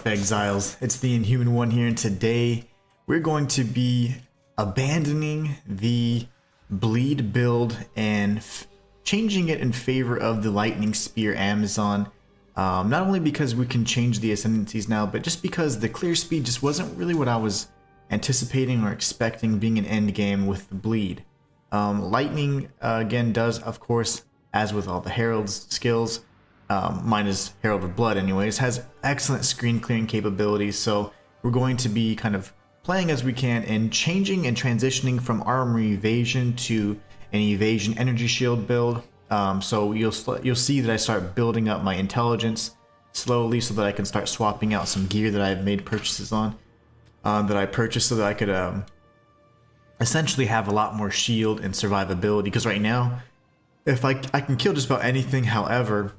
up, Exiles? It's the Inhuman one here, and today we're going to be abandoning the bleed build and changing it in favor of the Lightning Spear Amazon. Not only because we can change the ascendancies now, but just because the clear speed just wasn't really what I was anticipating or expecting being an end game with the bleed. Lightning, again, does, of course, as with all the Herald's skills, mine is Herald of Blood anyways, has excellent screen clearing capabilities, so we're going to be kind of playing as we can and changing and transitioning from armor evasion to an evasion energy shield build. So you'll see that I start building up my intelligence slowly so that I can start swapping out some gear that I've made purchases on, that I purchased so that I could essentially have a lot more shield and survivability, because right now if I can kill just about anything. However,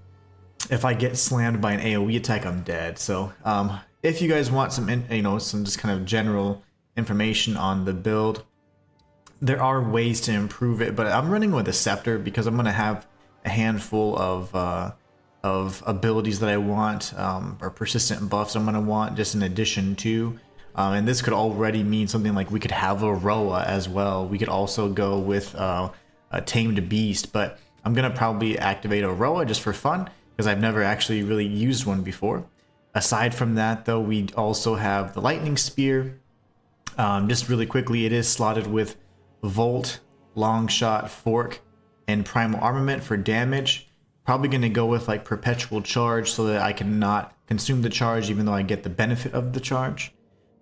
if I get slammed by an AoE attack, I'm dead. So if you guys want some some just kind of general information on the build, there are ways to improve it, but I'm running with a scepter because I'm going to have a handful of abilities that I want, or persistent buffs I'm going to want just in addition to, and this could already mean something like we could have a Roa as well. We could also go with a tamed beast, but I'm going to probably activate a Roa just for fun, because I've never actually really used one before. Aside from that, though, we also have the Lightning Spear. Just really quickly, it is slotted with Volt, Long Shot, Fork, and Primal Armament for damage. Probably going to go with like Perpetual Charge so that I cannot consume the charge even though I get the benefit of the charge.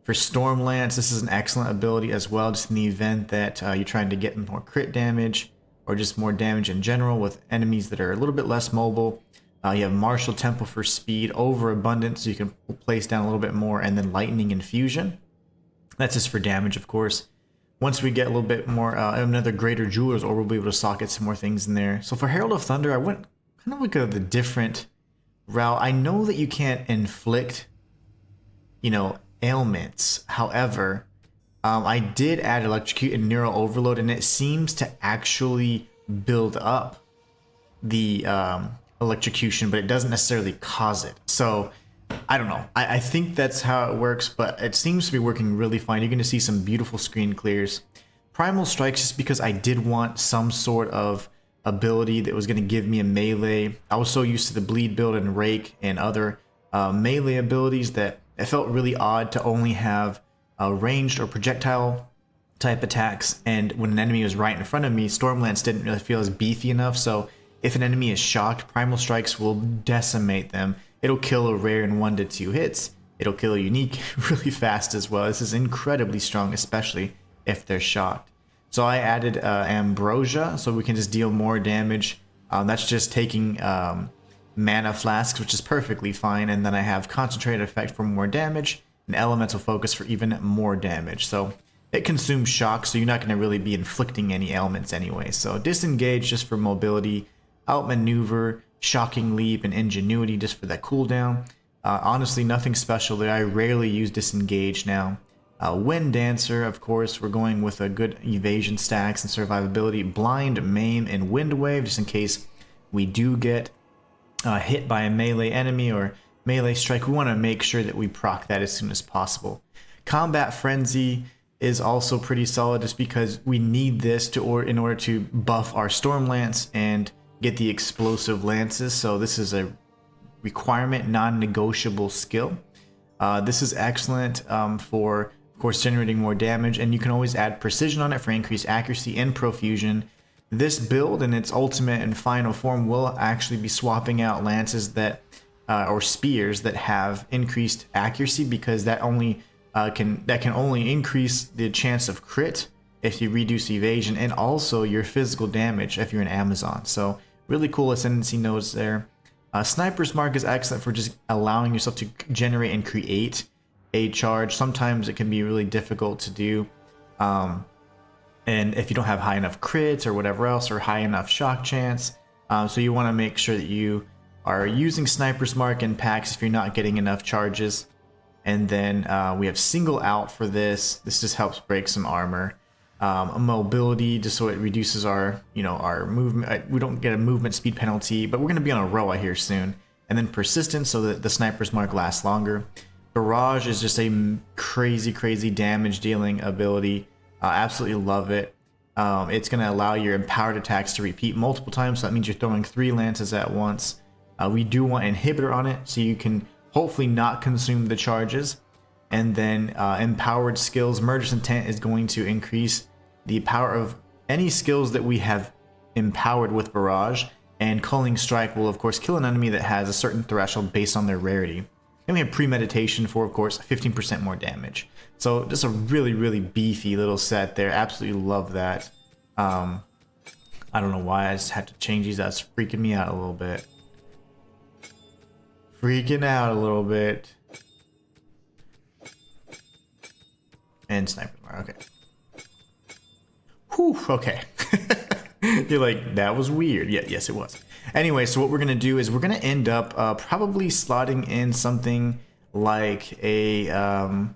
For Storm Lance, this is an excellent ability as well, just in the event that you're trying to get more crit damage or just more damage in general with enemies that are a little bit less mobile. You have Martial Temple for speed, Overabundance, so you can place down a little bit more, and then Lightning Infusion. That's just for damage, of course. Once we get a little bit more, another Greater Jeweler's Orb, we'll be able to socket some more things in there. So for Herald of Thunder, I went kind of like the different route. I know that you can't inflict, ailments. However, I did add Electrocute and Neural Overload, and it seems to actually build up the electrocution, but it doesn't necessarily cause it. So I don't know. I think that's how it works, but it seems to be working really fine. You're going to see some beautiful screen clears. Primal Strikes, just because I did want some sort of ability that was going to give me a melee. I was so used to the bleed build and rake and other melee abilities that it felt really odd to only have ranged or projectile type attacks, and when an enemy was right in front of me, Stormlance didn't really feel as beefy enough. So if an enemy is shocked, Primal Strikes will decimate them. It'll kill a rare in 1 to 2 hits. It'll kill a unique really fast as well. This is incredibly strong, especially if they're shocked. So I added Ambrosia, so we can just deal more damage. That's just taking Mana Flasks, which is perfectly fine. And then I have Concentrated Effect for more damage, and Elemental Focus for even more damage. So it consumes shock, so you're not going to really be inflicting any ailments anyway. So Disengage just for mobility, Outmaneuver, Shocking Leap, and Ingenuity just for that cooldown. Honestly, nothing special there. I rarely use Disengage now. Wind Dancer, of course, we're going with a good evasion stacks and survivability. Blind, Maim, and Wind Wave, just in case we do get hit by a melee enemy or melee strike. We want to make sure that we proc that as soon as possible. Combat Frenzy is also pretty solid, just because we need this in order to buff our Storm Lance and get the explosive lances. So this is a requirement, non-negotiable skill. This is excellent for, of course, generating more damage, and you can always add precision on it for increased accuracy and profusion. This build in its ultimate and final form will actually be swapping out lances that or spears that have increased accuracy, because that can only increase the chance of crit if you reduce evasion, and also your physical damage if you're an Amazon. So really cool ascendancy nodes there. Sniper's Mark is excellent for just allowing yourself to generate and create a charge. Sometimes it can be really difficult to do, and if you don't have high enough crits or whatever else, or high enough shock chance, so you want to make sure that you are using Sniper's Mark in packs if you're not getting enough charges. And then we have Single Out for this. This just helps break some armor. Mobility, just so it reduces our our movement. We don't get a movement speed penalty, but we're going to be on a Roa here soon. And then Persistence, so that the Sniper's Mark lasts longer. Barrage is just a crazy damage dealing ability. Absolutely love it. It's going to allow your empowered attacks to repeat multiple times, so that means you're throwing 3 lances at once. We do want inhibitor on it, so you can hopefully not consume the charges. And then empowered skills, Murderous Intent is going to increase the power of any skills that we have empowered with Barrage, and Culling Strike will of course kill an enemy that has a certain threshold based on their rarity. Then we have Premeditation for, of course, 15% more damage. So just a really beefy little set there. Absolutely love that. I don't know why I just had to change these. That's freaking me out a little bit. Freaking out a little bit. And Sniper, okay. Whew, okay. You're like, that was weird. Yeah, yes, it was. Anyway, so what we're going to do is we're going to end up probably slotting in something like a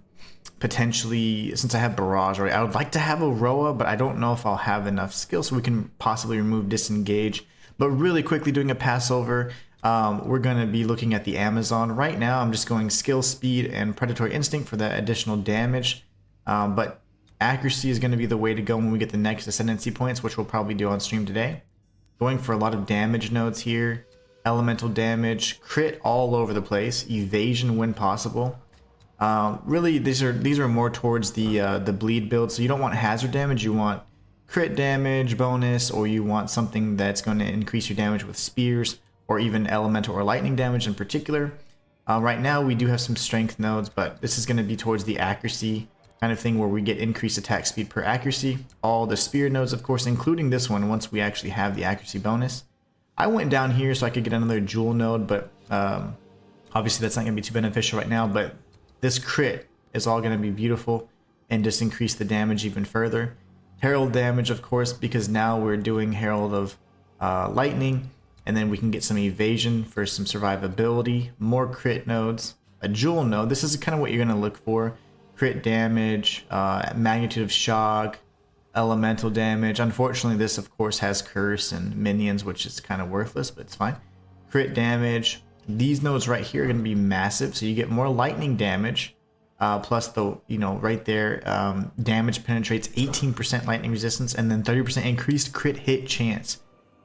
potentially, since I have Barrage already, I would like to have a Roa, but I don't know if I'll have enough skill, so we can possibly remove Disengage. But really quickly doing a pass over, we're going to be looking at the Amazon. Right now, I'm just going Skill, Speed, and Predatory Instinct for that additional damage. But accuracy is going to be the way to go when we get the next Ascendancy points, which we'll probably do on stream today. Going for a lot of damage nodes here. Elemental damage, crit all over the place, evasion when possible. Really, these are more towards the bleed build, so you don't want hazard damage, you want crit damage bonus, or you want something that's going to increase your damage with spears, or even elemental or lightning damage in particular. Right now we do have some strength nodes, but this is going to be towards the accuracy kind of thing where we get increased attack speed per accuracy. All the spear nodes, of course, including this one once we actually have the accuracy bonus. I went down here so I could get another jewel node, but obviously that's not going to be too beneficial right now, but this crit is all going to be beautiful and just increase the damage even further. Herald damage, of course, because now we're doing Herald of Lightning, and then we can get some evasion for some survivability, more crit nodes, a jewel node. This is kind of what you're going to look for. Crit damage, magnitude of shock, elemental damage. Unfortunately, this of course has curse and minions, which is kind of worthless, but it's fine. Crit damage. These nodes right here are going to be massive, so you get more lightning damage. Plus the, right there, damage penetrates 18% lightning resistance, and then 30% increased crit hit chance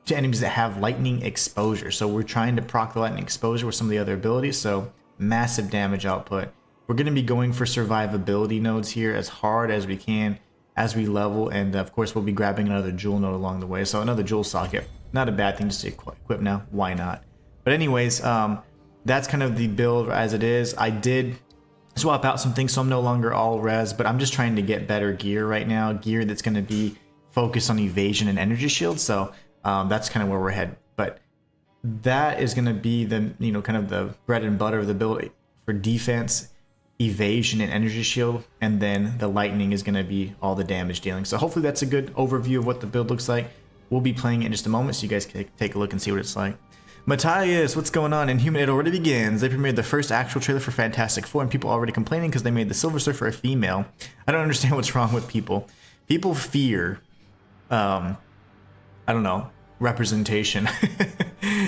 to enemies that have lightning exposure. So we're trying to proc the lightning exposure with some of the other abilities, so massive damage output. We're going to be going for survivability nodes here as hard as we can as we level, and of course we'll be grabbing another jewel node along the way. So another jewel socket, not a bad thing to equip now, why not? But anyways, that's kind of the build as it is. I did swap out some things, so I'm no longer all res, but I'm just trying to get better gear right now, gear that's going to be focused on evasion and energy shield. So that's kind of where we're headed. But that is going to be the kind of the bread and butter of the build for defense, evasion, and energy shield, and then the lightning is going to be all the damage dealing. So hopefully that's a good overview of what the build looks like. We'll be playing it in just a moment, so you guys can take a look and see what it's like. Matthias, what's going on? Inhuman, it already begins. They premiered the first actual trailer for Fantastic Four, and people are already complaining because they made the Silver Surfer a female. I don't understand what's wrong with people. People fear, I don't know, representation.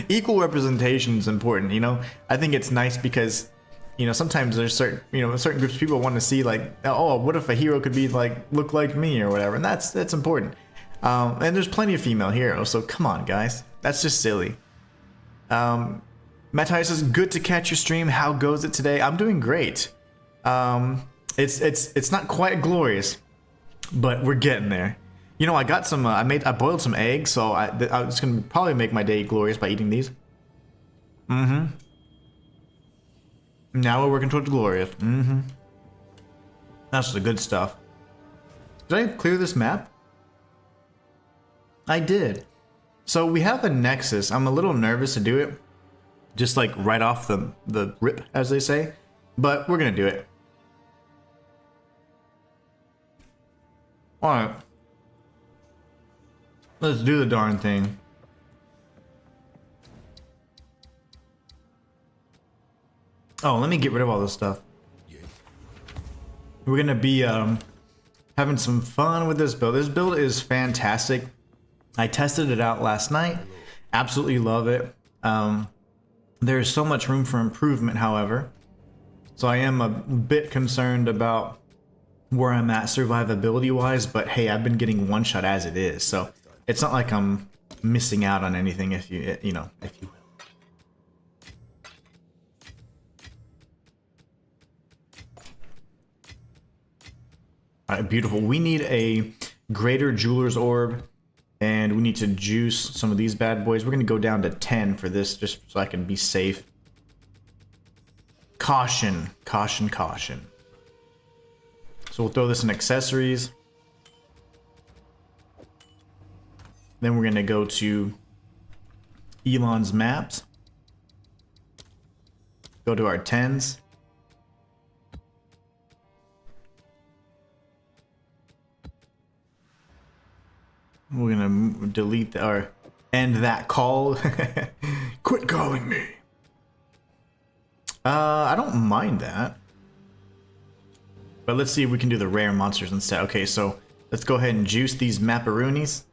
Equal representation is important, I think it's nice because sometimes there's certain groups of people want to see, like, oh, what if a hero could be like, look like me or whatever, and that's important. And there's plenty of female heroes, so come on, guys, that's just silly. Matthias says, good to catch your stream. How goes it today? I'm doing great. It's not quite glorious, but we're getting there. I got some. I boiled some eggs, so I was gonna probably make my day glorious by eating these. Now we're working towards glorious. That's the good stuff. Did I clear this map? I did. So we have a nexus. I'm a little nervous to do it, just like right off the rip, as they say, but we're gonna do it. All right, let's do the darn thing. Oh, let me get rid of all this stuff. We're gonna be having some fun with this build. This build is fantastic. I tested it out last night. Absolutely love it. There's so much room for improvement, however. So I am a bit concerned about where I'm at survivability wise, but hey, I've been getting one shot as it is, so it's not like I'm missing out on anything, if you know, if you will. All right, beautiful. We need a greater jeweler's orb, and we need to juice some of these bad boys. We're gonna go down to 10 for this, just so I can be safe. Caution, caution, caution. So we'll throw this in accessories. Then we're gonna go to Elon's maps. Go to our 10s. We're gonna delete or end that call. Quit calling me. I don't mind that. But let's see if we can do the rare monsters instead. Okay, so let's go ahead and juice these macaroonies.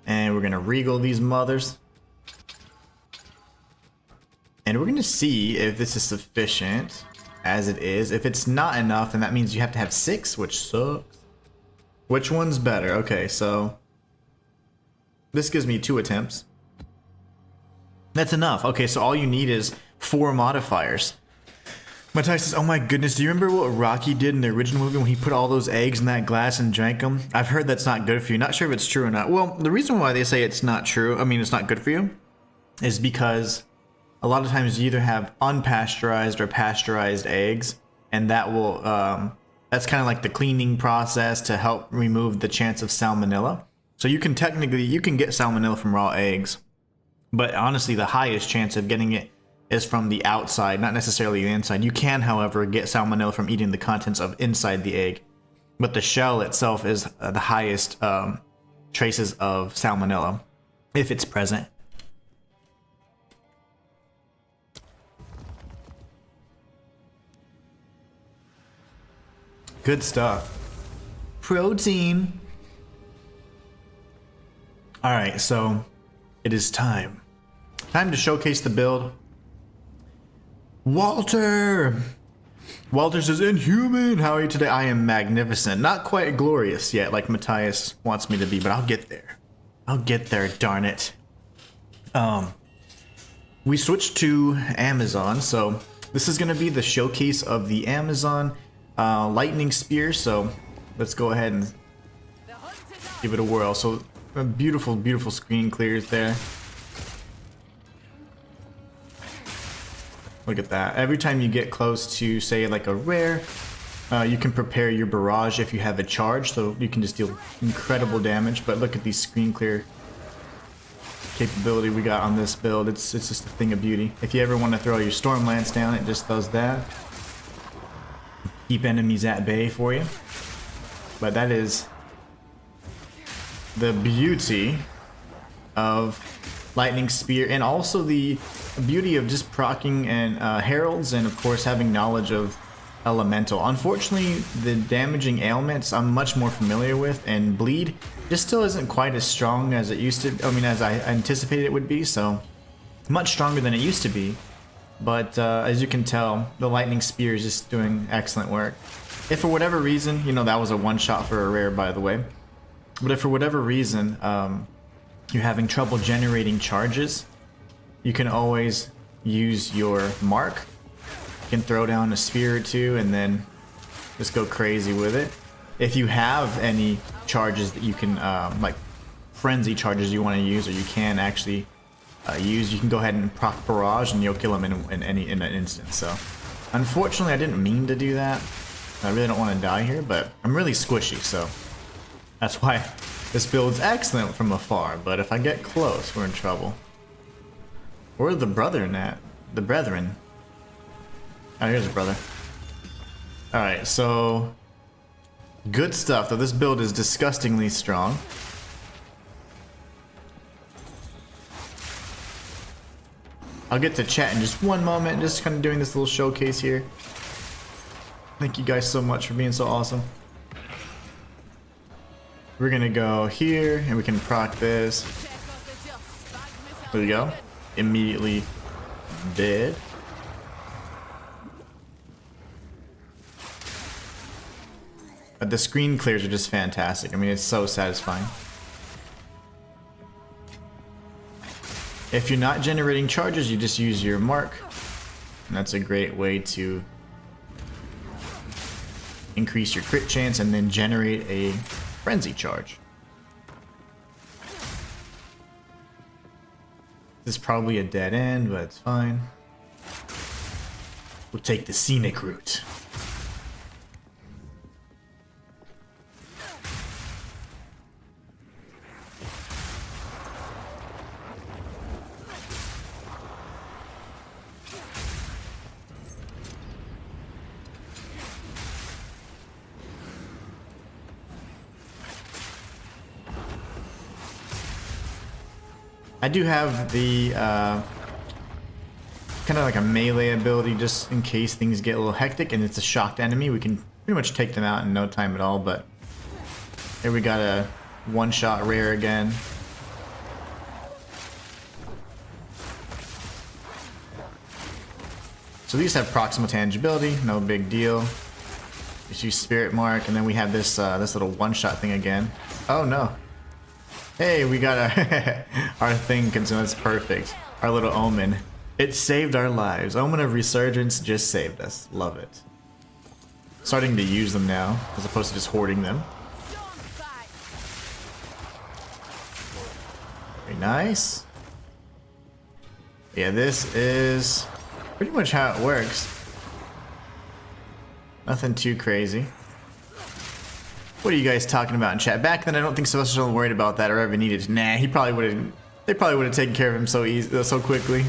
And we're gonna regal these mothers. And we're gonna see if this is sufficient as it is. If it's not enough, then that means you have to have 6, which sucks. Which one's better? Okay, so this gives me 2 attempts. That's enough. Okay, so all you need is 4 modifiers. Matthias says, oh my goodness, do you remember what Rocky did in the original movie when he put all those eggs in that glass and drank them? I've heard that's not good for you. Not sure if it's true or not. Well, the reason why they say it's not true, I mean it's not good for you, is because a lot of times you either have unpasteurized or pasteurized eggs, and that will, that's kind of like the cleaning process to help remove the chance of salmonella. So you can technically, you can get salmonella from raw eggs, but honestly the highest chance of getting it is from the outside, not necessarily the inside. You can, however, get salmonella from eating the contents of inside the egg, but the shell itself is the highest traces of salmonella, if it's present. Good stuff. Protein. Alright, so it is time. Time to showcase the build. Walter! Walter says, Inhuman, how are you today? I am magnificent. Not quite glorious yet, like Matthias wants me to be, but I'll get there. I'll get there, darn it. We switched to Amazon, so this is going to be the showcase of the Amazon lightning spear, so let's go ahead and give it a whirl. So a beautiful, beautiful screen clears there. Look at that. Every time you get close to, say, like a rare, you can prepare your barrage if you have a charge, so you can just deal incredible damage. But look at these screen clear capability we got on this build. It's just a thing of beauty. If you ever want to throw your Storm Lance down, it just does that. Keep enemies at bay for you. But that is the beauty of Lightning Spear, and also the beauty of just proccing and heralds, and of course having knowledge of elemental. Unfortunately, the damaging ailments I'm much more familiar with, and bleed just still isn't quite as strong as it used to. I mean, as I anticipated it would be, so much stronger than it used to be. But as you can tell, the Lightning Spear is just doing excellent work. If for whatever reason, you know, that was a one-shot for a rare, by the way. But if for whatever reason you're having trouble generating charges, you can always use your mark. You can throw down a spear or two and then just go crazy with it. If you have any charges that you can, like frenzy charges you want to use, or you can actually use, you can go ahead and proc barrage and you'll kill him in an instant. So unfortunately I didn't mean to do that. I really don't want to die here, but I'm really squishy, so that's why this build's excellent from afar. But if I get close, we're in trouble. Where's the brethren at? The brethren. Oh, here's a brother. Alright, so good stuff, though. This build is disgustingly strong. I'll get to chat in just one moment, just kind of doing this little showcase here. Thank you guys so much for being so awesome. We're gonna go here, and we can proc this. There we go. Immediately dead. But the screen clears are just fantastic. I mean, it's so satisfying. If you're not generating charges, you just use your mark. And that's a great way to increase your crit chance and then generate a frenzy charge. This is probably a dead end, but it's fine. We'll take the scenic route. I do have the kind of like a melee ability just in case things get a little hectic and it's a shocked enemy. We can pretty much take them out in no time at all, but here we got a one-shot rare again. So these have proximal tangibility, no big deal. Just use Spirit Mark, and then we have this this little one-shot thing again. Oh no. Hey, we got our thing consumed. That's perfect. Our little omen. It saved our lives. Omen of Resurgence just saved us. Love it. Starting to use them now, as opposed to just hoarding them. Very nice. Yeah, this is pretty much how it works. Nothing too crazy. What are you guys talking about in chat? Back then, I don't think Sylvester was worried about that or ever needed to. Nah, he probably would have. They probably would have taken care of him so easy, so quickly.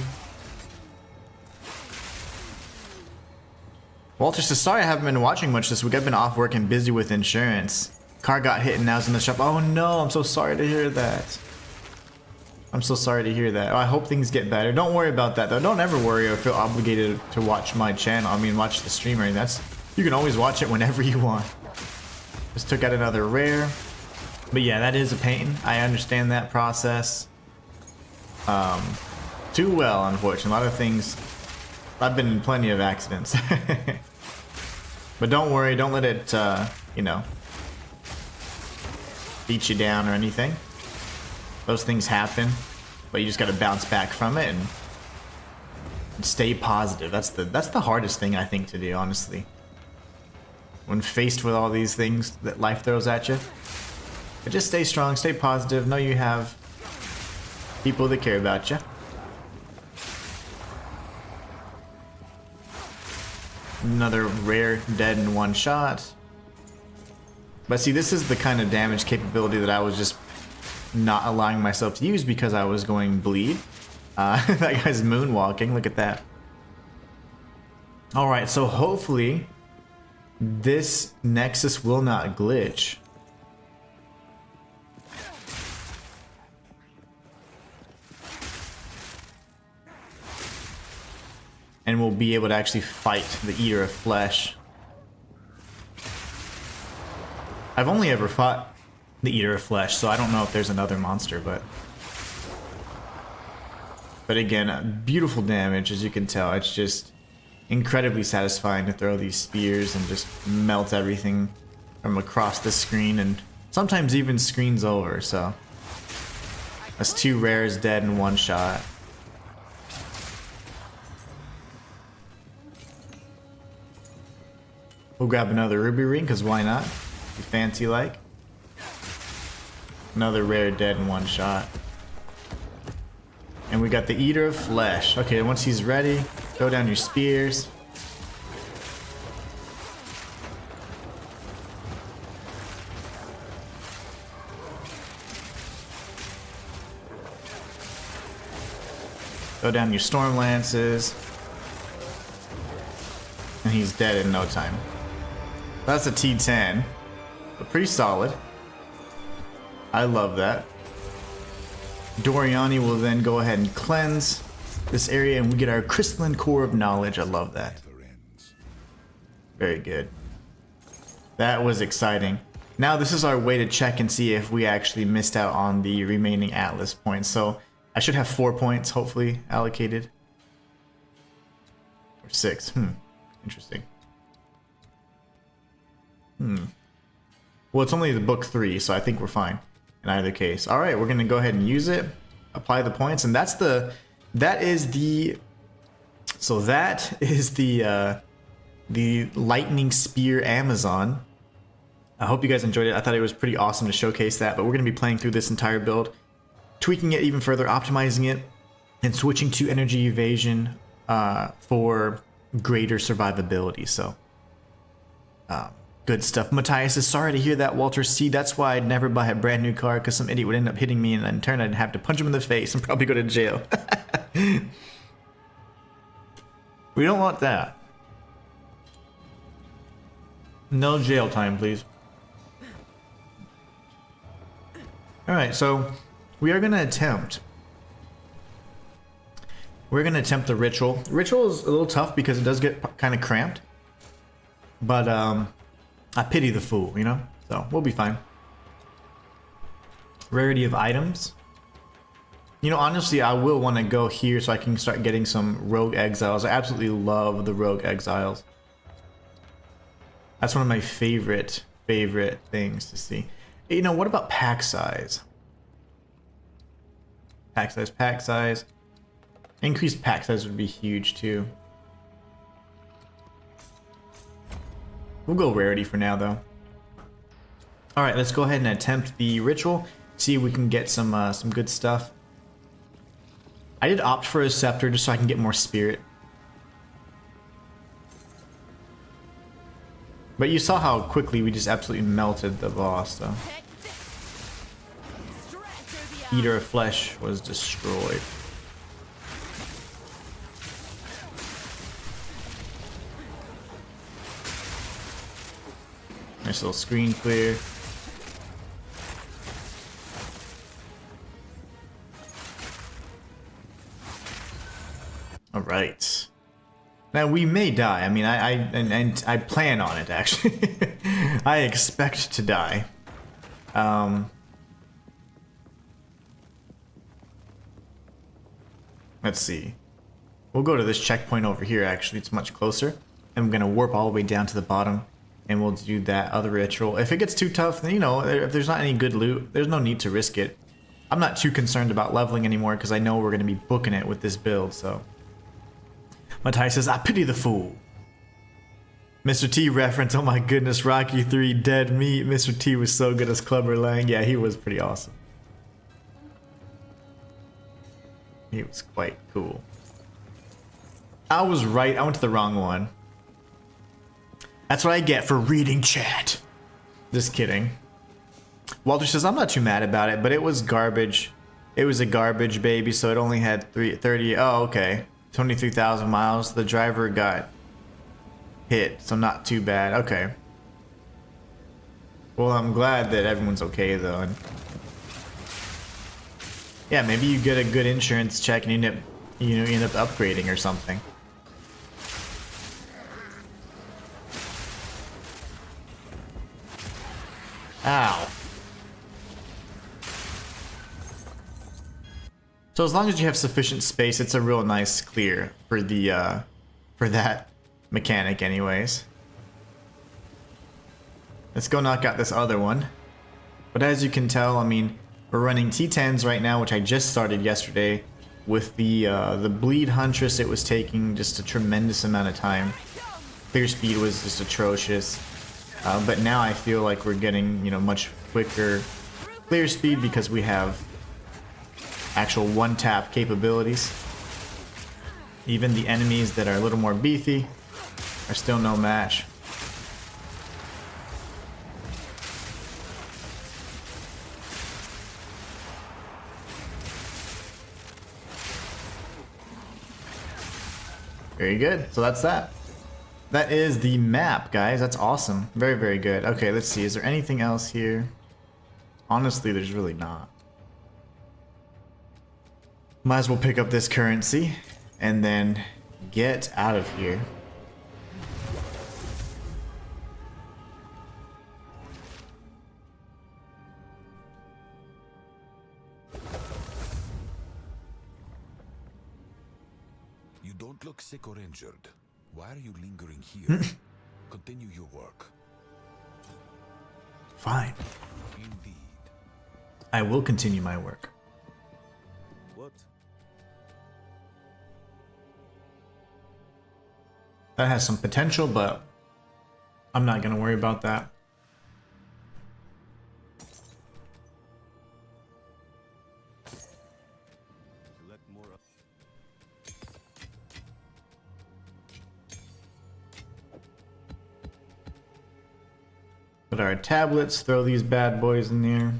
Walter says, sorry I haven't been watching much this week. I've been off work and busy with insurance. Car got hit and now's in the shop. Oh no, I'm so sorry to hear that. I'm so sorry to hear that. Oh, I hope things get better. Don't worry about that though. Don't ever worry or feel obligated to watch my channel. I mean, watch the streamer. You can always watch it whenever you want. Just took out another rare. But yeah, that is a pain. I understand that process. Too well, unfortunately. A lot of things. I've been in plenty of accidents. But don't worry, don't let it, you know, beat you down or anything. Those things happen, but you just gotta bounce back from it and stay positive. That's the hardest thing I think to do, honestly. When faced with all these things that life throws at you. But just stay strong, stay positive, know you have people that care about you. Another rare dead in one shot. But see, this is the kind of damage capability that I was just not allowing myself to use because I was going bleed. That guy's moonwalking, look at that. Alright, so hopefully this Nexus will not glitch. And we'll be able to actually fight the Eater of Flesh. I've only ever fought the Eater of Flesh, so I don't know if there's another monster, but again, beautiful damage, as you can tell. It's just incredibly satisfying to throw these spears and just melt everything from across the screen, and sometimes even screens over, so that's 2 rares dead in one shot. We'll grab another ruby ring, because why not? Be fancy like. Another rare dead in one shot. And we got the Eater of Flesh. Okay, once he's ready, throw down your spears. Throw down your Storm Lances. And he's dead in no time. That's a T10, but pretty solid. I love that. Doriani will then go ahead and cleanse this area and we get our crystalline core of knowledge. I love that. Very good. That was exciting. Now this is our way to check and see if we actually missed out on the remaining Atlas points. So I should have 4 points, hopefully, allocated. Or 6. Interesting. Well, it's only the book 3, so I think we're fine in either case. All right, we're gonna go ahead and use it, apply the points, and that is the Lightning Spear Amazon. I hope you guys enjoyed it. I thought it was pretty awesome to showcase that, but we're gonna be playing through this entire build, tweaking it even further, optimizing it, and switching to energy evasion for greater survivability. So. Good stuff. Matthias is sorry to hear that, Walter C. That's why I'd never buy a brand new car, because some idiot would end up hitting me and in turn I'd have to punch him in the face and probably go to jail. We don't want that. No jail time, please. Alright, so we are going to attempt. We're going to attempt the ritual. Ritual is a little tough because it does get kind of cramped. But, I pity the fool, you know? So, we'll be fine. Rarity of items. You know, honestly, I will want to go here so I can start getting some rogue exiles. I absolutely love the rogue exiles. That's one of my favorite things to see. You know, what about pack size? Pack size. Increased pack size would be huge, too. We'll go rarity for now, though. All right, let's go ahead and attempt the ritual. See if we can get some good stuff. I did opt for a scepter just so I can get more spirit. But you saw how quickly we just absolutely melted the boss, though. Eater of Flesh was destroyed. Nice little screen clear. All right. Now we may die. I mean, I plan on it actually. I expect to die. Let's see. We'll go to this checkpoint over here. Actually, it's much closer. And I'm gonna warp all the way down to the bottom. And we'll do that other ritual. If it gets too tough, then, you know, if there's not any good loot, there's no need to risk it. I'm not too concerned about leveling anymore because I know we're going to be booking it with this build, so. Matthias says, I pity the fool. Mr. T reference, oh my goodness, Rocky 3 dead meat. Mr. T was so good as Clubber Lang. Yeah, he was pretty awesome. He was quite cool. I was right, I went to the wrong one. That's what I get for reading chat. Just kidding. Walter says, I'm not too mad about it, but it was garbage. It was a garbage baby, so it only had 30. Oh, okay. 23,000 miles. The driver got hit, so not too bad. Okay. Well, I'm glad that everyone's okay, though. And yeah, maybe you get a good insurance check and you end up upgrading or something. Ow. So as long as you have sufficient space, it's a real nice clear for the for that mechanic anyways. Let's go knock out this other one. But as you can tell, I mean, we're running T10s right now, which I just started yesterday. With the bleed Huntress, it was taking just a tremendous amount of time. Clear speed was just atrocious. But now I feel like we're getting, you know, much quicker clear speed because we have actual one-tap capabilities. Even the enemies that are a little more beefy are still no match. Very good. So that's that. That is the map, guys. That's awesome. Very, very good. Okay, let's see. Is there anything else here? Honestly, there's really not. Might as well pick up this currency and then get out of here. You don't look sick or injured. Why are you lingering here? Continue your work. Fine. Indeed. I will continue my work. What? That has some potential, but I'm not going to worry about that. Put our tablets, throw these bad boys in there.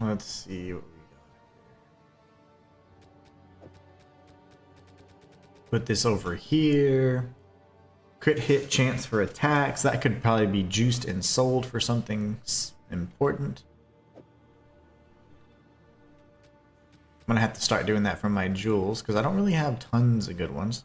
Let's see what we got. Put this over here. Crit hit chance for attacks. That could probably be juiced and sold for something important. I'm gonna have to start doing that from my jewels because I don't really have tons of good ones.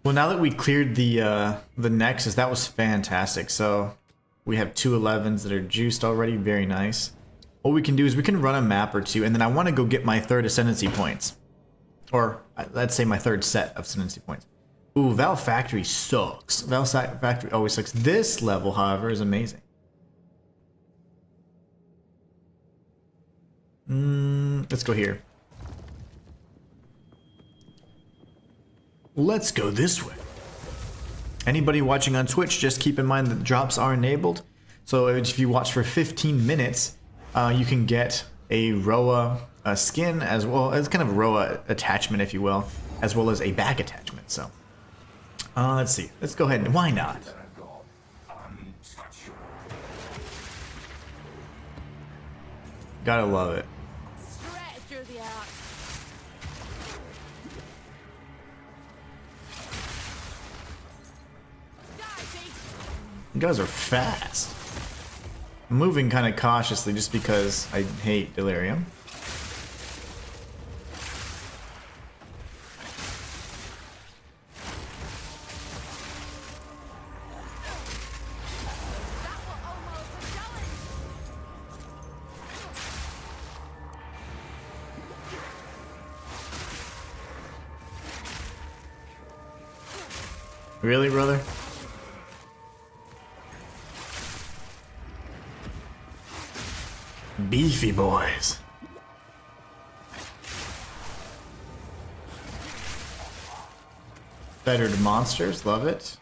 Well, now that we cleared the Nexus, that was fantastic. So we have 2 11s that are juiced already. Very nice. What we can do is we can run a map or two, and then I want to go get my 3rd Ascendancy points. Or let's say my 3rd set of Ascendancy points. Ooh, Val Factory sucks. Val Factory always sucks. This level, however, is amazing. Let's go here. Let's go this way. Anybody watching on Twitch, just keep in mind that drops are enabled. So if you watch for 15 minutes, you can get a Roa skin as well. It's kind of a Roa attachment, if you will, as well as a bag attachment. So let's see. Let's go ahead and why not? Gotta love it. You guys are fast. I'm moving kind of cautiously just because I hate delirium. Really, brother? Beefy boys. Better to monsters, love it.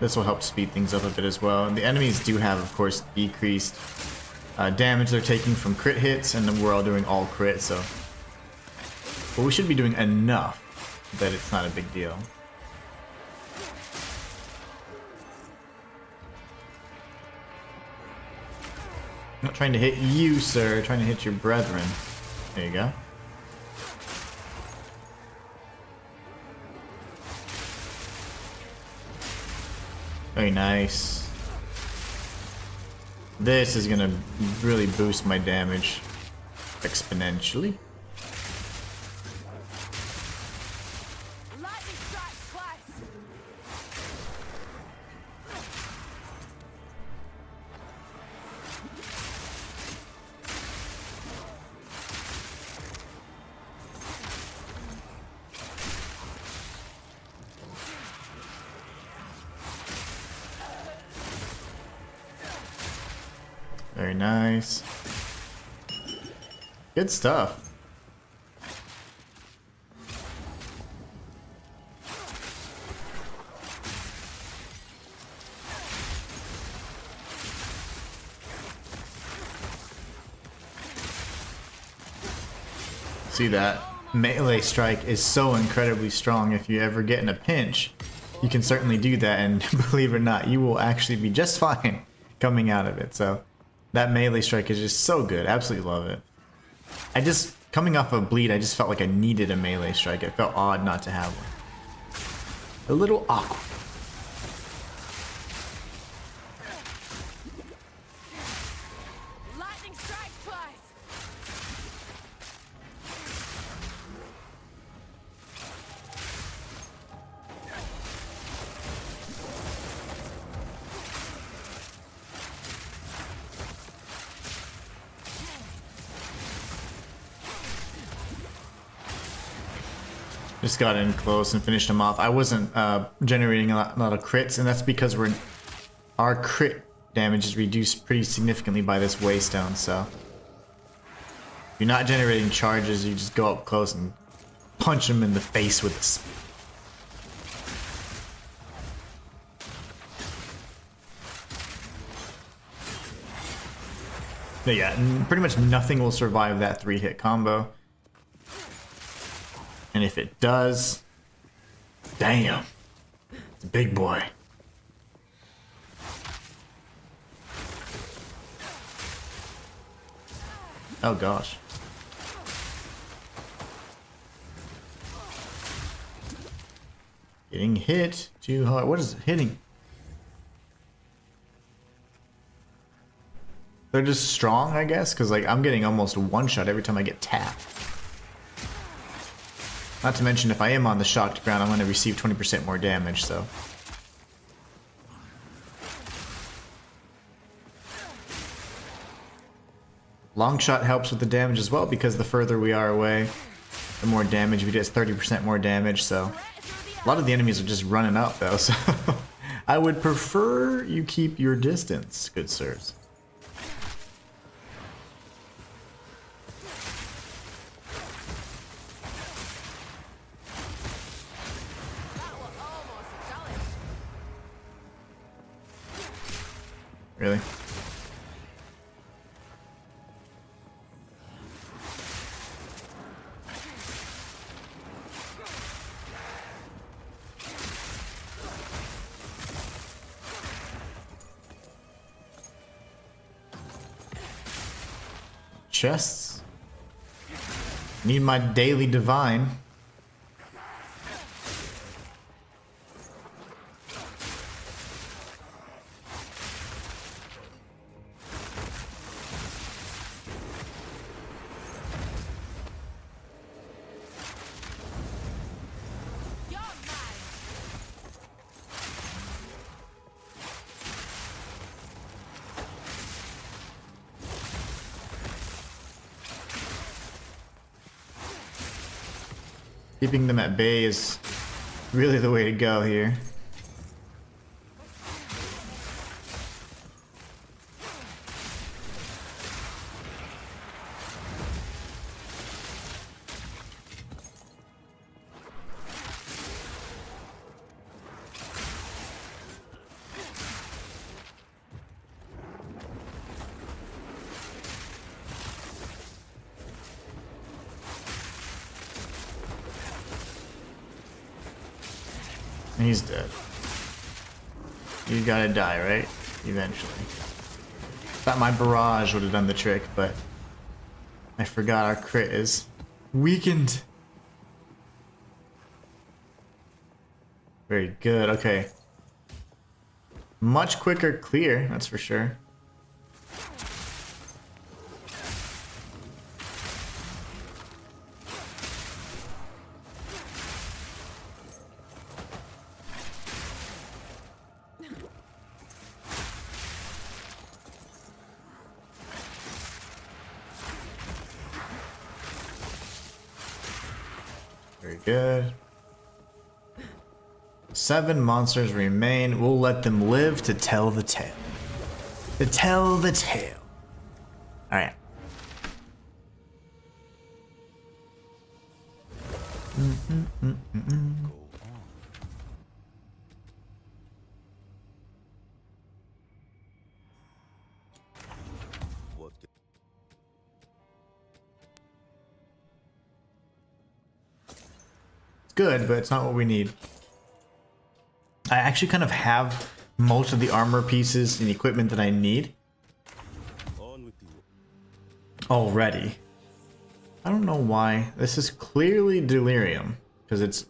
This will help speed things up a bit as well. And the enemies do have, of course, decreased damage they're taking from crit hits, and then we're all doing all crit, so. But we should be doing enough that it's not a big deal. I'm not trying to hit you, sir. Trying to hit your brethren. There you go. Very nice. This is gonna really boost my damage exponentially. Very nice. Good stuff. See that? Melee strike is so incredibly strong. If you ever get in a pinch, you can certainly do that, and believe it or not, you will actually be just fine coming out of it. So that melee strike is just so good. Absolutely love it. I just, coming off of bleed, I just felt like I needed a melee strike. It felt odd not to have one. A little awkward. Lightning strike twice. Just got in close and finished him off. I wasn't generating a lot of crits, and that's because our crit damage is reduced pretty significantly by this waystone, so if you're not generating charges, you just go up close and punch him in the face with this. But yeah, pretty much nothing will survive that 3-hit combo. And if it does, damn, it's a big boy. Oh gosh. Getting hit too hard. What is it hitting? They're just strong, I guess, because like I'm getting almost one shot every time I get tapped. Not to mention, if I am on the shocked ground, I'm going to receive 20% more damage, so. Long shot helps with the damage as well, because the further we are away, the more damage we do. It's 30% more damage, so. A lot of the enemies are just running up, though, so. I would prefer you keep your distance, good sirs. Really? Chests. Need my daily divine. Keeping them at bay is really the way to go here. He's dead. You gotta die, right? Eventually. Thought my barrage would have done the trick, but I forgot our crit is weakened. Very good, okay. Much quicker clear, that's for sure. Very good. 7 monsters remain. We'll let them live to tell the tale. To tell the tale. Alright. Good, but it's not what we need. I actually kind of have most of the armor pieces and equipment that I need already. I don't know why. This is clearly delirium, because it's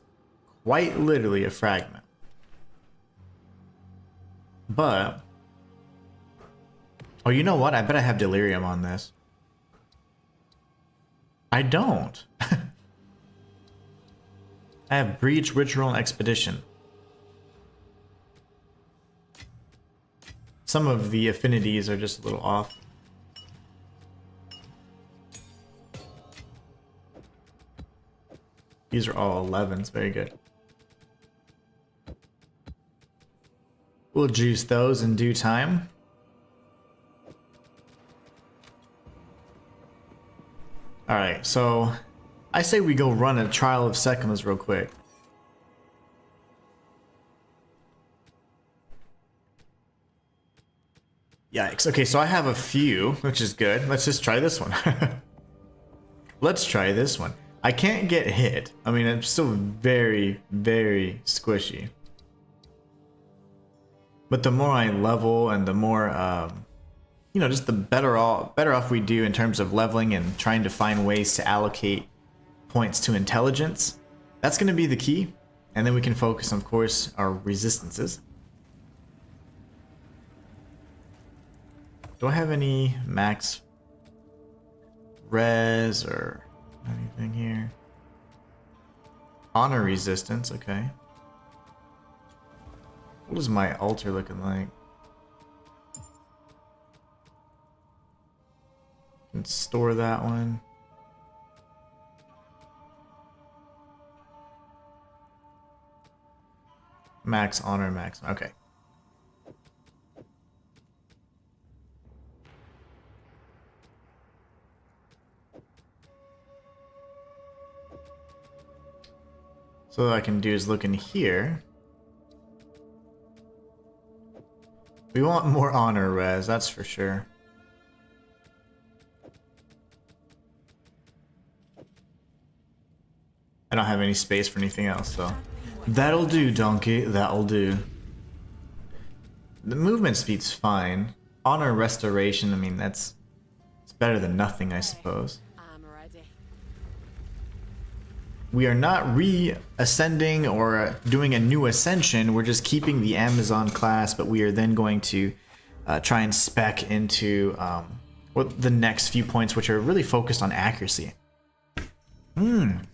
quite literally a fragment. But, oh, you know what? I bet I have delirium on this. I don't. I have Breach, Ritual, and Expedition. Some of the affinities are just a little off. These are all 11s. Very good. We'll juice those in due time. Alright, so I say we go run a trial of Sekimas real quick. Yikes. Okay, so I have a few, which is good. Let's just try this one. Let's try this one. I can't get hit. I mean, it's still very, very squishy. But the more I level and the more, you know, just the better off we do in terms of leveling and trying to find ways to allocate points to intelligence. That's going to be the key. And then we can focus, of course, our resistances. Do I have any max res or anything here? Honor resistance, okay. What is my altar looking like? Can store that one. Max honor, max. Okay. So what I can do is look in here. We want more honor res, that's for sure. I don't have any space for anything else, so that'll do, donkey. That'll do. The movement speed's fine. Honor restoration, I mean, it's better than nothing, I suppose. We are not re-ascending or doing a new ascension. We're just keeping the Amazon class, but we are then going to try and spec into the next few points, which are really focused on accuracy. Lightning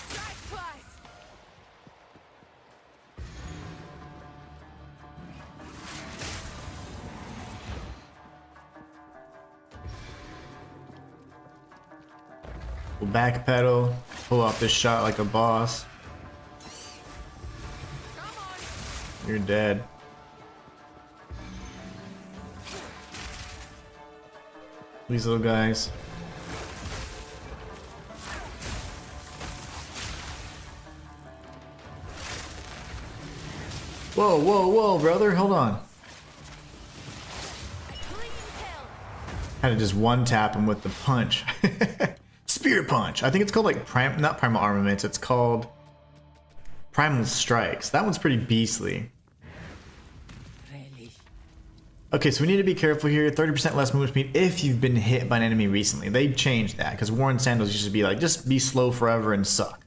strike twice. We'll backpedal, pull off this shot like a boss. You're dead. These little guys. Whoa, whoa, whoa, brother, hold on. Had to just one tap him with the punch. Spear punch. I think it's called like not primal armaments. It's called primal strikes. That one's pretty beastly. Okay, so we need to be careful here. 30% less movement speed if you've been hit by an enemy recently. They changed that because Warren Sandals used to be like, just be slow forever and suck.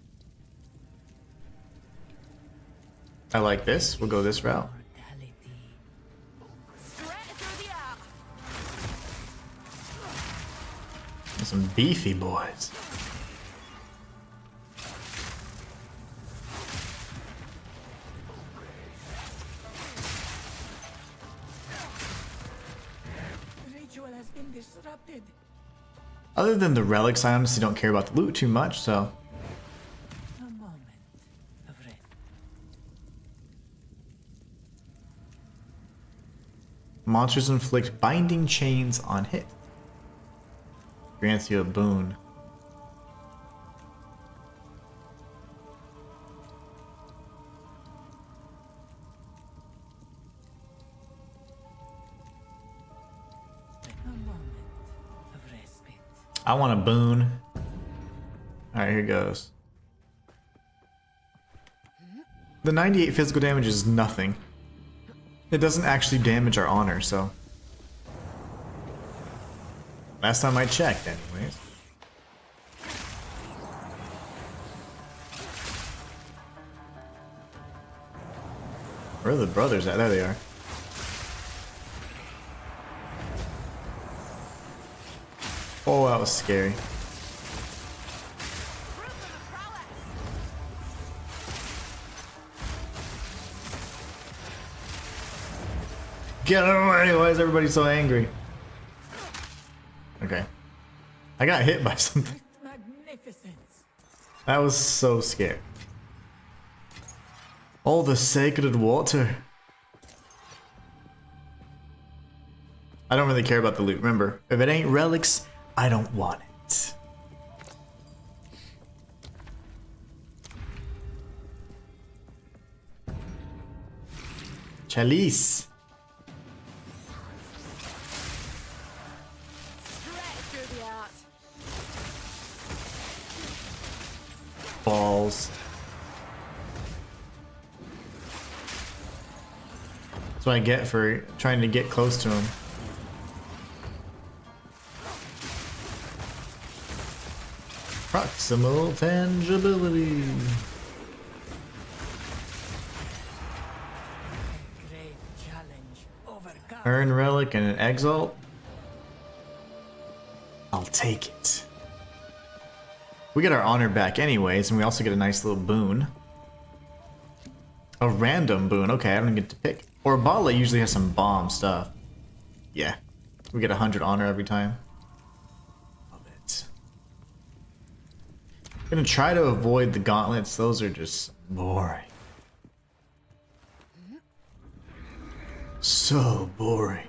I like this. We'll go this route. Some beefy boys. Ritual has been disrupted. Other than the relics, I honestly don't care about the loot too much, so. A moment of rest. Monsters inflict binding chains on hit. Grants you a boon. A moment of respite. I want a boon. Alright, here goes. The 98 physical damage is nothing. It doesn't actually damage our honor, so. Last time I checked, anyways. Where are the brothers at? There they are. Oh, that was scary. Get away! Why is everybody so angry? Okay. I got hit by something. Magnificence. That was so scary. All the sacred water. I don't really care about the loot. Remember, if it ain't relics, I don't want it. Chalice. Balls. That's what I get for trying to get close to him. Proximal tangibility. Great challenge. Overcome. Earn relic and an exalt. I'll take it. We get our honor back anyways, and we also get a nice little boon. A random boon. Okay, I don't get to pick. Orbala usually has some bomb stuff. Yeah. We get 100 honor every time. Love it. Gonna try to avoid the gauntlets. Those are just boring. So boring.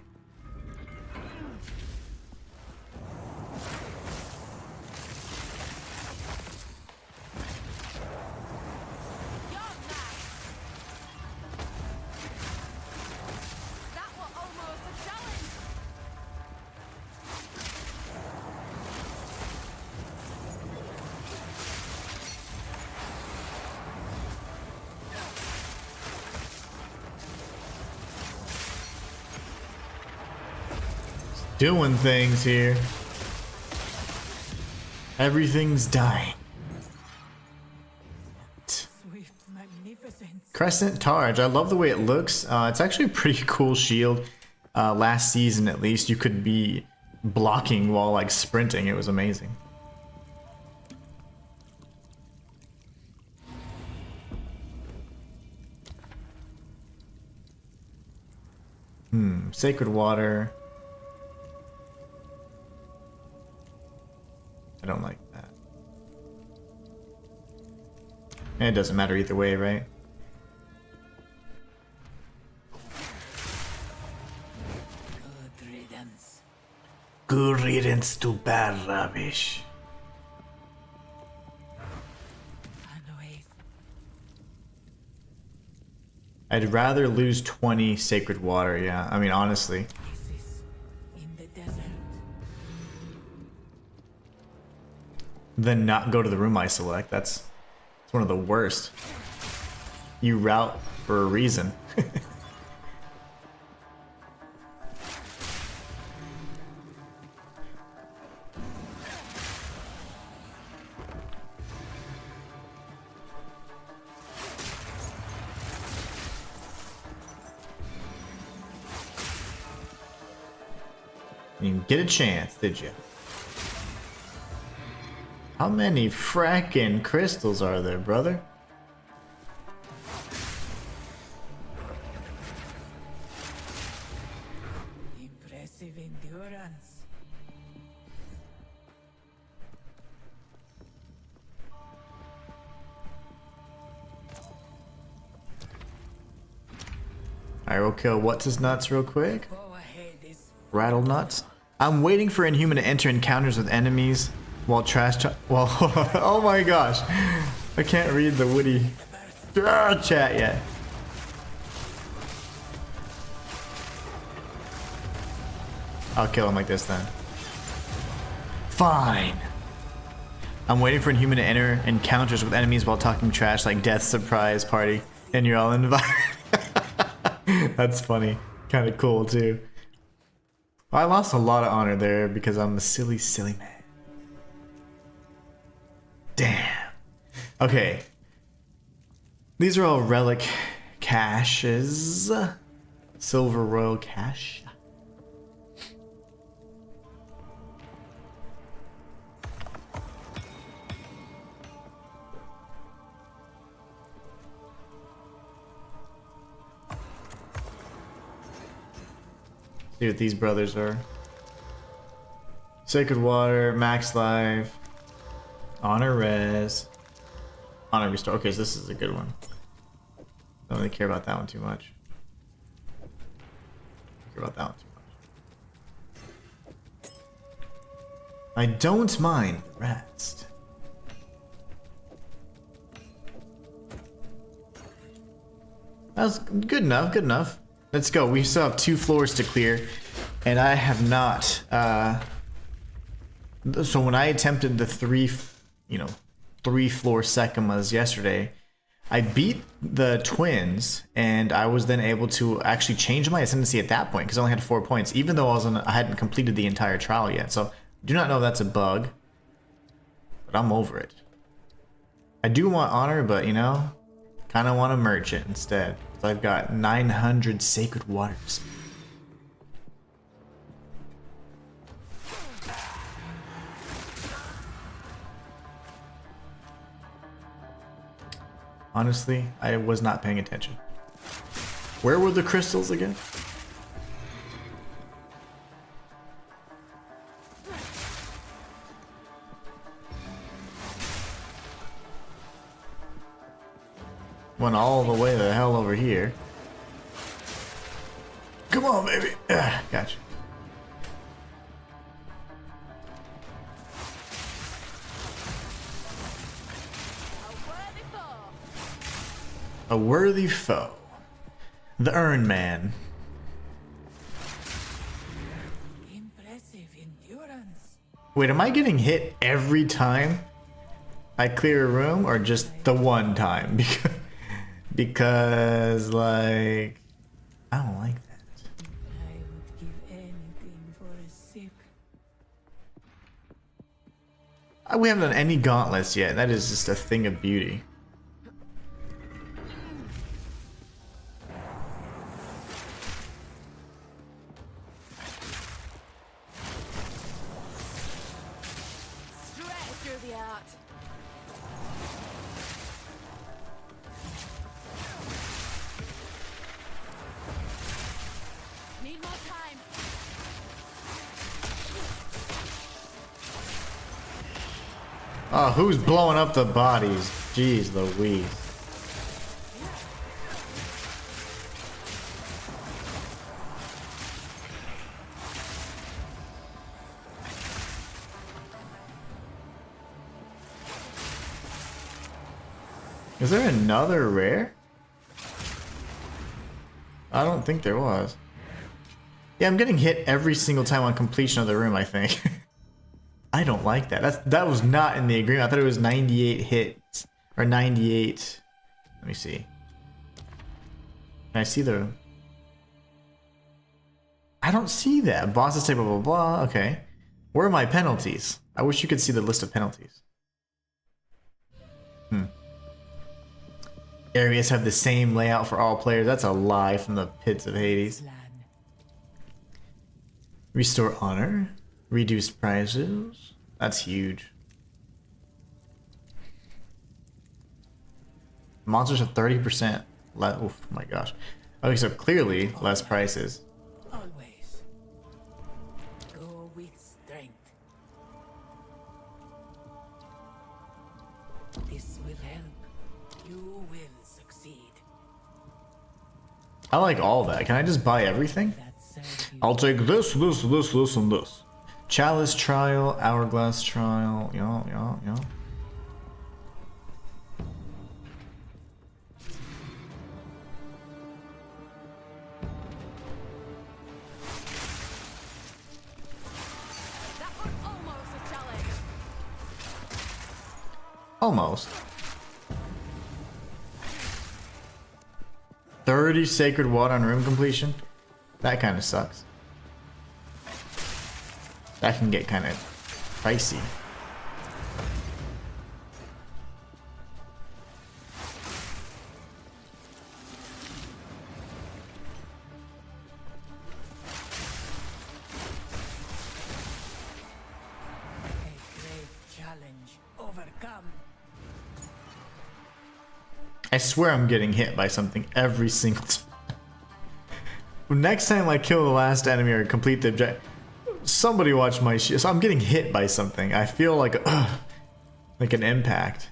That was almost a challenge. Doing things here. Everything's dying. Swift magnificence. Crescent Targe. I love the way it looks. It's actually a pretty cool shield. Last season, at least, you could be blocking while like sprinting. It was amazing. Sacred water. I don't like that. And it doesn't matter either way, right? Good riddance. Good riddance to bad rubbish. Annoyed. I'd rather lose 20 sacred water, yeah. I mean, honestly. Oasis in the desert. Than not go to the room I select. That's one of the worst. You route for a reason. You didn't get a chance, did you? How many frackin' crystals are there, brother? Impressive endurance. Alright, we'll kill what's his nuts real quick. Go ahead is Rattle nuts. I'm waiting for Inhuman to enter encounters with enemies while well, oh my gosh. I can't read the witty chat yet. I'll kill him like this then. Fine. I'm waiting for Inhuman to enter encounters with enemies while talking trash like Death Surprise Party, and you're all invited. That's funny. Kind of cool too. Well, I lost a lot of honor there because I'm a silly, silly man. Damn. Okay. These are all relic caches. Silver Royal Cache. See what these brothers are. Sacred Water, Max Life, Honor Res, Honor Restore. Okay, so this is a good one. Don't really care about that one too much. Care about that one too much. I don't mind the rest. That was good enough, good enough. Let's go. We still have 2 floors to clear, and I have not. So when I attempted the 3 floor Sekimas yesterday, I beat the twins, and I was then able to actually change my ascendancy at that point because I only had 4 points, even though I hadn't completed the entire trial yet. So do not know if that's a bug, but I'm over it. I do want honor, but you know, kind of want to merge it instead. So I've got 900 sacred waters. Honestly, I was not paying attention. Where were the crystals again? Went all the way the hell over here. Come on, baby. Gotcha. A worthy foe. The Urn Man. Impressive endurance. Wait, am I getting hit every time I clear a room, or just the one time? Because like, I don't like that. I would give anything for a sip. We haven't done any gauntlets yet. That is just a thing of beauty. Stretch through the art. Need more time. Oh, who's blowing up the bodies? Jeez Louise. Is there another rare? I don't think there was. Yeah, I'm getting hit every single time on completion of the room, I think. I don't like that. That was not in the agreement. I thought it was 98 hits. Or 98. Let me see. Can I see the... I don't see that. Bosses say blah blah blah. Okay. Where are my penalties? I wish you could see the list of penalties. Areas have the same layout for all players. That's a lie from the pits of Hades. Restore honor. Reduce prizes. That's huge. Monsters have 30% less. Oh my gosh. Okay, so clearly less prices. Always. Go with strength. This will help. You will succeed. I like all that. Can I just buy everything? That serves you. I'll take this, and this. Chalice trial, hourglass trial. Yeah. That was almost a challenge. Almost. 30 sacred water on room completion? That kind of sucks. That can get kind of pricey. A great challenge. Overcome. I swear I'm getting hit by something every single time. Next time I kill the last enemy or complete the objective, Somebody watch my shit. So I'm getting hit by something. I feel like an impact.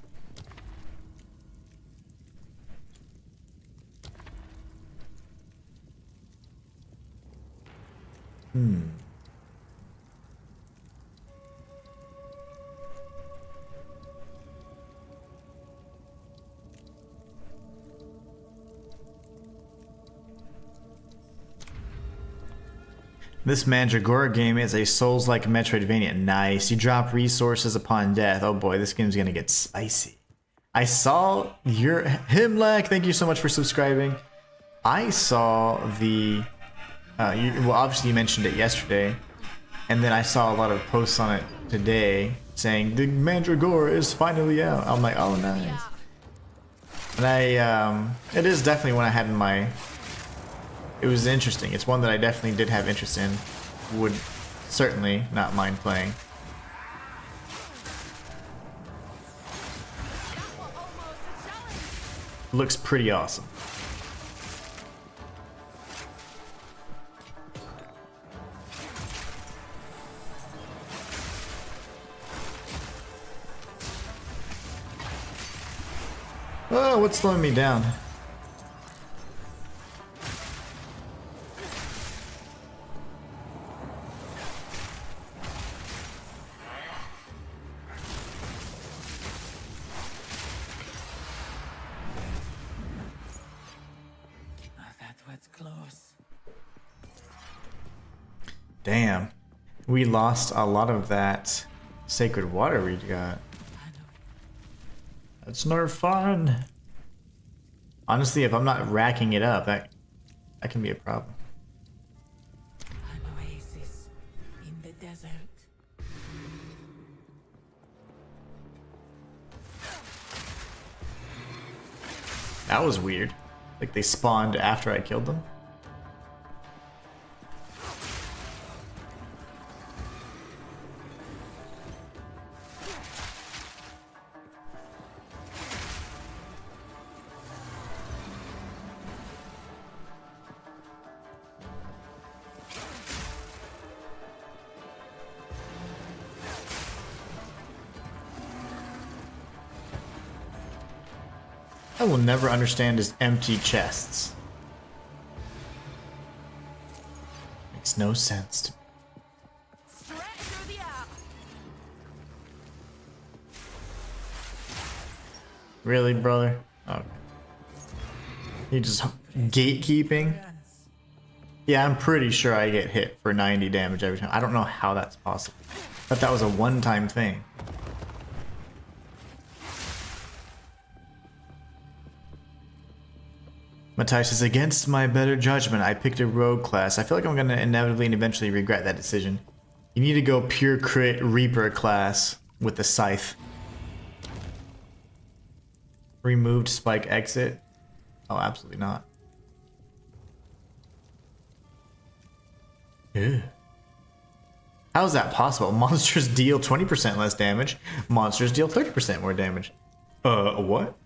This Mandragora game is a Souls-like Metroidvania. Nice. You drop resources upon death. Oh boy, this game's gonna get spicy. I saw your Himlek. Thank you so much for subscribing. I saw the. Well, obviously you mentioned it yesterday, and then I saw a lot of posts on it today saying the Mandragora is finally out. I'm like, oh nice. Yeah. And it is definitely one I had in my. It was interesting. It's one that I definitely did have interest in. Would certainly not mind playing. That was almost a challenge. Looks pretty awesome. Oh, what's slowing me down? Oh, that was close. Damn. We lost a lot of that sacred water we got. That's no fun. Honestly, if I'm not racking it up, that can be a problem. An oasis in the desert. That was weird. Like they spawned after I killed them. I will never understand his empty chests. Makes no sense to me. Stretch through the air. Really, brother? Okay. He just gatekeeping? Yeah, I'm pretty sure I get hit for 90 damage every time. I don't know how that's possible. But that was a one-time thing. Matthias says, against my better judgment, I picked a rogue class. I feel like I'm going to inevitably and eventually regret that decision. You need to go pure crit Reaper class with the scythe. Removed spike exit? Oh, absolutely not. Ew. How is that possible? Monsters deal 20% less damage. Monsters deal 30% more damage. What?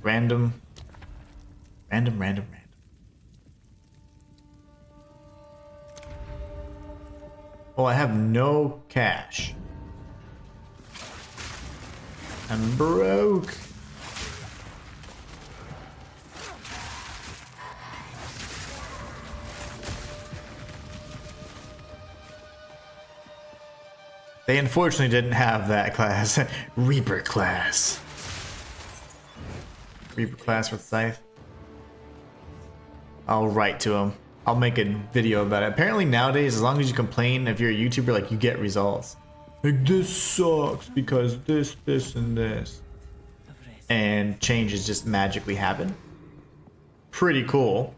Random. Well, I have no cash. I'm broke. They unfortunately didn't have that class. Reaper class. Reaper class with scythe. I'll write to him. I'll make a video about it. Apparently nowadays, as long as you complain, if you're a YouTuber, like, you get results. Like, this sucks because this, and this. And changes just magically happen. Pretty cool.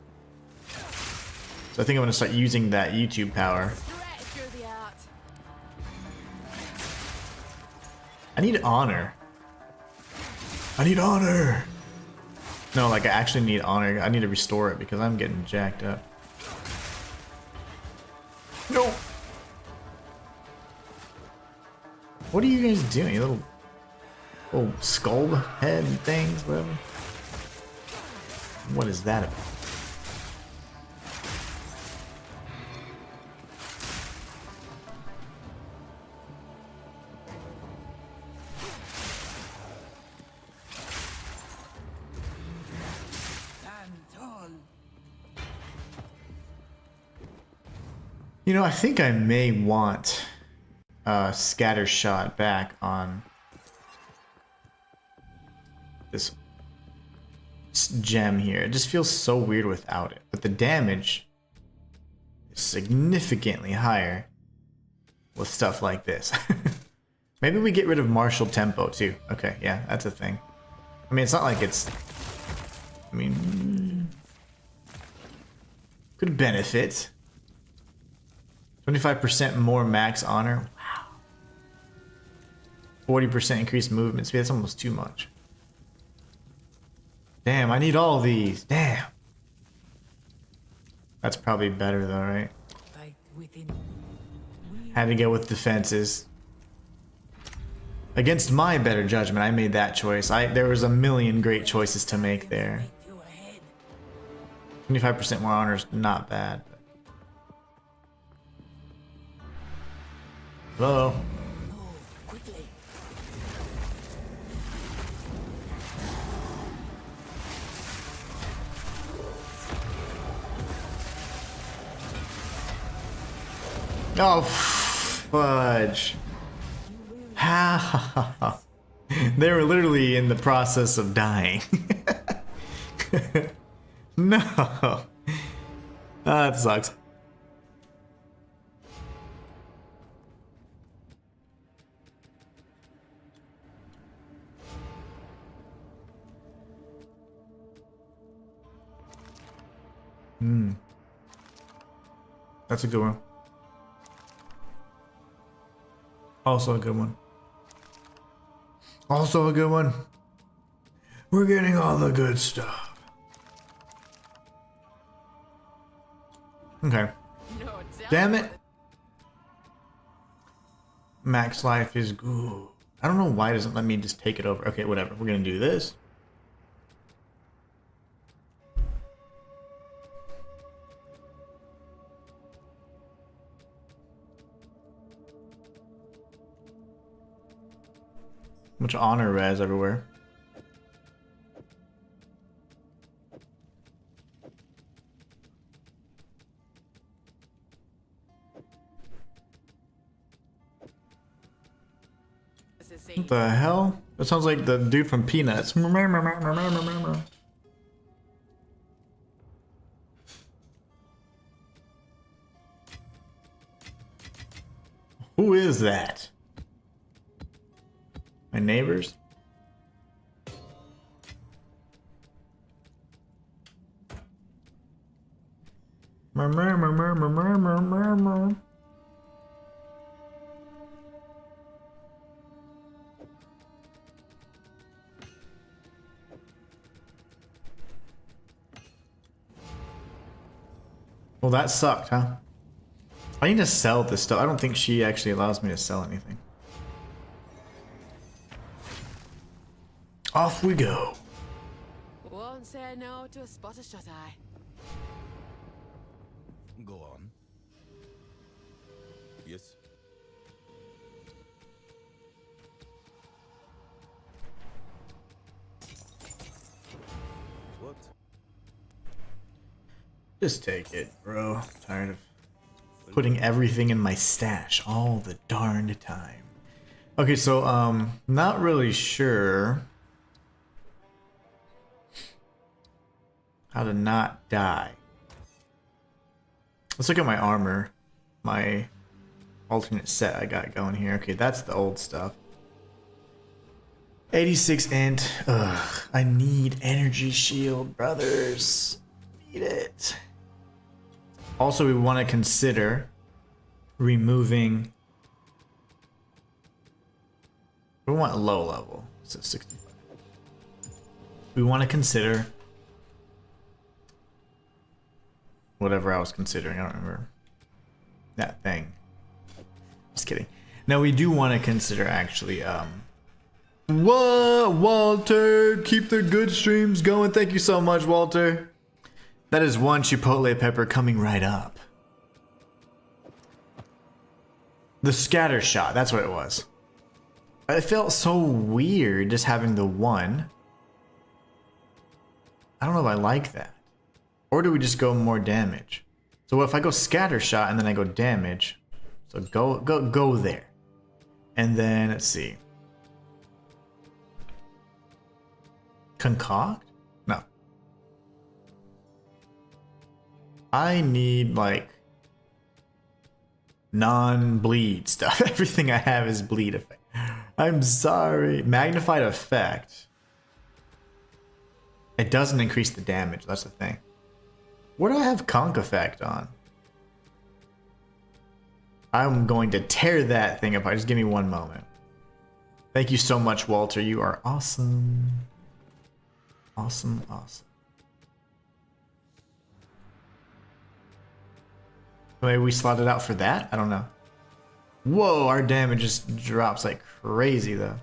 So I think I'm gonna start using that YouTube power. Stretch through the art. I need honor. I need honor. No, like I actually need honor. I need to restore it because I'm getting jacked up. No. What are you guys doing? You little skull head things, whatever. What is that about? You know, I think I may want scatter shot back on this gem here. It just feels so weird without it, but the damage is significantly higher with stuff like this. Maybe we get rid of martial tempo too. Okay, yeah, that's a thing. I mean, it's not like it's, I mean, could benefit. 25% more max honor. Wow. 40% increased movement speed. That's almost too much. Damn, I need all these. Damn. That's probably better though, right? Fight within. Had to go with defenses. Against my better judgment, I made that choice. There was a million great choices to make there. 25% more honor is not bad. Hello. Quickly. Oh, fudge. How? They were literally in the process of dying. No. Oh, that sucks. That's a good one. Also a good one. Also a good one. We're getting all the good stuff. Okay. No, Damn it. Max life is good. I don't know why it doesn't let me just take it over. Okay, whatever. We're gonna do this. Much honor res everywhere. What the hell? That sounds like the dude from Peanuts. Who is that? My neighbors? Well, that sucked, huh? I need to sell this stuff. I don't think she actually allows me to sell anything. Off we go. Won't say no to a spot of shut eye. Go on. Yes. What? Just take it, bro. I'm tired of putting everything in my stash all the darned time. Okay, so not really sure how to not die. Let's look at my armor, my alternate set I got going here. Okay, that's the old stuff. 86 int. Ugh, I need energy shield, brothers. Need it. Also, we want to consider removing. We want low level, so 65. We want to consider whatever I was considering. I don't remember that thing. Just kidding. Now we do want to consider actually. What, Walter? Keep the good streams going. Thank you so much, Walter. That is one chipotle pepper coming right up. The scatter shot, that's what it was. It felt so weird just having the one. I don't know if I like that. Or do we just go more damage? So if I go scatter shot and then I go damage, so go there. And then let's see. Concoct? No. I need like non-bleed stuff. Everything I have is bleed effect. I'm sorry. Magnified effect. It doesn't increase the damage, that's the thing. What do I have conk effect on? I'm going to tear that thing apart. Just give me one moment. Thank you so much, Walter. You are awesome. Awesome, awesome. Maybe we slotted out for that? I don't know. Whoa, our damage just drops like crazy though.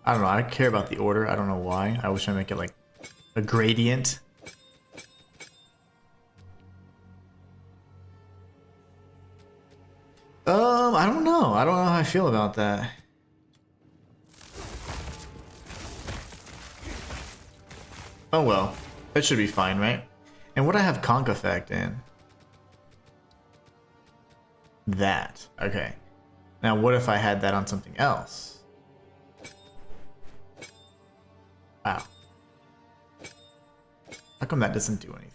I don't know, I care about the order. I don't know why. I was trying to make it like a gradient. I don't know. I don't know how I feel about that. Oh well. That should be fine, right? And what I have conk effect in? That. Okay. Now what if I had that on something else? Wow. How come that doesn't do anything?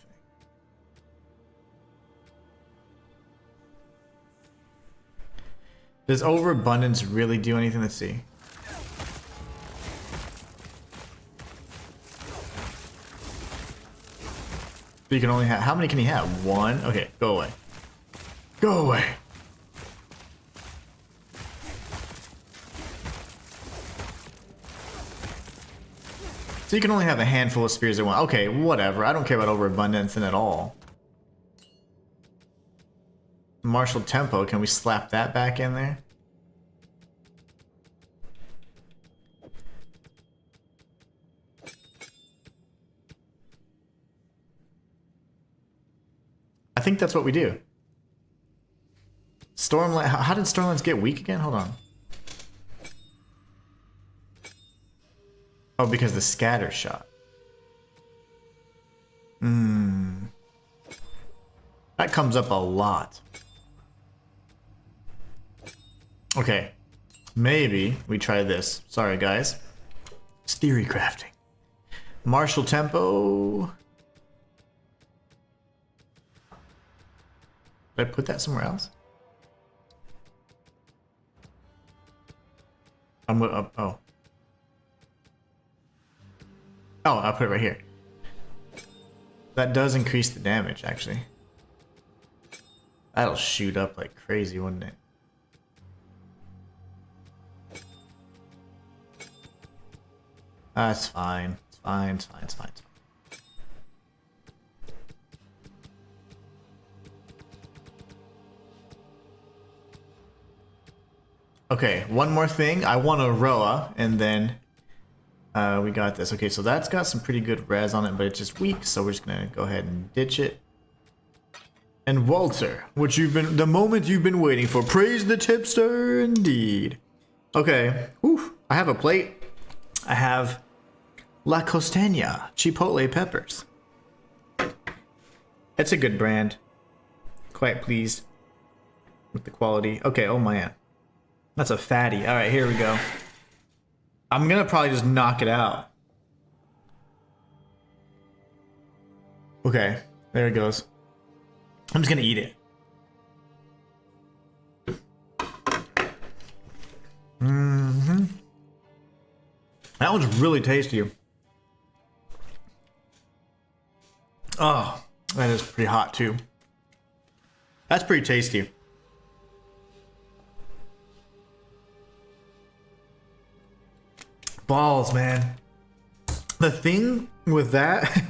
Does overabundance really do anything? Let's see. You can only have, how many can he have? One? Okay, go away. Go away. So you can only have a handful of spears at once. Okay, whatever. I don't care about overabundance at all. Martial tempo, can we slap that back in there? I think that's what we do. Stormland, how did Stormlands get weak again? Hold on. Oh, because the scatter shot. That comes up a lot. Okay, maybe we try this. Sorry, guys. It's theory crafting. Martial tempo. Did I put that somewhere else? I'm up. Oh. Oh, I'll put it right here. That does increase the damage, actually. That'll shoot up like crazy, wouldn't it? That's fine. It's fine. It's fine. It's fine. It's fine. Okay, one more thing. I want a Roa, and then we got this. Okay, so that's got some pretty good res on it, but it's just weak, so we're just gonna go ahead and ditch it. And Walter, the moment you've been waiting for. Praise the tipster, indeed. Okay, whew, I have a plate. I have La Costeña Chipotle peppers. It's a good brand. Quite pleased with the quality. Okay, oh man. That's a fatty. All right, here we go. I'm gonna probably just knock it out. Okay, there it goes. I'm just gonna eat it. That one's really tasty. Oh, that is pretty hot too. That's pretty tasty. Balls, man. The thing with that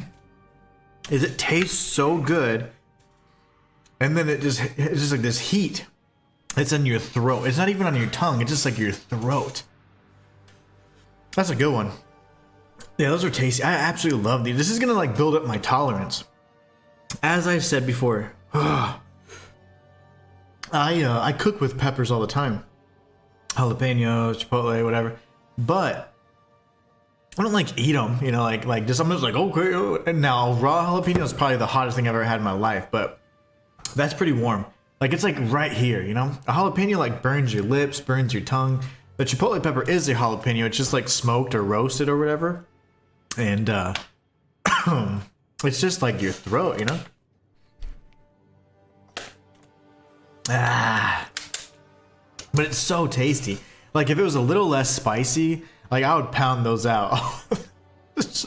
is it tastes so good, and then it's just like this heat. It's in your throat. It's not even on your tongue. It's just like your throat. That's a good one. Yeah, those are tasty. I absolutely love these. This is gonna like build up my tolerance. As I said before, I I cook with peppers all the time, jalapenos, chipotle, whatever. But I don't like eat them, you know, like just I'm just like okay. And now raw jalapeno is probably the hottest thing I've ever had in my life, but that's pretty warm. Like it's like right here, you know. A jalapeno like burns your lips, burns your tongue. The chipotle pepper is a jalapeno. It's just like smoked or roasted or whatever, and it's just like your throat, you know. But it's so tasty. Like if it was a little less spicy, like I would pound those out.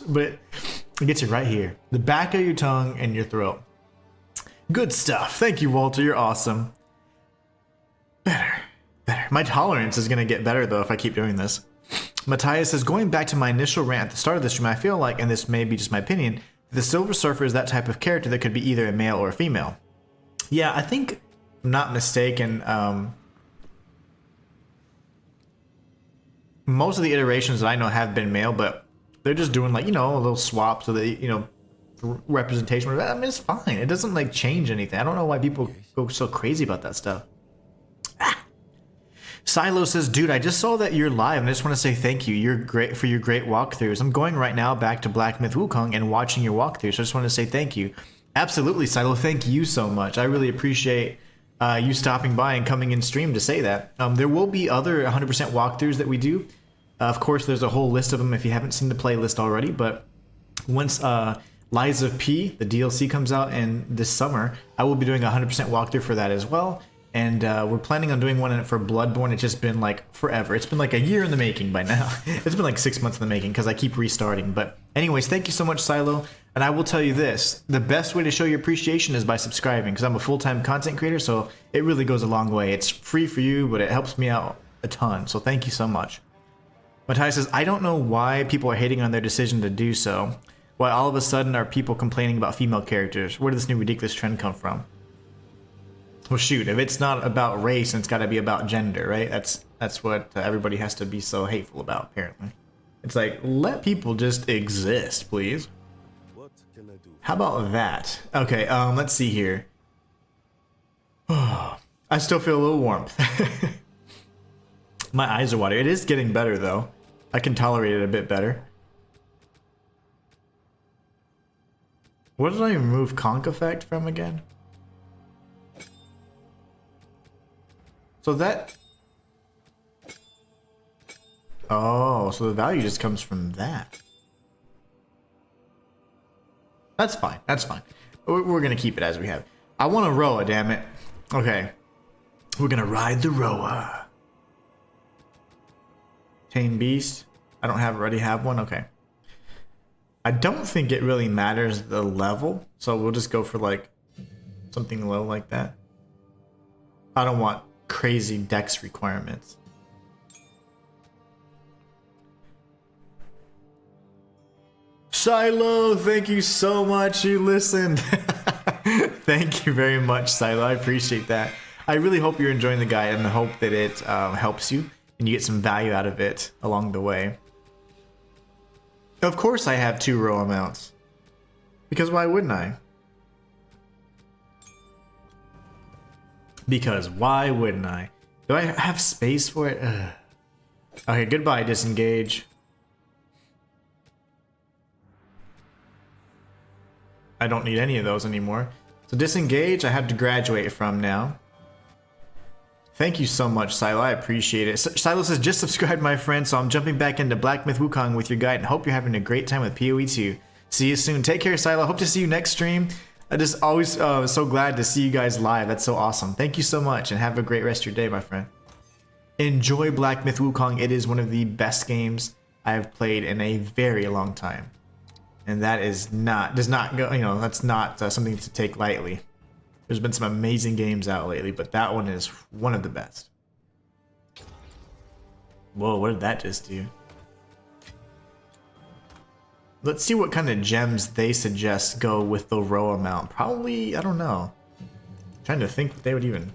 But it gets you right here, the back of your tongue and your throat. Good stuff. Thank you, Walter. You're awesome. Better. My tolerance is gonna get better though if I keep doing this. Matthias says, going back to my initial rant at the start of this stream, I feel like, and this may be just my opinion, the Silver Surfer is that type of character that could be either a male or a female. Yeah, I think, if I'm not mistaken, most of the iterations that I know have been male, but they're just doing like, you know, a little swap so that, you know, representation. I mean, it's fine. It doesn't like change anything. I don't know why people go so crazy about that stuff. Silo says, dude, I just saw that you're live and I just want to say thank you. You're great for your great walkthroughs. I'm going right now back to Black Myth Wukong and watching your walkthroughs. So I just want to say thank you. Absolutely, Silo. Thank you so much. I really appreciate you stopping by and coming in stream to say that. There will be other 100% walkthroughs that we do. Of course, there's a whole list of them if you haven't seen the playlist already. But once Lies of P, the DLC, comes out in this summer, I will be doing a 100% walkthrough for that as well. And we're planning on doing one for Bloodborne. It's just been like forever. It's been like a year in the making by now. It's been like 6 months in the making because I keep restarting. But anyways, thank you so much, Silo. And I will tell you this. The best way to show your appreciation is by subscribing because I'm a full-time content creator. So it really goes a long way. It's free for you, but it helps me out a ton. So thank you so much. Matthias says, I don't know why people are hating on their decision to do so. Why all of a sudden are people complaining about female characters? Where did this new ridiculous trend come from? Well, shoot, if it's not about race, then it's got to be about gender, right? That's what everybody has to be so hateful about, apparently. It's like, let people just exist, please. What can I do? How about that? Okay, let's see here. I still feel a little warmth. My eyes are watering. It is getting better, though. I can tolerate it a bit better. What did I remove conch effect from again? So that... Oh, so the value just comes from that. That's fine. That's fine. We're going to keep it as we have. I want a Roa, damn it. Okay. We're going to ride the Roa. Tame Beast. I don't already have one. Okay. I don't think it really matters the level. So we'll just go for like something low like that. I don't want crazy dex requirements. Silo, thank you so much. You listened. Thank you very much, Silo. I appreciate that. I really hope you're enjoying the guide and I hope that it helps you and you get some value out of it along the way. Of course I have 2 row amounts. Because why wouldn't I? Because why wouldn't I? Do I have space for it? Ugh. Okay, goodbye, disengage. I don't need any of those anymore. So disengage, I have to graduate from now. Thank you so much, Silo. I appreciate it. Silo says, just subscribe, my friend, so I'm jumping back into Black Myth Wukong with your guide and hope you're having a great time with PoE 2. See you soon. Take care, Silo. Hope to see you next stream. I just always so glad to see you guys live. That's so awesome. Thank you so much and have a great rest of your day, my friend. Enjoy Black Myth Wukong. It is one of the best games I have played in a very long time. And that is not, does not go, you know, that's not something to take lightly. There's been some amazing games out lately, but that one is one of the best. Whoa, what did that just do? Let's see what kind of gems they suggest go with the row amount. Probably, I don't know. I'm trying to think what they would even...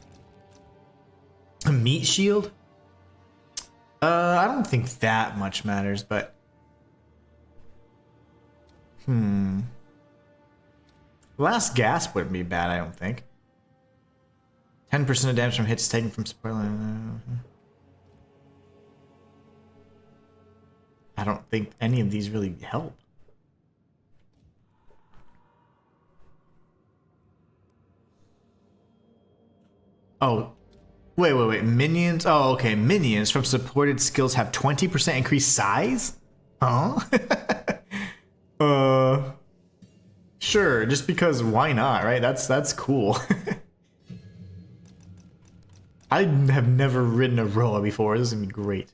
A meat shield? I don't think that much matters, but... Last gasp wouldn't be bad, I don't think. 10% of damage from hits taken from support line. I don't think any of these really help. Oh, wait. Minions. Oh, okay. Minions from supported skills have 20% increased size? Huh? Sure. Just because why not, right? That's cool. I have never ridden a Roa before. This is gonna be great.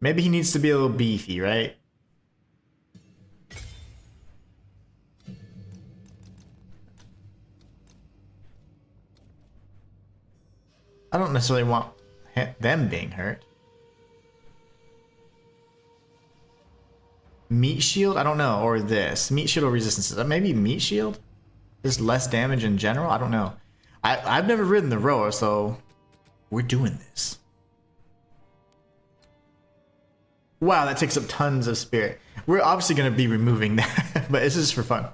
Maybe he needs to be a little beefy, right? I don't necessarily want them being hurt. Meat shield? I don't know. Or this. Meat shield or resistances. Maybe meat shield? Just less damage in general? I don't know. I've never ridden the Roa, so we're doing this. Wow, that takes up tons of spirit. We're obviously going to be removing that, but this is for fun.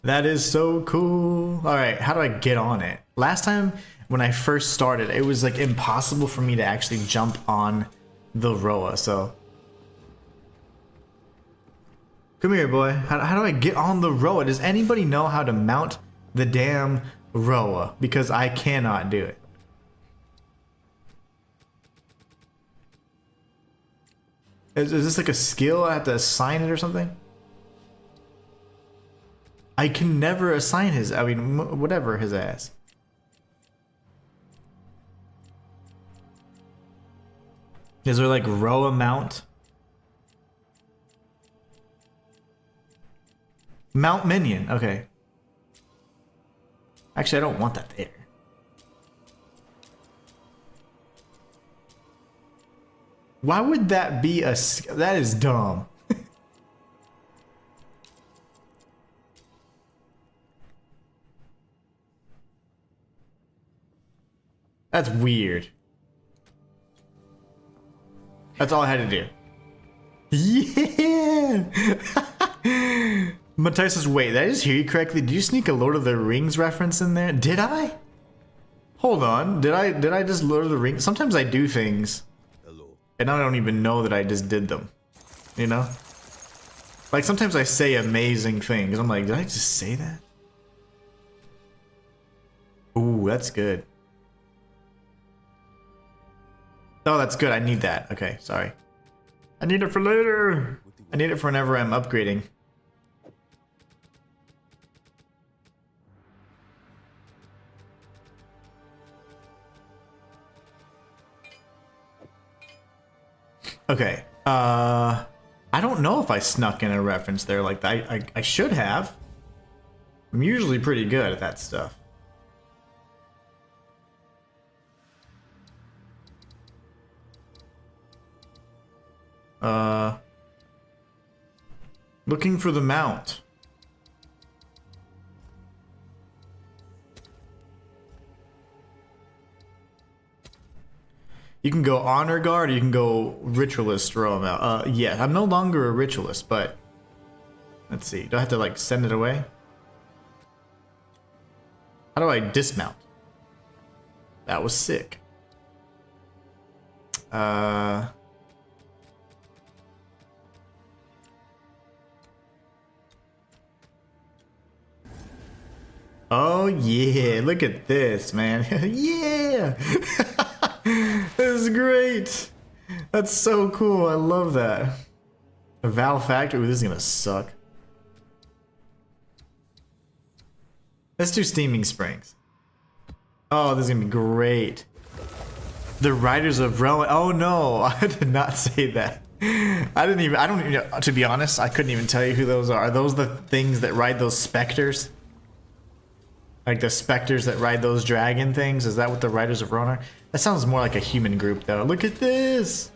That is so cool. All right, how do I get on it? Last time when I first started, it was like impossible for me to actually jump on the Roa, so. Come here, boy. How do I get on the Roa? Does anybody know how to mount the damn Roa? Because I cannot do it. Is this like a skill? I have to assign it or something? I can never assign his, I mean, whatever his ass. Is there like Roa mount? Mount minion, okay. Actually, I don't want that there. Why would that be a... That is dumb. That's weird. That's all I had to do. Yeah! Matthias says, wait, did I just hear you correctly? Did you sneak a Lord of the Rings reference in there? Did I? Hold on. Did I just Lord of the Rings? Sometimes I do things. And I don't even know that I just did them. You know? Like sometimes I say amazing things. I'm like, did I just say that? Ooh, that's good. Oh, that's good. I need that. Okay, sorry. I need it for later. I need it for whenever I'm upgrading. Okay, I don't know if I snuck in a reference there like that. I should have. I'm usually pretty good at that stuff. Looking for the mount. You can go Honor Guard, or you can go Ritualist row mount. Yeah, I'm no longer a Ritualist, but let's see. Do I have to like send it away? How do I dismount? That was sick. Oh yeah, look at this, man. Yeah! This is great. That's so cool. I love that. A Val Factory. Ooh, this is gonna suck. Let's do Steaming Springs. Oh, this is gonna be great. The Riders of Realm. Oh no, I did not say that. I don't even know, to be honest, I couldn't even tell you who those are. Are those the things that ride those specters? Like the specters that ride those dragon things? Is that what the Riders of Realm are? That sounds more like a human group though. Look at this!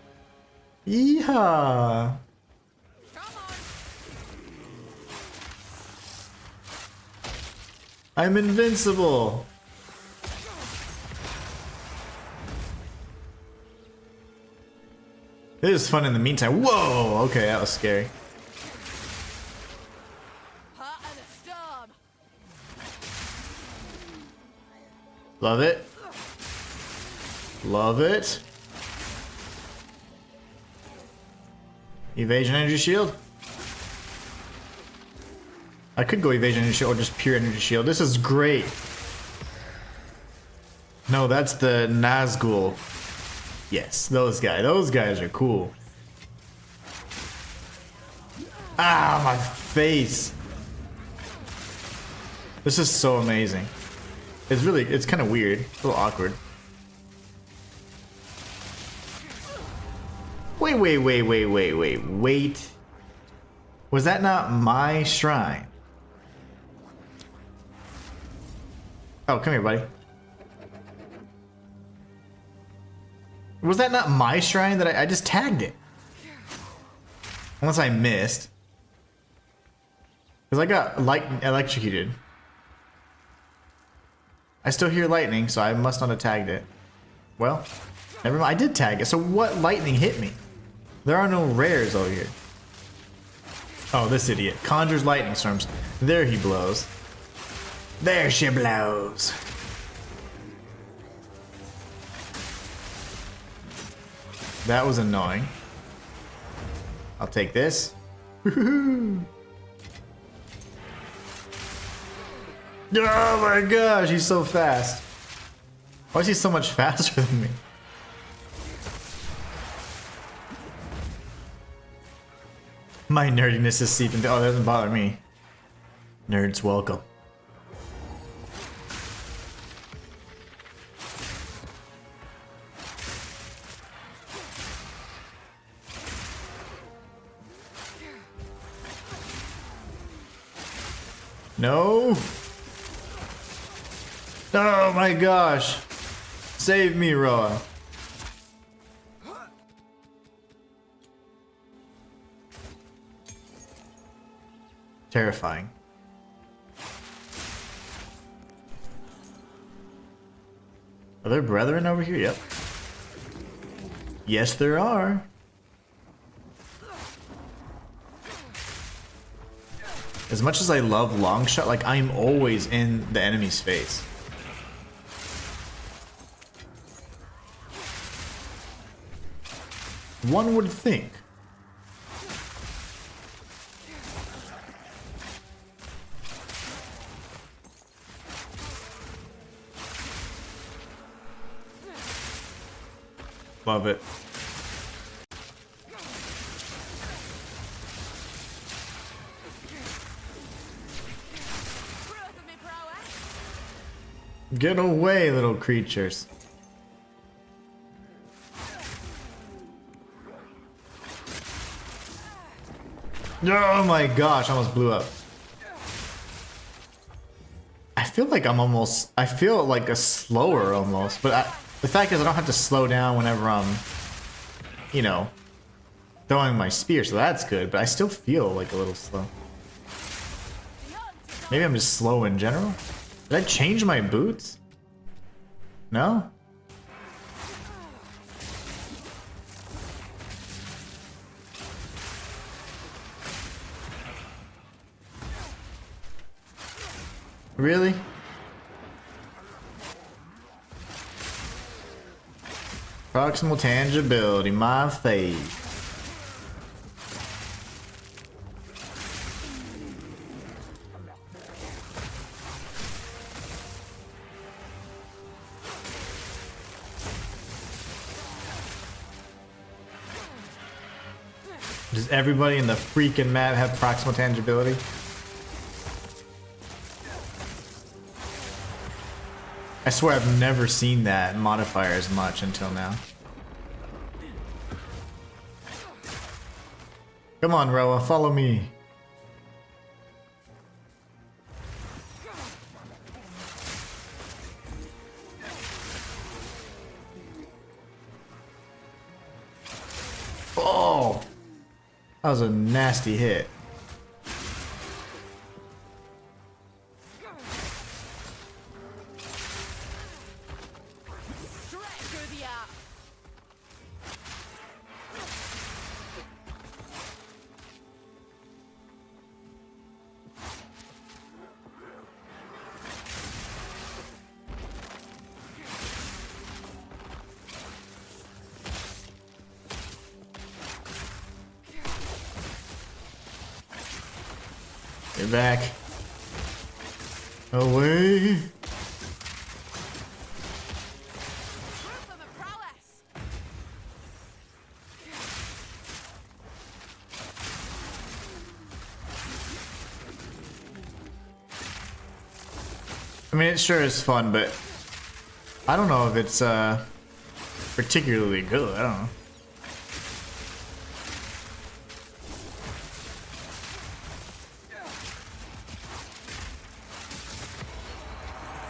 Yeehaw! I'm invincible! This is fun in the meantime. Whoa! Okay, that was scary. Love it. Love it. Evasion energy shield. I could go evasion energy shield or just pure energy shield. This is great. No, that's the Nazgul. Yes, those guys. Those guys are cool. Ah, my face. This is so amazing. It's kind of weird. A little awkward. Wait. Was that not my shrine? Oh, come here, buddy. Was that not my shrine that I just tagged it? Unless I missed. Because I got electrocuted. I still hear lightning, so I must not have tagged it. Well, never mind. I did tag it. So what lightning hit me? There are no rares over here. Oh, this idiot. Conjures lightning storms. There he blows. There she blows. That was annoying. I'll take this. Oh my gosh, he's so fast. Why is he so much faster than me? My nerdiness is seeping through. Oh, that doesn't bother me. Nerds, welcome. No. Oh my gosh. Save me, Roa. Terrifying. Are there brethren over here? Yep. Yes, there are. As much as I love long shot, like I'm always in the enemy's face. One would think. Love it. Get away, little creatures. Oh my gosh, I almost blew up. I feel like I feel like a slower almost, but the fact is I don't have to slow down whenever I'm, you know, throwing my spear, so that's good, but I still feel like a little slow. Maybe I'm just slow in general? Did I change my boots? No? Really? Proximal tangibility, my fave. Does everybody in the freaking map have proximal tangibility? I swear I've never seen that modifier as much until now. Come on, Roa, follow me. Oh! That was a nasty hit. Get back. Away. Proof of a prowess. I mean, it sure is fun, but I don't know if it's particularly good. I don't know.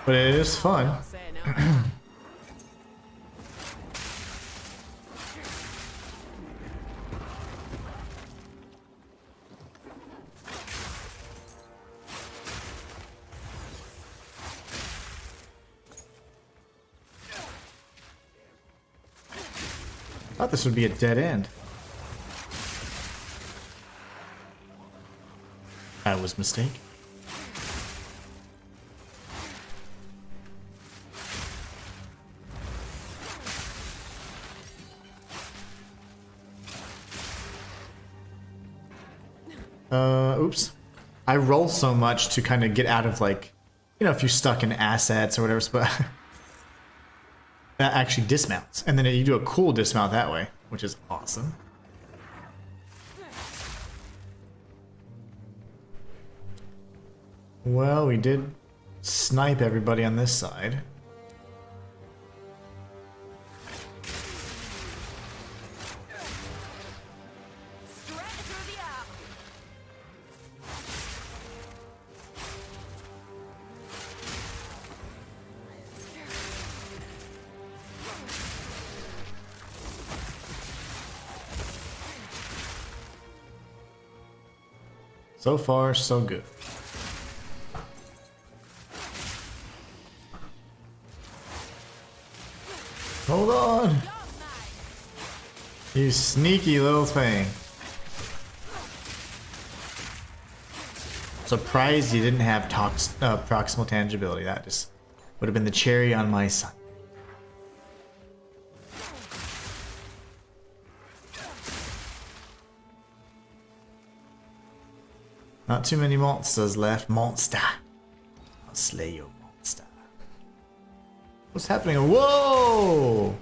But it is fun. Won't say no. I thought this would be a dead end. I was mistaken. Oops. I roll so much to kind of get out of, like, you know, if you're stuck in assets or whatever, but that actually dismounts. And then you do a cool dismount that way, which is awesome. Well, we did snipe everybody on this side. Straight through the air. So far, so good. Hold on! You sneaky little thing. Surprised you didn't have proximal tangibility. That just would have been the cherry on my Sunday. Not too many monsters left. Monster. I'll slay your monster. What's happening? Whoa!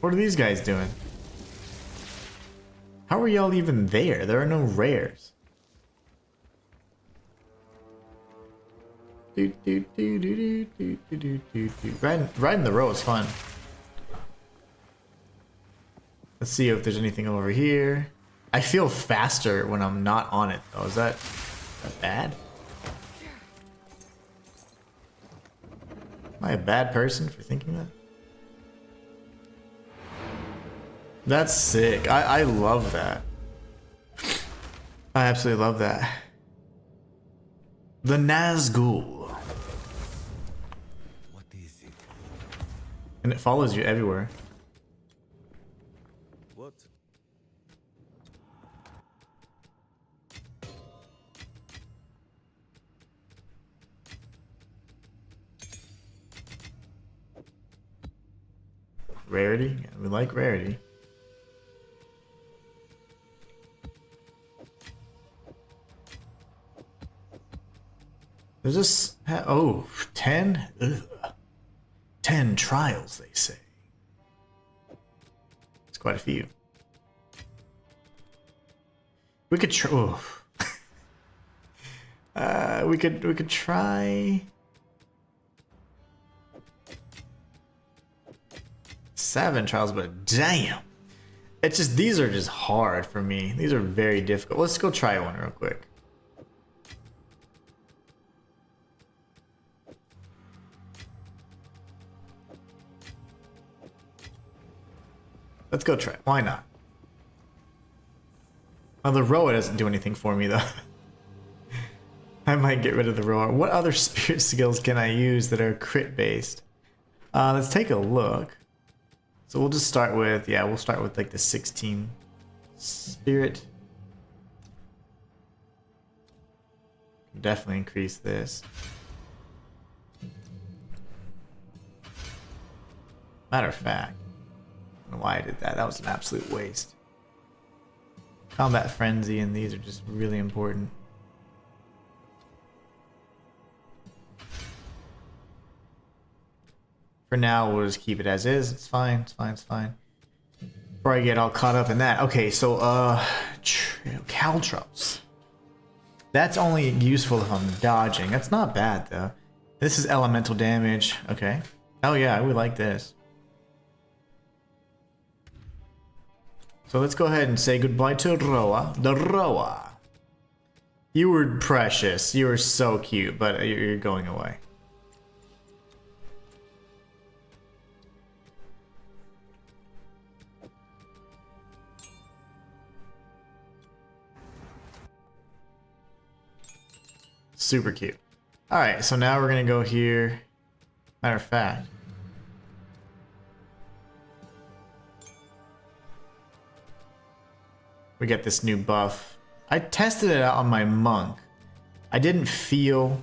What are these guys doing? How are y'all even there? There are no rares. Riding the row is fun. Let's see if there's anything over here. I feel faster when I'm not on it, though. Is that bad? Am I a bad person for thinking that? That's sick. I love that. I absolutely love that. The Nazgul. What is it? And it follows you everywhere. What? Rarity? Yeah, we like rarity. There's this... Oh, 10? Ugh. 10 trials, they say. It's quite a few. We could try... Oh. We could try... 7 trials, but damn. It's just, these are just hard for me. These are very difficult. Let's go try one real quick. Let's go try it. Why not? Well, the roa doesn't do anything for me, though. I might get rid of the roa. What other spirit skills can I use that are crit based? Let's take a look. So we'll just start with, yeah, we'll start with like the 16 spirit. Definitely increase this. Matter of fact, I don't know why I did that. That was an absolute waste. Combat Frenzy and these are just really important. For now, we'll just keep it as is. It's fine, it's fine, it's fine. Before I get all caught up in that. Okay, so, Caltrops. That's only useful if I'm dodging. That's not bad, though. This is elemental damage. Okay. Oh, yeah, I would like this. So let's go ahead and say goodbye to Roa. The Roa. You were precious. You were so cute, but you're going away. Super cute. Alright, so now we're gonna go here. Matter of fact. We get this new buff. I tested it out on my monk. I didn't feel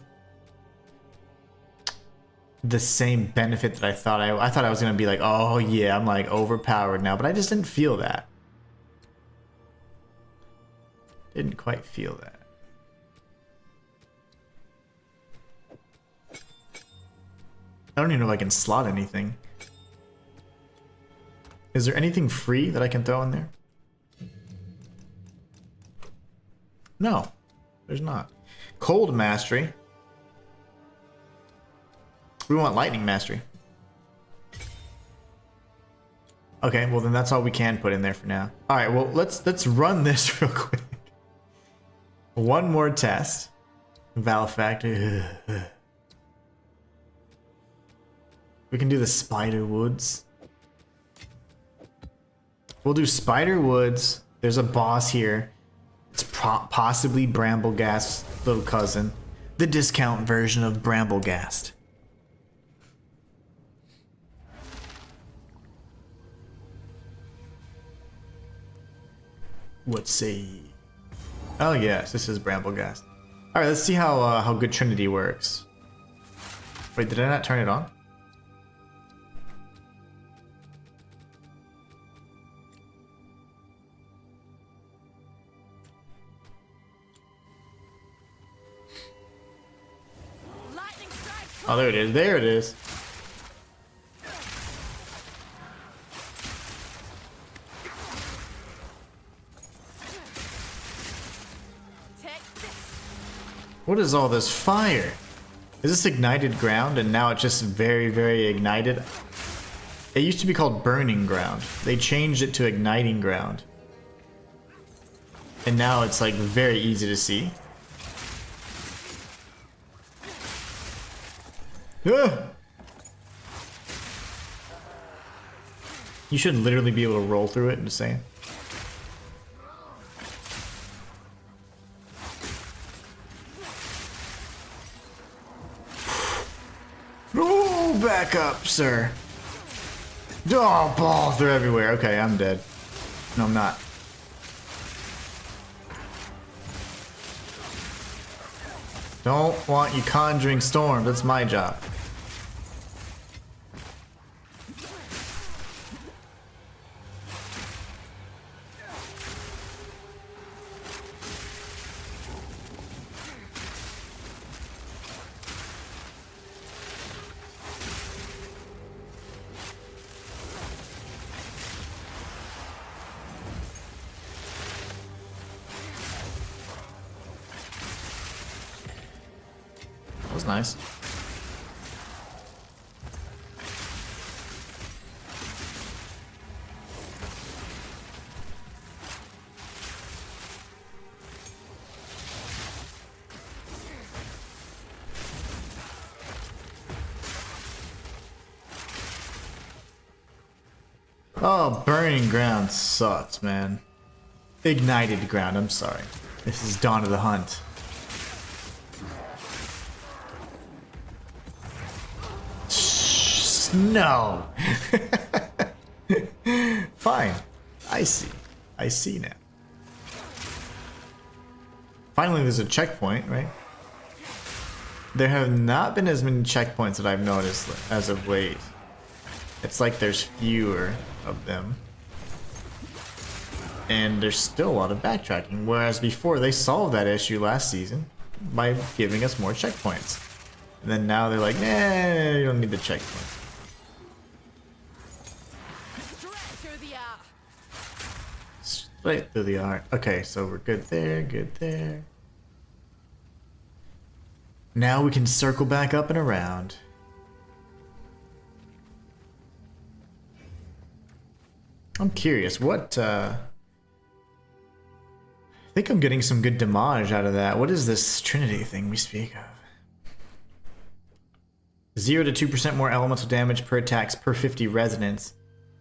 the same benefit that I thought I thought I was gonna be like, oh yeah, I'm like overpowered now, but I just didn't feel that. Didn't quite feel that. I don't even know if I can slot anything. Is there anything free that I can throw in there? No, there's not. Cold Mastery. We want Lightning Mastery. Okay, well then that's all we can put in there for now. All right, well let's run this real quick. One more test. Valfactor. We can do the Spider Woods. We'll do Spider Woods. There's a boss here. It's possibly Bramblegast's little cousin. The discount version of Bramblegast. Let's see. Oh yes, this is Bramblegast. Alright, let's see how good Trinity works. Wait, did I not turn it on? Oh, there it is. There it is. What is all this fire? Is this ignited ground and now it's just very, very ignited? It used to be called burning ground. They changed it to igniting ground. And now it's like very easy to see. Ah! You should literally be able to roll through it, I'm just saying. Oh, back up, sir. Oh, balls, they're everywhere. Okay, I'm dead. No, I'm not. Don't want you conjuring storms, that's my job. That was nice. Oh, burning ground sucks, man. Ignited ground, I'm sorry. This is Dawn of the Hunt. No. Fine. I see. I see now. Finally, there's a checkpoint, right? There have not been as many checkpoints that I've noticed as of late. It's like there's fewer of them. And there's still a lot of backtracking, whereas before they solved that issue last season by giving us more checkpoints. And then now they're like, nah, you don't need the checkpoints. Straight through the art. Okay, so we're good there, good there. Now we can circle back up and around. I'm curious, what, I think I'm getting some good damage out of that. What is this Trinity thing we speak of? 0 to 2% more elemental damage per attacks per 50 resonance.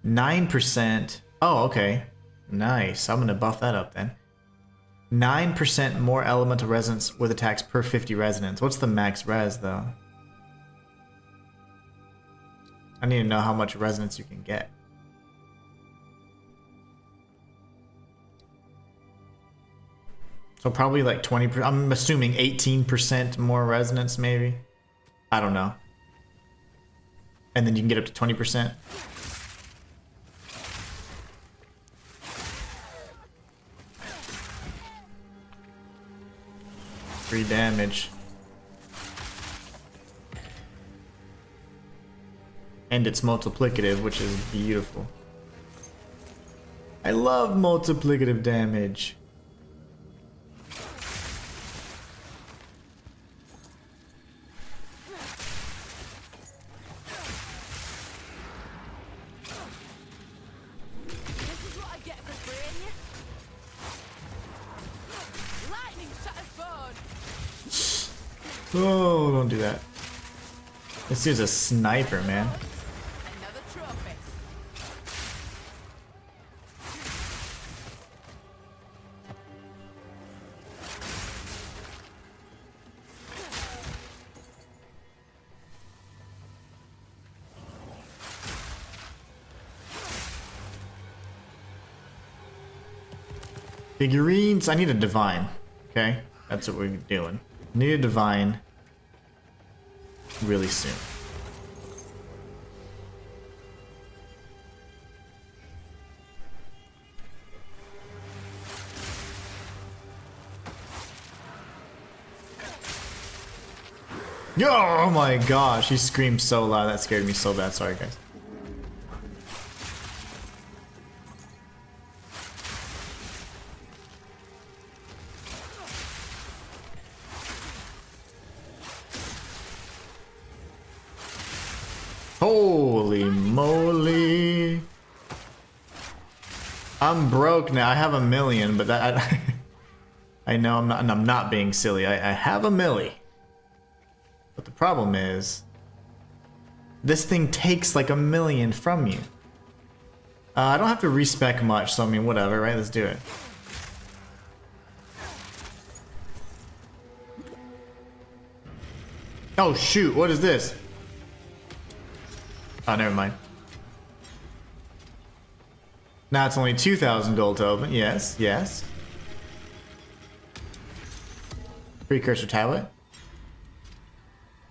9%. Oh, okay. Nice. I'm going to buff that up then. 9% more elemental resonance with attacks per 50 resonance. What's the max res, though? I need to know how much resonance you can get. So probably like 20%. I'm assuming 18% more resonance, maybe. I don't know. And then you can get up to 20%. Free damage. And it's multiplicative, which is beautiful. I love multiplicative damage. Oh, don't do that. This dude's a sniper, man. Another trophy. Figurines. I need a divine. Okay, that's what we're doing. Need a divine really soon. Oh my gosh, he screamed so loud that scared me so bad. Sorry, guys. Holy moly. I'm broke now. I have $1 million, but that I know I'm not being silly. I have a milli. But the problem is this thing takes like $1 million from you. I don't have to respec much, so I mean whatever, right? Let's do it. Oh shoot, what is this? Oh, never mind. Now it's only 2,000 gold to open. Yes, yes. Precursor tablet.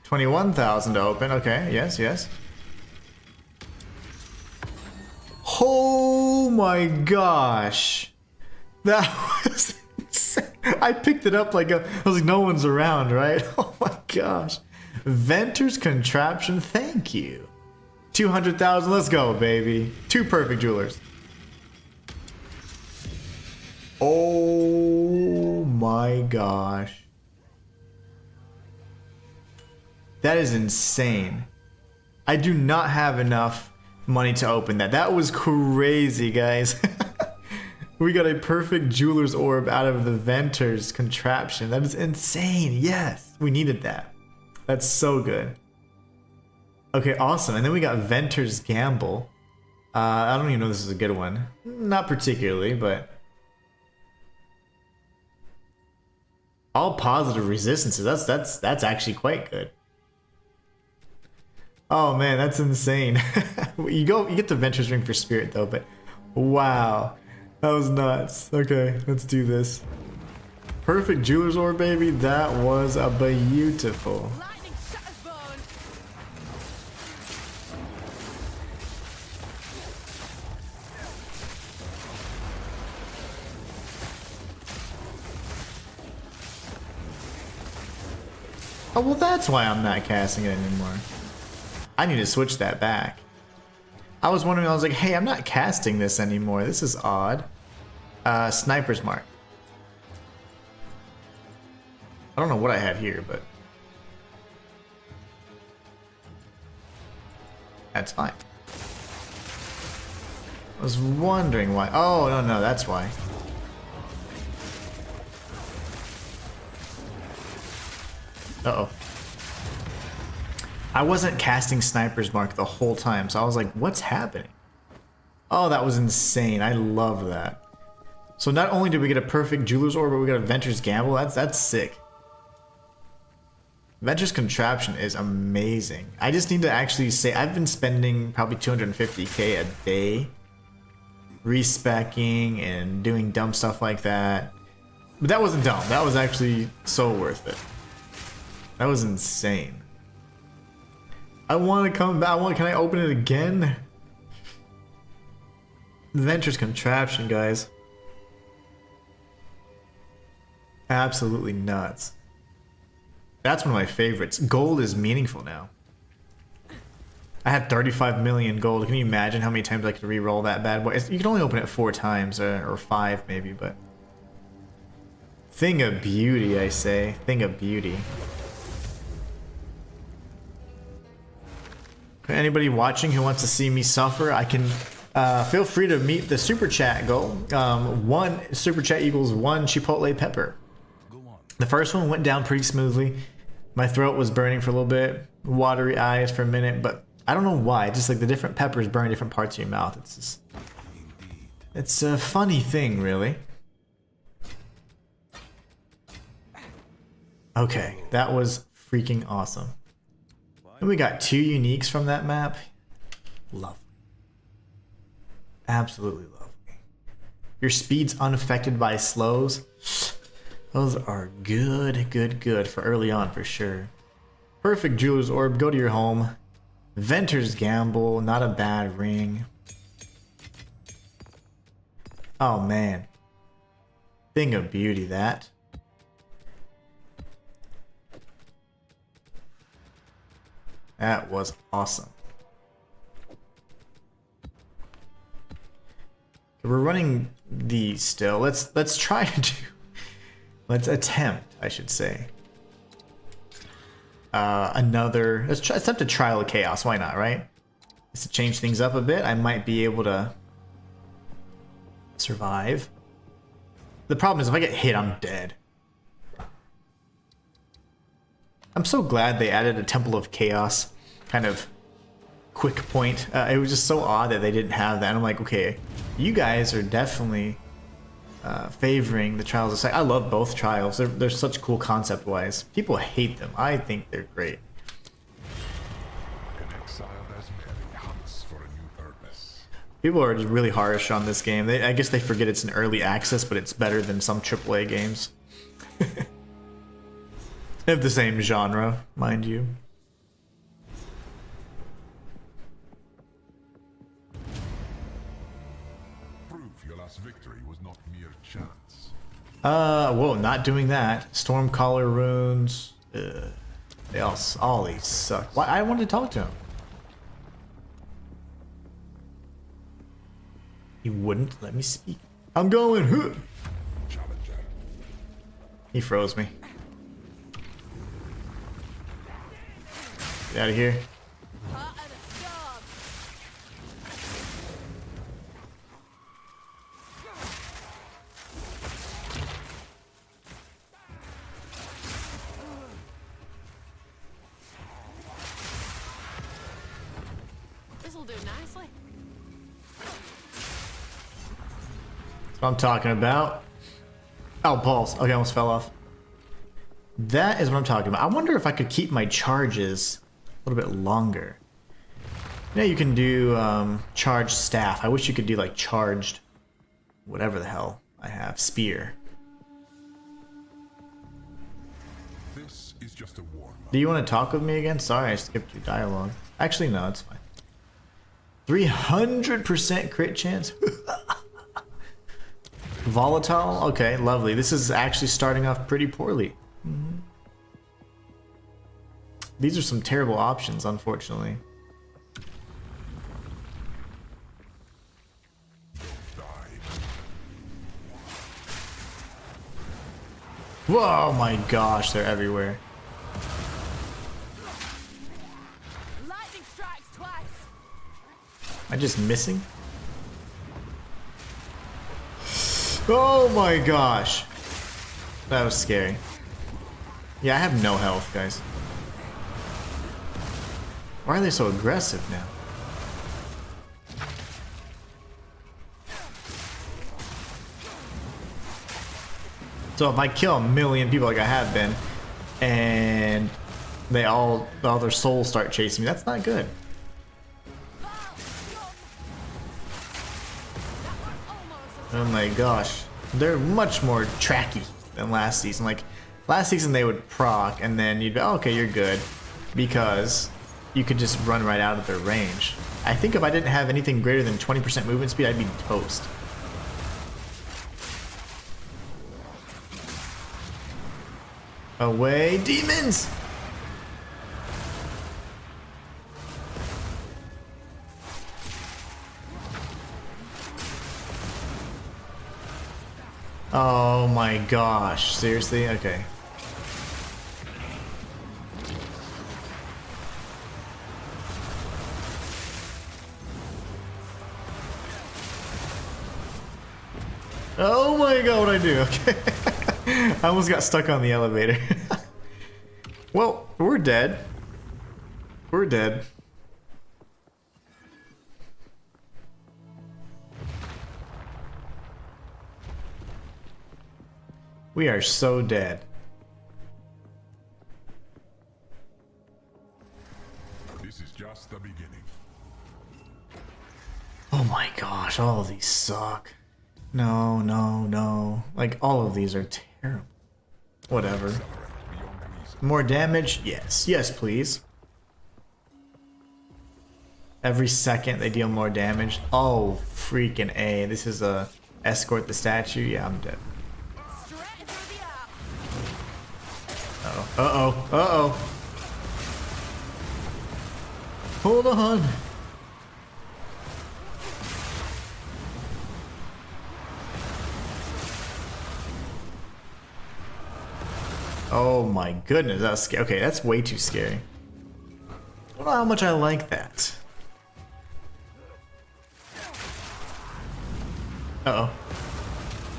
21,000 to open. Okay, yes, yes. Oh my gosh. That was insane. I picked it up like I was like, no one's around, right? Oh my gosh. Venter's contraption, thank you. 200,000, let's go, baby. 2 perfect jewelers. Oh my gosh. That is insane. I do not have enough money to open that. That was crazy, guys. We got a perfect jeweler's orb out of the Venter's contraption. That is insane. Yes, we needed that. That's so good. Okay, awesome. And then we got Venter's Gamble. I don't even know if this is a good one. Not particularly, but all positive resistances. That's actually quite good. Oh man, that's insane. You get the Venter's Ring for Spirit though, but wow, that was nuts. Okay, let's do this. Perfect Jeweler's Orb, baby. That was a beautiful. Oh, well, that's why I'm not casting it anymore. I need to switch that back. I was wondering, I was like, hey, I'm not casting this anymore. This is odd. Sniper's Mark. I don't know what I had here, but that's fine. I was wondering why. Oh, no, that's why. Uh-oh. I wasn't casting Sniper's Mark the whole time, so I was like, what's happening? Oh, that was insane. I love that. So not only did we get a perfect Jeweler's Orb, but we got a Venture's Gamble. That's sick. Venture's Contraption is amazing. I just need to actually say, I've been spending probably 250k a day respecking and doing dumb stuff like that. But that wasn't dumb. That was actually so worth it. That was insane. I want to come back. Can I open it again? Venture's Contraption, guys. Absolutely nuts. That's one of my favorites. Gold is meaningful now. I had 35 million gold. Can you imagine how many times I could re-roll that bad boy? You can only open it 4 times, or 5 maybe, but... Thing of beauty, I say. Thing of beauty. Anybody watching who wants to see me suffer, I can feel free to meet the super chat goal. 1 super chat equals 1 chipotle pepper. The first one went down pretty smoothly. My throat was burning for a little bit, watery eyes for a minute, but I don't know why. Just like the different peppers burn different parts of your mouth. It's just, it's a funny thing, really. Okay, that was freaking awesome. And we got 2 uniques from that map. Lovely. Absolutely lovely. Your speed's unaffected by slows. Those are good for early on for sure. Perfect Jeweler's Orb, go to your home. Venture's Gamble, not a bad ring. Oh man. Thing of beauty, that. That was awesome. We're running these still. Let's try to do. Let's attempt, I should say. Let's attempt a Trial of Chaos. Why not, right? Just to change things up a bit, I might be able to survive. The problem is if I get hit, I'm dead. I'm so glad they added a Temple of Chaos kind of quick point. It was just so odd that they didn't have that. And I'm like, okay, you guys are definitely favoring the Trials of Sight. I love both Trials. They're such cool concept-wise. People hate them. I think they're great. An exile as many hunts for a new purpose. People are just really harsh on this game. I guess they forget it's an early access, but it's better than some AAA games. They have the same genre, mind you. Proof your last victory was not mere chance. Whoa, not doing that. Stormcaller runes. They all these suck. Why? I wanted to talk to him. He wouldn't let me speak. I'm going. Challenger. He froze me. Get out of here. Hot and a job. This'll do nicely. That's what I'm talking about. Oh, balls. Okay, I almost fell off. That is what I'm talking about. I wonder if I could keep my charges a little bit longer. You know, you can do charged staff. I wish you could do like charged whatever the hell I have. Spear. This is just a warm-up. Do you want to talk with me again? Sorry, I skipped your dialogue. Actually, no, it's fine. 300% crit chance? Volatile? Okay, lovely. This is actually starting off pretty poorly. These are some terrible options, unfortunately. Whoa, my gosh, they're everywhere. Lightning strikes twice. Am I just missing? Oh my gosh. That was scary. Yeah, I have no health, guys. Why are they so aggressive now? So if I kill a million people like I have been, and all their souls start chasing me, that's not good. Oh my gosh. They're much more tracky than last season. Like, last season they would proc, and then you'd be, oh, okay, you're good. Because you could just run right out of their range. I think if I didn't have anything greater than 20% movement speed, I'd be toast. Away, demons! Oh my gosh, seriously? Okay. Oh my god, what'd I do? Okay. I almost got stuck on the elevator. Well, we're dead. We're dead. We are so dead. This is just the beginning. Oh my gosh, all of these suck. No, no, no. Like, all of these are terrible. Whatever. More damage? Yes. Yes, please. Every second they deal more damage. Oh, freaking A. This is a escort the statue? Yeah, I'm dead. Uh-oh. Uh-oh. Uh-oh. Hold on. Oh my goodness, that's scary. Okay, that's way too scary. I don't know how much I like that. Uh-oh.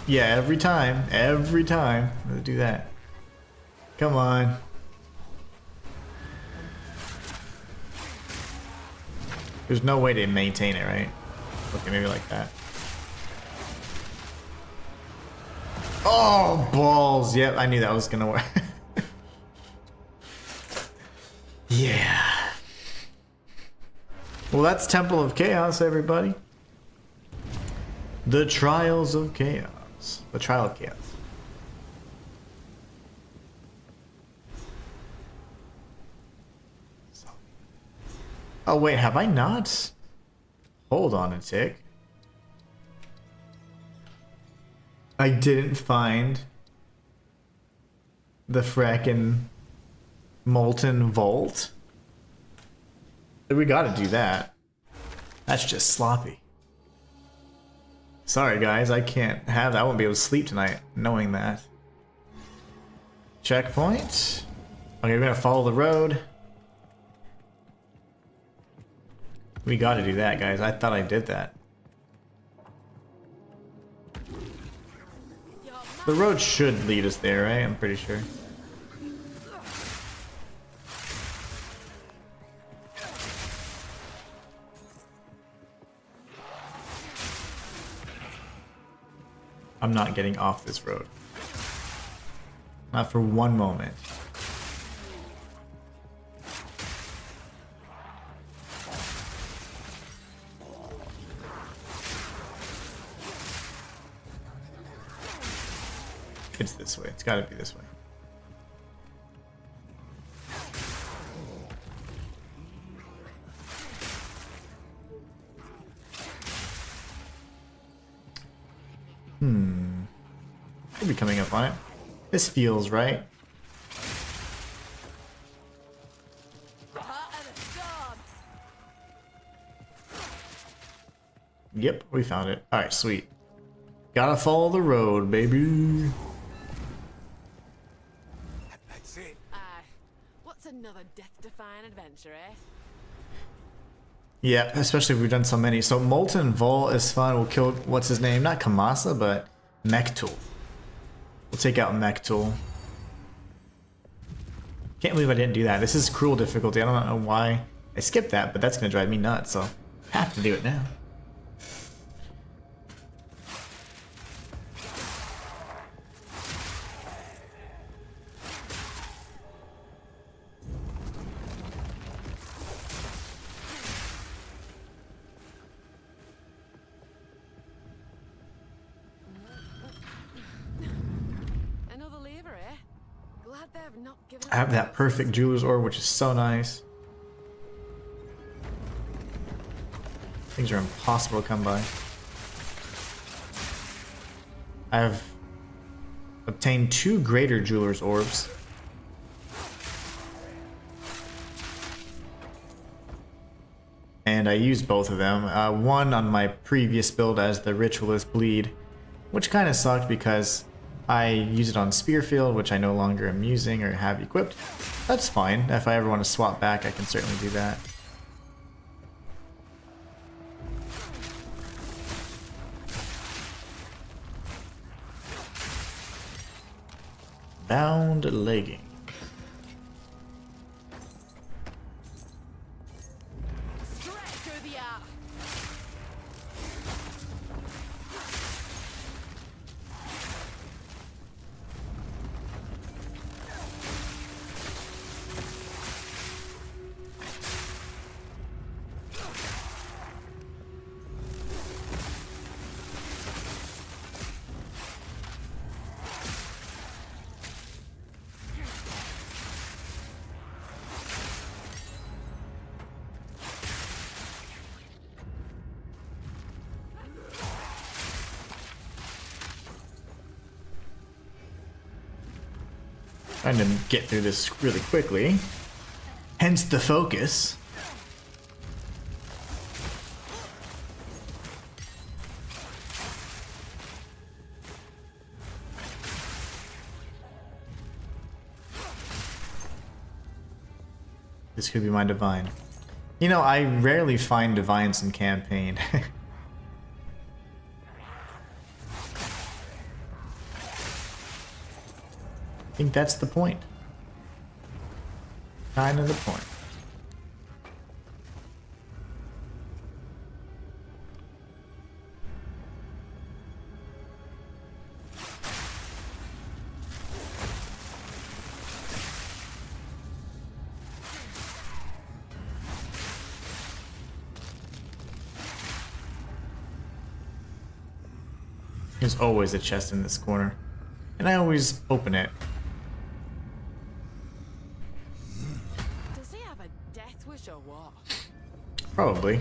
Yeah, every time I'm gonna do that. Come on. There's no way to maintain it, right? Okay, maybe like that. Oh, balls. Yep, I knew that was gonna work. Yeah. Well, that's Temple of Chaos, everybody. The Trials of Chaos. The Trial of Chaos. Oh, wait, have I not? Hold on a tick. I didn't find the frackin' Molten Vault. We gotta do that. That's just sloppy. Sorry guys, I can't have that. I won't be able to sleep tonight knowing that. Checkpoint. Okay, we're gonna follow the road. We gotta do that, guys. I thought I did that. The road should lead us there, right? I'm pretty sure. I'm not getting off this road. Not for one moment. It's this way. It's gotta be this way. Could be coming up on it. This feels right. Yep, we found it. Alright, sweet. Gotta follow the road, baby. That's it. Aye. What's another death-defying adventure, eh? Yeah, especially if we've done so many. So Molten Vol is fun. We'll kill, what's his name? Not Kamasa, but Mechtool. We'll take out Mechtool. Can't believe I didn't do that. This is cruel difficulty. I don't know why I skipped that, but that's going to drive me nuts, so have to do it now. Another lever, eh? Glad they've not given I have that perfect Jeweler's Orb, which is so nice. Things are impossible to come by. I have obtained 2 greater Jeweler's Orbs. And I used both of them. One on my previous build as the Ritualist Bleed, which kind of sucked because I used it on Spearfield, which I no longer am using or have equipped. That's fine. If I ever want to swap back, I can certainly do that. Bound legging. straight through the art. Trying to get through this really quickly. Hence the focus. This could be my divine. You know, I rarely find divines in campaign. I think that's the point. Kind of the point. There's always a chest in this corner, and I always open it. Does he have a death wish or what? Probably.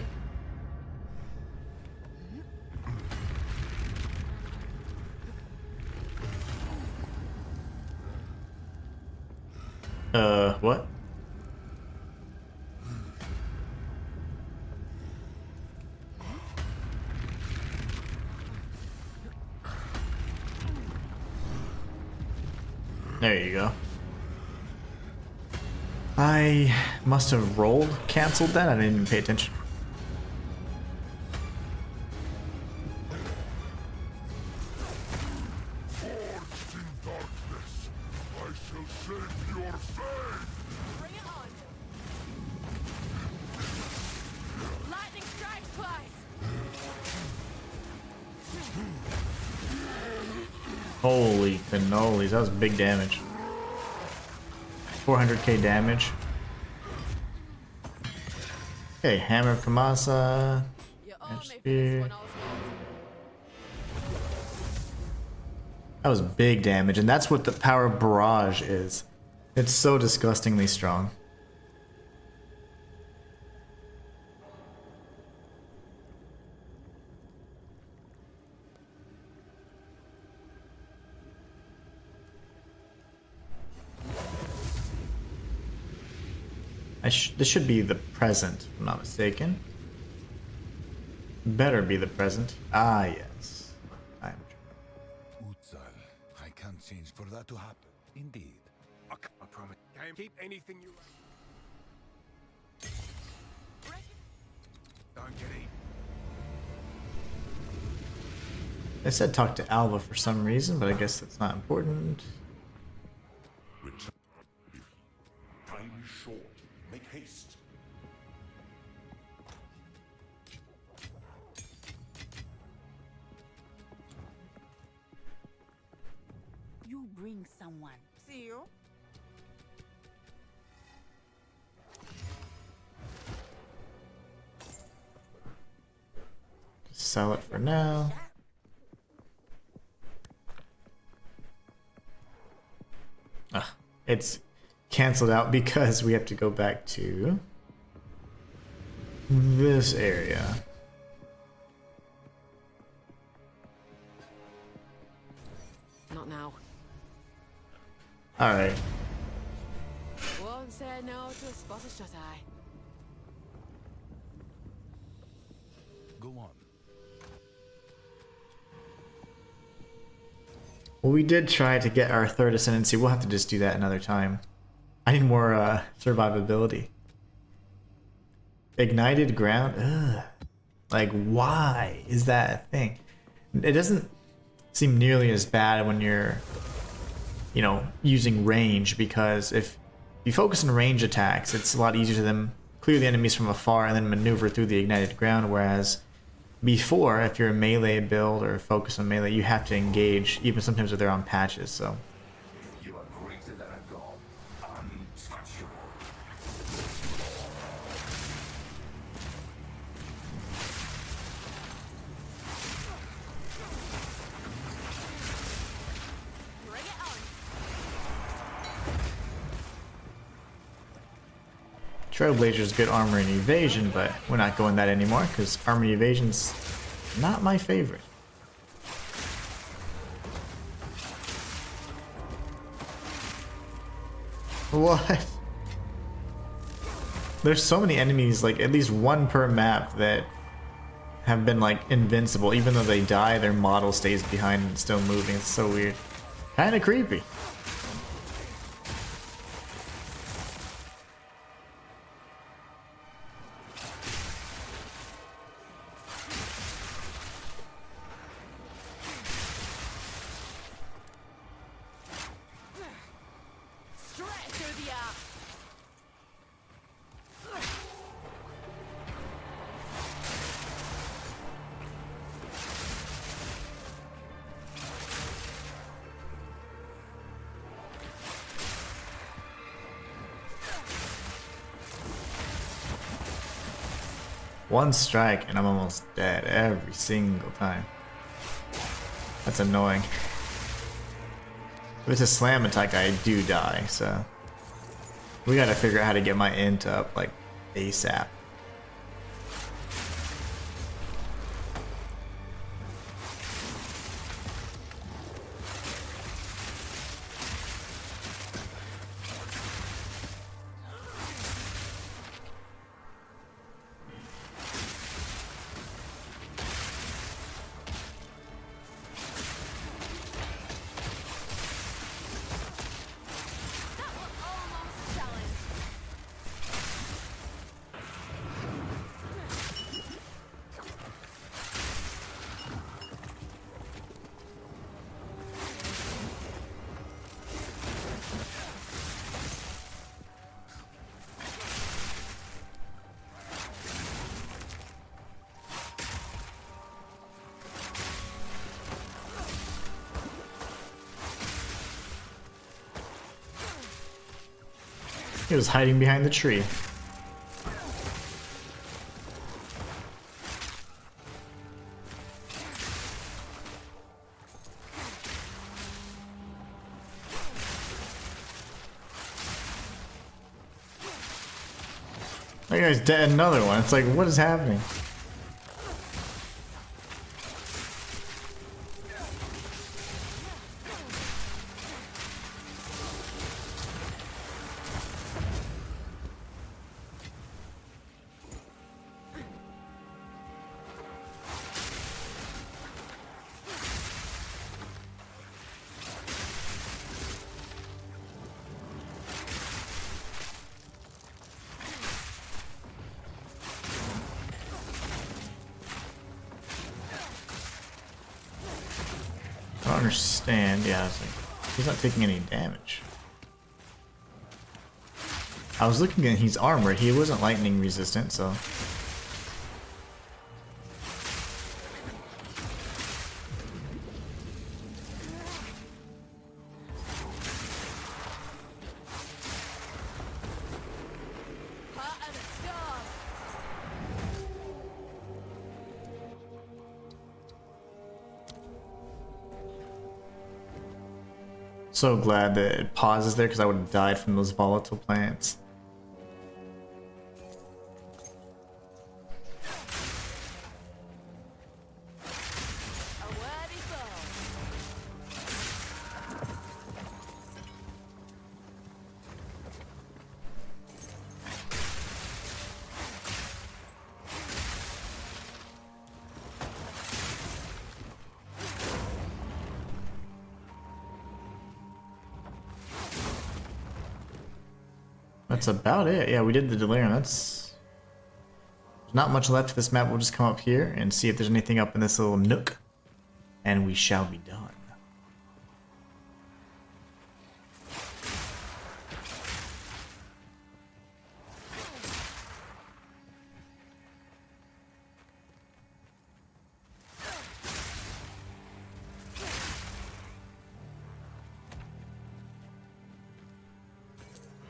What? There you go. I must have rolled, canceled that. I didn't even pay attention. Forged in darkness, I shall save your fame! Bring it on. Lightning strikes twice. Holy cannolis, that was big damage. 400k damage. Okay, Hammer of Kamasa. You owe me for Spear. this one, Oswald. That was big damage, and that's what the power barrage is. It's so disgustingly strong. This should be the present, if I'm not mistaken. Better be the present. Ah, yes. I'm Exile. I can't change for that to happen. Indeed. I promise. Can't keep anything you. Don't get eaten. I said talk to Alva for some reason, but I guess that's not important. Return. Time is short. Make haste. You bring someone. See you? Sell it for now. It's canceled out because we have to go back to this area. Not now. All right. Won't say no to a spot of shut-eye. Go on. Well, we did try to get our third ascendancy. We'll have to just do that another time. I need more survivability. Ignited ground? Ugh. Like, why is that a thing? It doesn't seem nearly as bad when you're, you know, using range, because if you focus on range attacks, it's a lot easier to them clear the enemies from afar and then maneuver through the ignited ground, whereas before, if you're a melee build or focus on melee, you have to engage, even sometimes if they're on patches, so. You are greater than a god. Untouchable. Bring it on. Trailblazer's good armor and evasion, but we're not going that anymore because armor and evasion's not my favorite. What? There's so many enemies, like at least one per map, that have been like invincible. Even though they die, their model stays behind and still moving. It's so weird. Kinda creepy. Straight through the air. One strike and I'm almost dead every single time. That's annoying. If it's a slam attack, I do die, so we gotta figure out how to get my int up like ASAP. That was almost a challenge. He was hiding behind the tree. That guy's dead. Another one. It's like, what is happening? understand. Yeah, it's like, he's not taking any damage. I was looking at he's armored. He wasn't lightning resistant, so. Heart of the storm. So glad that it pauses there because I would have died from those volatile plants. A worthy foe. That's about it. Yeah, we did the delirium. There's not much left of this map. We'll just come up here and see if there's anything up in this little nook. And we shall be done.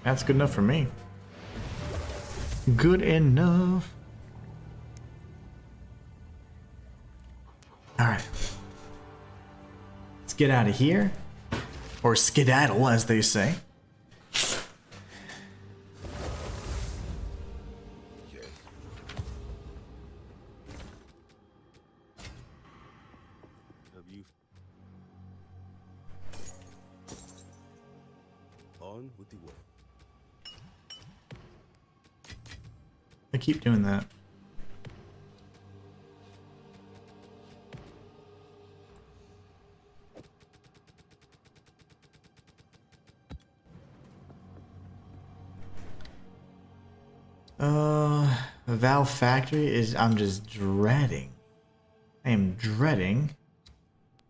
That's good enough for me. Good enough. Alright. Let's get out of here. Or skedaddle, as they say. Yes. Have you on with the work? I keep doing that. Valve Factory is, I'm just dreading. I am dreading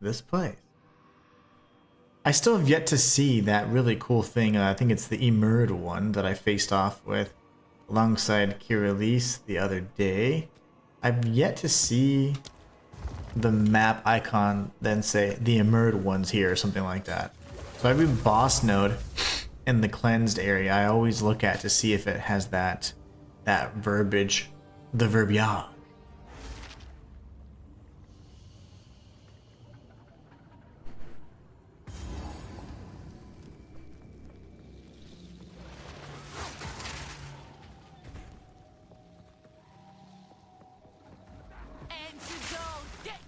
this place. I still have yet to see that really cool thing. I think it's the Emerald one that I faced off with alongside Kirillese the other day. I've yet to see the map icon then say the Emerald one's here or something like that. So every boss node in the cleansed area I always look at to see if it has that verbiage, the verbiage. End to go. Get.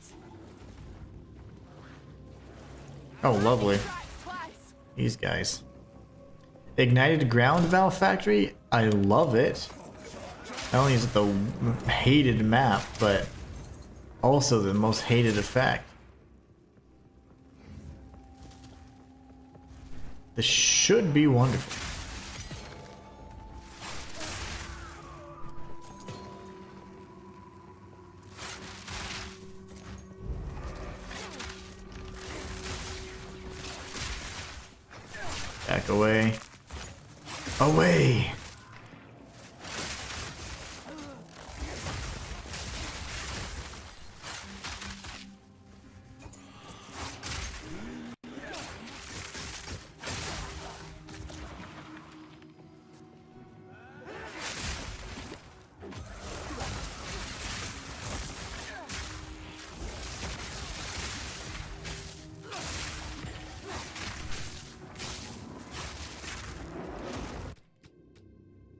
Oh, lovely. Strike twice. These guys. Ignited Ground Valve Factory? I love it. Not only is it the hated map, but also the most hated effect. This should be wonderful. Back away. Away!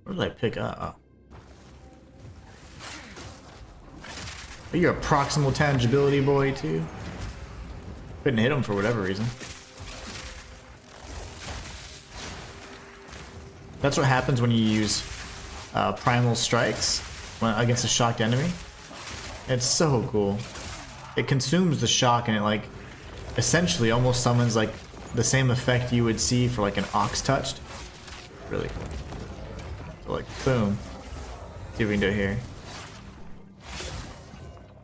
What did I pick up? Oh. You're a proximal tangibility boy too? Couldn't hit him for whatever reason. That's what happens when you use primal strikes against a shocked enemy. It's so cool. It consumes the shock and it like essentially almost summons like the same effect you would see for like an ox touched. Really cool. So like boom. See if we can do it here.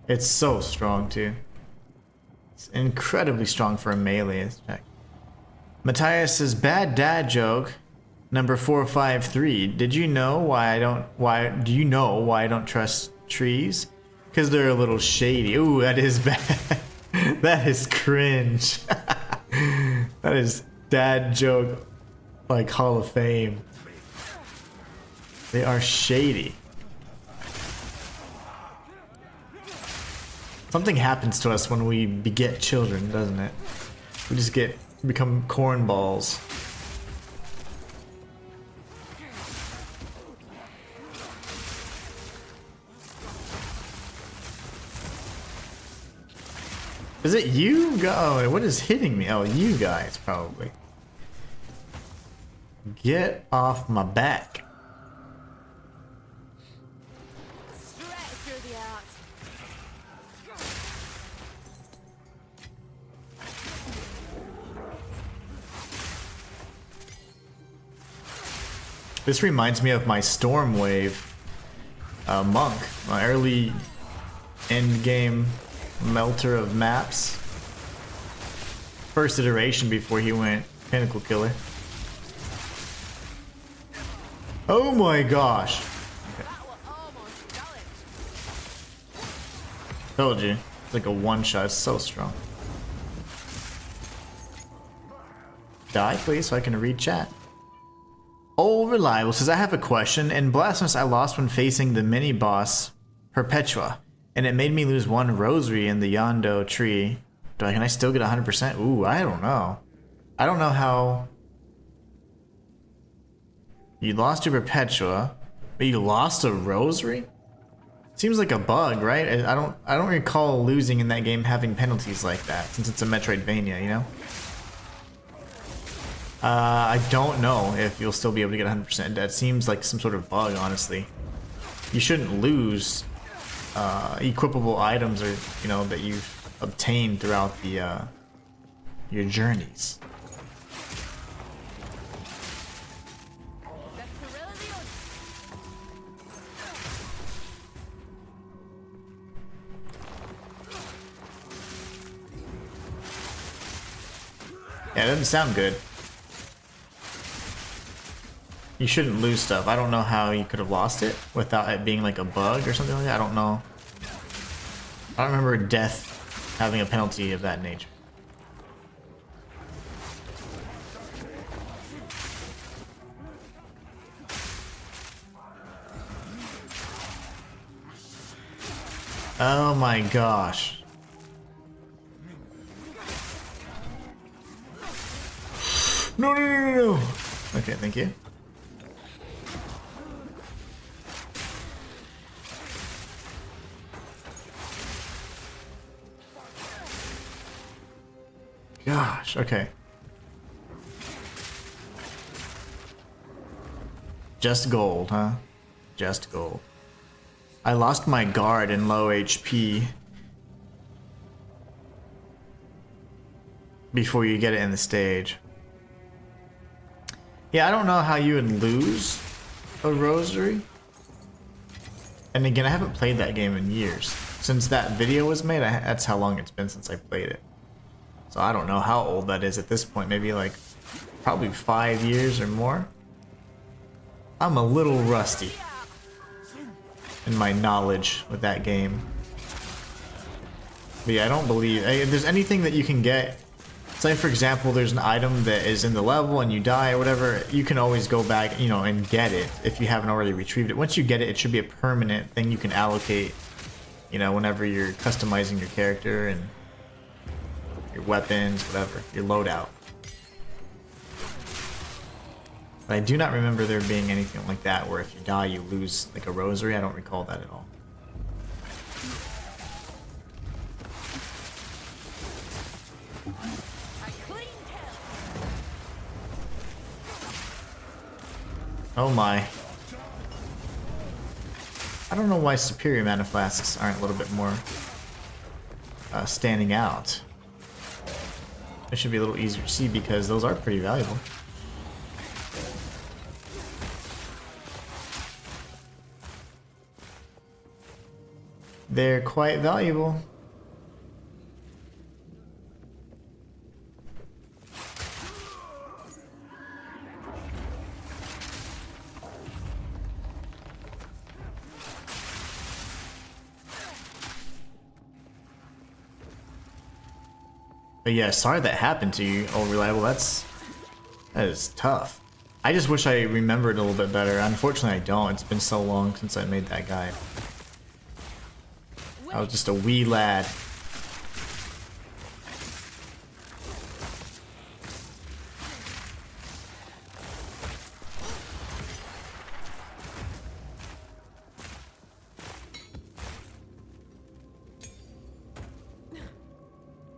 It's so strong too. It's incredibly strong for a melee attack. Matthias says, bad dad joke. Number 453. Did you know why I don't? Why do you know why I don't trust trees? Because they're a little shady. Ooh, that is bad. That is cringe. That is dad joke, like Hall of Fame. They are shady. Something happens to us when we beget children, doesn't it? We just become cornballs. Is it you? Oh, what is hitting me? Oh, you guys, probably. Get off my back. Straight through the art. This reminds me of my Stormwave monk, my early end game melter of maps. First iteration before he went Pinnacle Killer. Oh my gosh. That was almost solid. Told you. It's like a one shot. It's so strong. Die, please, so I can read chat. Old Reliable says, I have a question. In Blasphemous, I lost when facing the mini-boss Perpetua, and it made me lose one rosary in the Yondo tree. Can I still get 100%? Ooh, I don't know. I don't know how... You lost your Perpetua, but you lost a rosary? Seems like a bug, right? I don't recall losing in that game having penalties like that, since it's a Metroidvania, you know? I don't know if you'll still be able to get 100%. That seems like some sort of bug, honestly. You shouldn't lose equipable items, or you know, that you've obtained throughout the your journeys. That's the real deal. Yeah, it doesn't sound good. You shouldn't lose stuff. I don't know how you could have lost it without it being like a bug or something like that. I don't know. I don't remember death having a penalty of that nature. Oh my gosh. No, no, no, no, no. Okay, thank you. Gosh, okay. Just gold, huh? Just gold. I lost my guard in low HP before you get it in the stage. Yeah, I don't know how you would lose a rosary. And again, I haven't played that game in years. Since that video was made, that's how long it's been since I played it. So I don't know how old that is at this point. Maybe like probably 5 years or more. I'm a little rusty in my knowledge with that game. But yeah, I don't believe if there's anything that you can get. Say for example, there's an item that is in the level and you die or whatever, you can always go back, you know, and get it if you haven't already retrieved it. Once you get it, it should be a permanent thing you can allocate, you know, whenever you're customizing your character and your weapons, whatever, your loadout. But I do not remember there being anything like that where if you die you lose like a rosary. I don't recall that at all. I couldn't tell. Oh my. I don't know why superior mana flasks aren't a little bit more standing out. It should be a little easier to see because those are pretty valuable. They're quite valuable. But yeah, sorry that happened to you, Old Reliable. That is tough. I just wish I remembered a little bit better. Unfortunately, I don't. It's been so long since I made that guide. I was just a wee lad.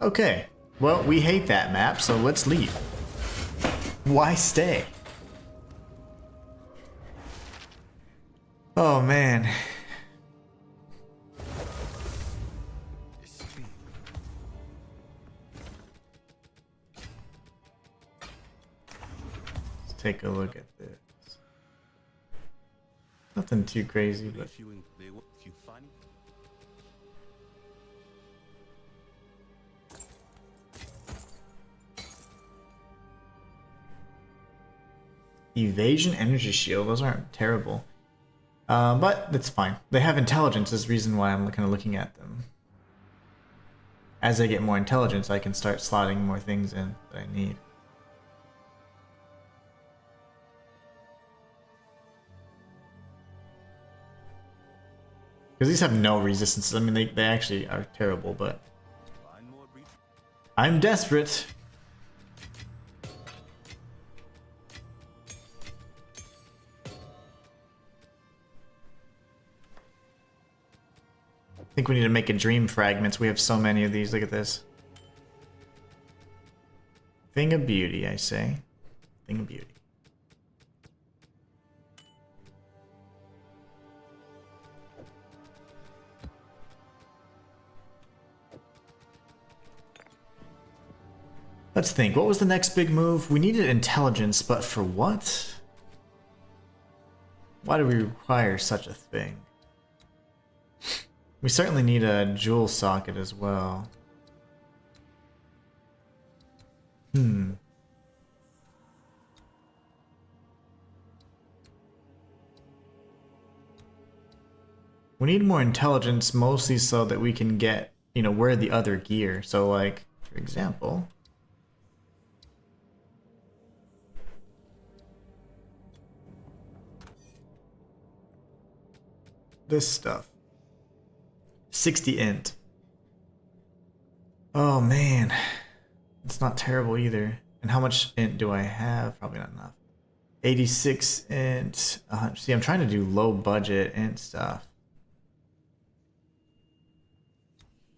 Okay, well, we hate that map, so let's leave. Why stay? Oh man. Let's take a look at this. Nothing too crazy, but evasion, energy shield, those aren't terrible. But that's fine. They have intelligence is the reason why I'm kind of looking at them. As I get more intelligence, I can start slotting more things in that I need. Because these have no resistances. I mean, they actually are terrible, but I'm desperate. I think we need to make a dream fragments. We have so many of these. Look at this. Thing of beauty, I say. Thing of beauty. Let's think. What was the next big move? We needed intelligence, but for what? Why do we require such a thing? We certainly need a jewel socket as well. We need more intelligence, mostly so that we can get, you know, wear the other gear. So like, for example, this stuff. 60 int. Oh man, it's not terrible either. And how much int do I have? Probably not enough. 86 int. See, I'm trying to do low budget int stuff.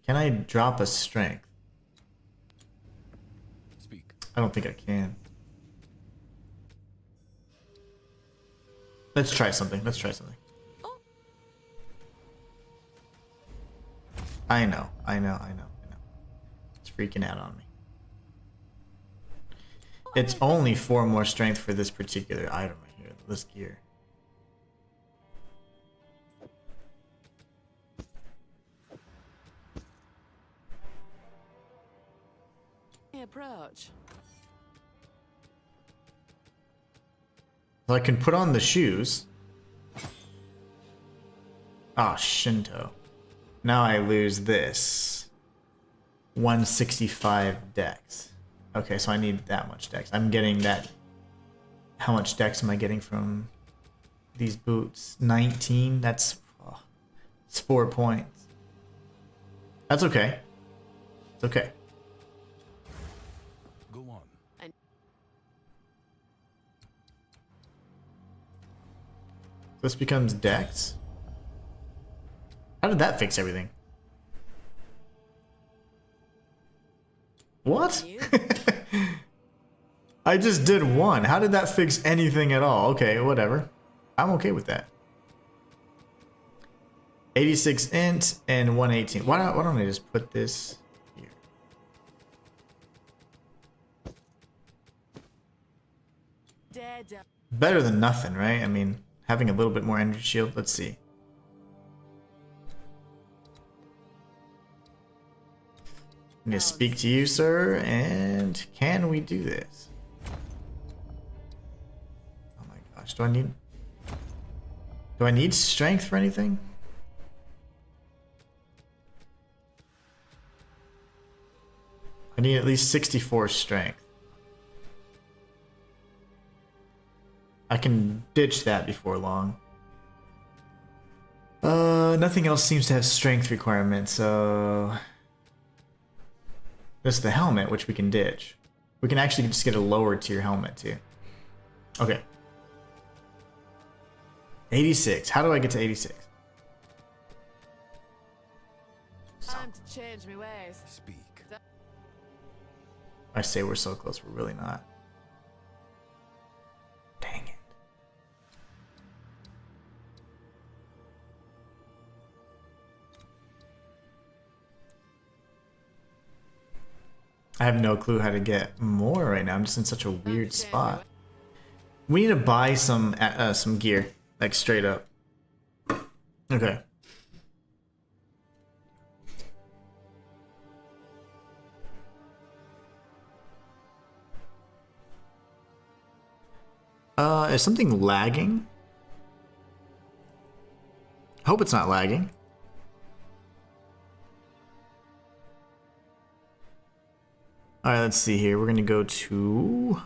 Can I drop a strength? Speak. I don't think I can. Let's try something. Let's try something. I know. It's freaking out on me. It's only 4 more strength for this particular item right here, this gear. Approach. So I can put on the shoes. Ah, Shinto. Now I lose this. 165 dex. Okay, so I need that much dex. I'm getting that. How much dex am I getting from these boots? 19? That's it's 4 points. That's okay. It's okay. Go on. This becomes dex. How did that fix everything? What? I just did 1. How did that fix anything at all? Okay, whatever. I'm okay with that. 86 int and 118. Why don't I just put this here? Better than nothing, right? I mean, having a little bit more energy shield. Let's see. I'm gonna speak to you, sir, and can we do this? Oh my gosh, do I need strength for anything? I I need at least 64 strength. I can ditch that before long. Nothing else seems to have strength requirements, so... Just the helmet, which we can ditch. We can actually just get a lower tier helmet, too. Okay. 86. How do I get to 86? Time to change my ways. Speak. I say we're so close, we're really not. Dang it. I have no clue how to get more right now. I'm just in such a weird spot. We need to buy some gear, like straight up. Okay. Is something lagging? I hope it's not lagging. Alright, let's see here. We're gonna go to...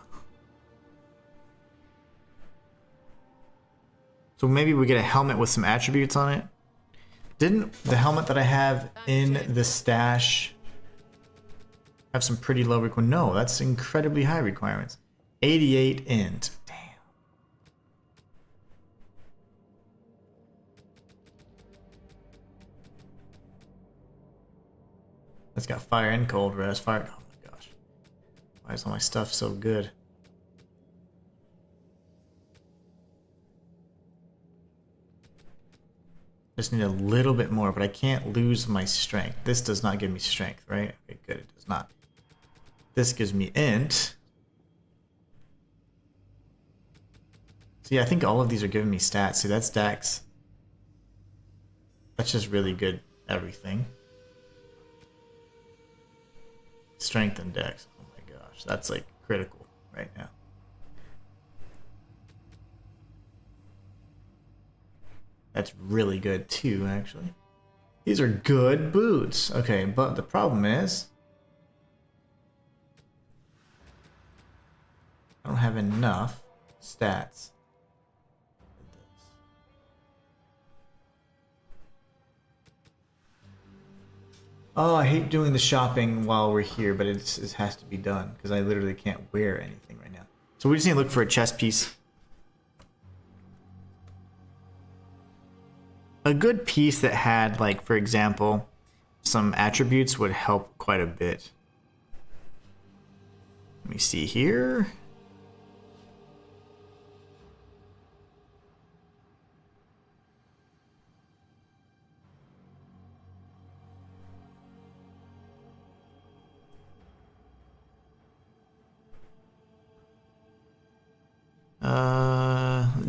So maybe we get a helmet with some attributes on it. Didn't the helmet that I have in the stash have some pretty low requirements? No, that's incredibly high requirements. 88 int. Damn. That's got fire and cold res. Fire. Oh my gosh. Why is all my stuff so good? Just need a little bit more, but I can't lose my strength. This does not give me strength, right? Okay, good. It does not. This gives me int. See, I think all of these are giving me stats. See, that's dex. That's just really good everything. Strength and dex. Oh my gosh, that's like critical right now. That's really good too, actually. These are good boots. Okay, but the problem is I don't have enough stats. Oh, I hate doing the shopping while we're here, but it has to be done because I literally can't wear anything right now. So we just need to look for a chest piece. A good piece that had, like, for example, some attributes would help quite a bit. Let me see here.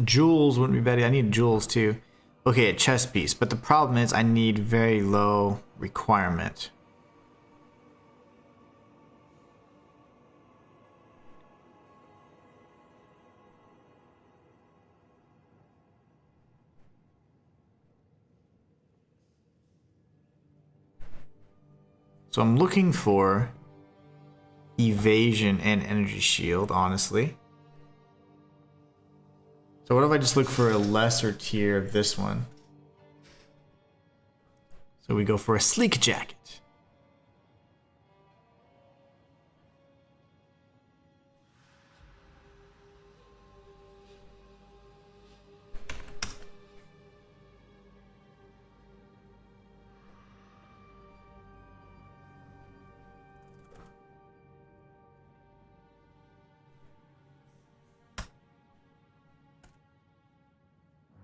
Jewels wouldn't be bad. I need jewels too. Okay, a chest piece, but the problem is I need very low requirement. So I'm looking for evasion and energy shield, honestly. So what if I just look for a lesser tier of this one? So we go for a sleek jacket.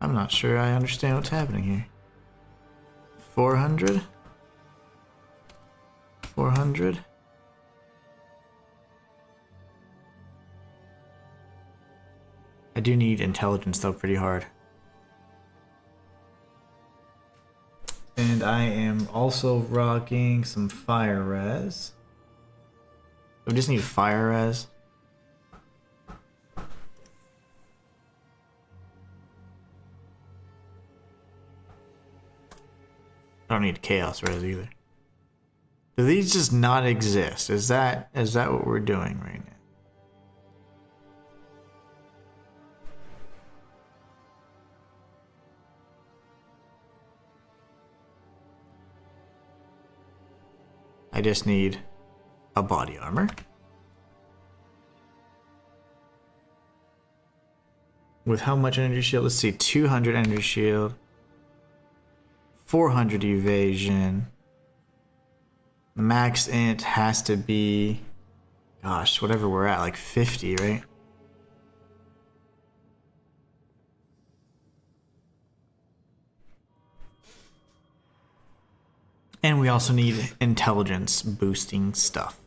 I'm not sure I understand what's happening here. 400? 400? I do need intelligence though pretty hard. And I am also rocking some fire res. We just need fire res. I don't need chaos res either. Do these just not exist? Is that what we're doing right now? I just need a body armor. With how much energy shield? Let's see, 200 energy shield. 400 evasion. The max int has to be, gosh, whatever we're at, like 50, right? And we also need intelligence boosting stuff.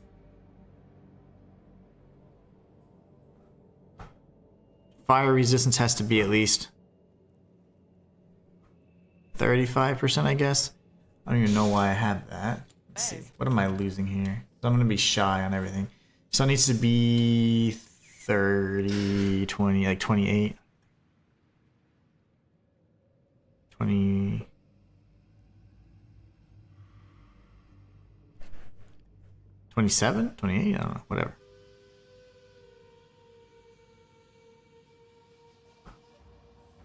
Fire resistance has to be at least 35%, I guess. I don't even know why I have that. Let's see. What am I losing here? So I'm going to be shy on everything. So it needs to be 30, 20, like 28. 20. 27? 28? I don't know. Whatever.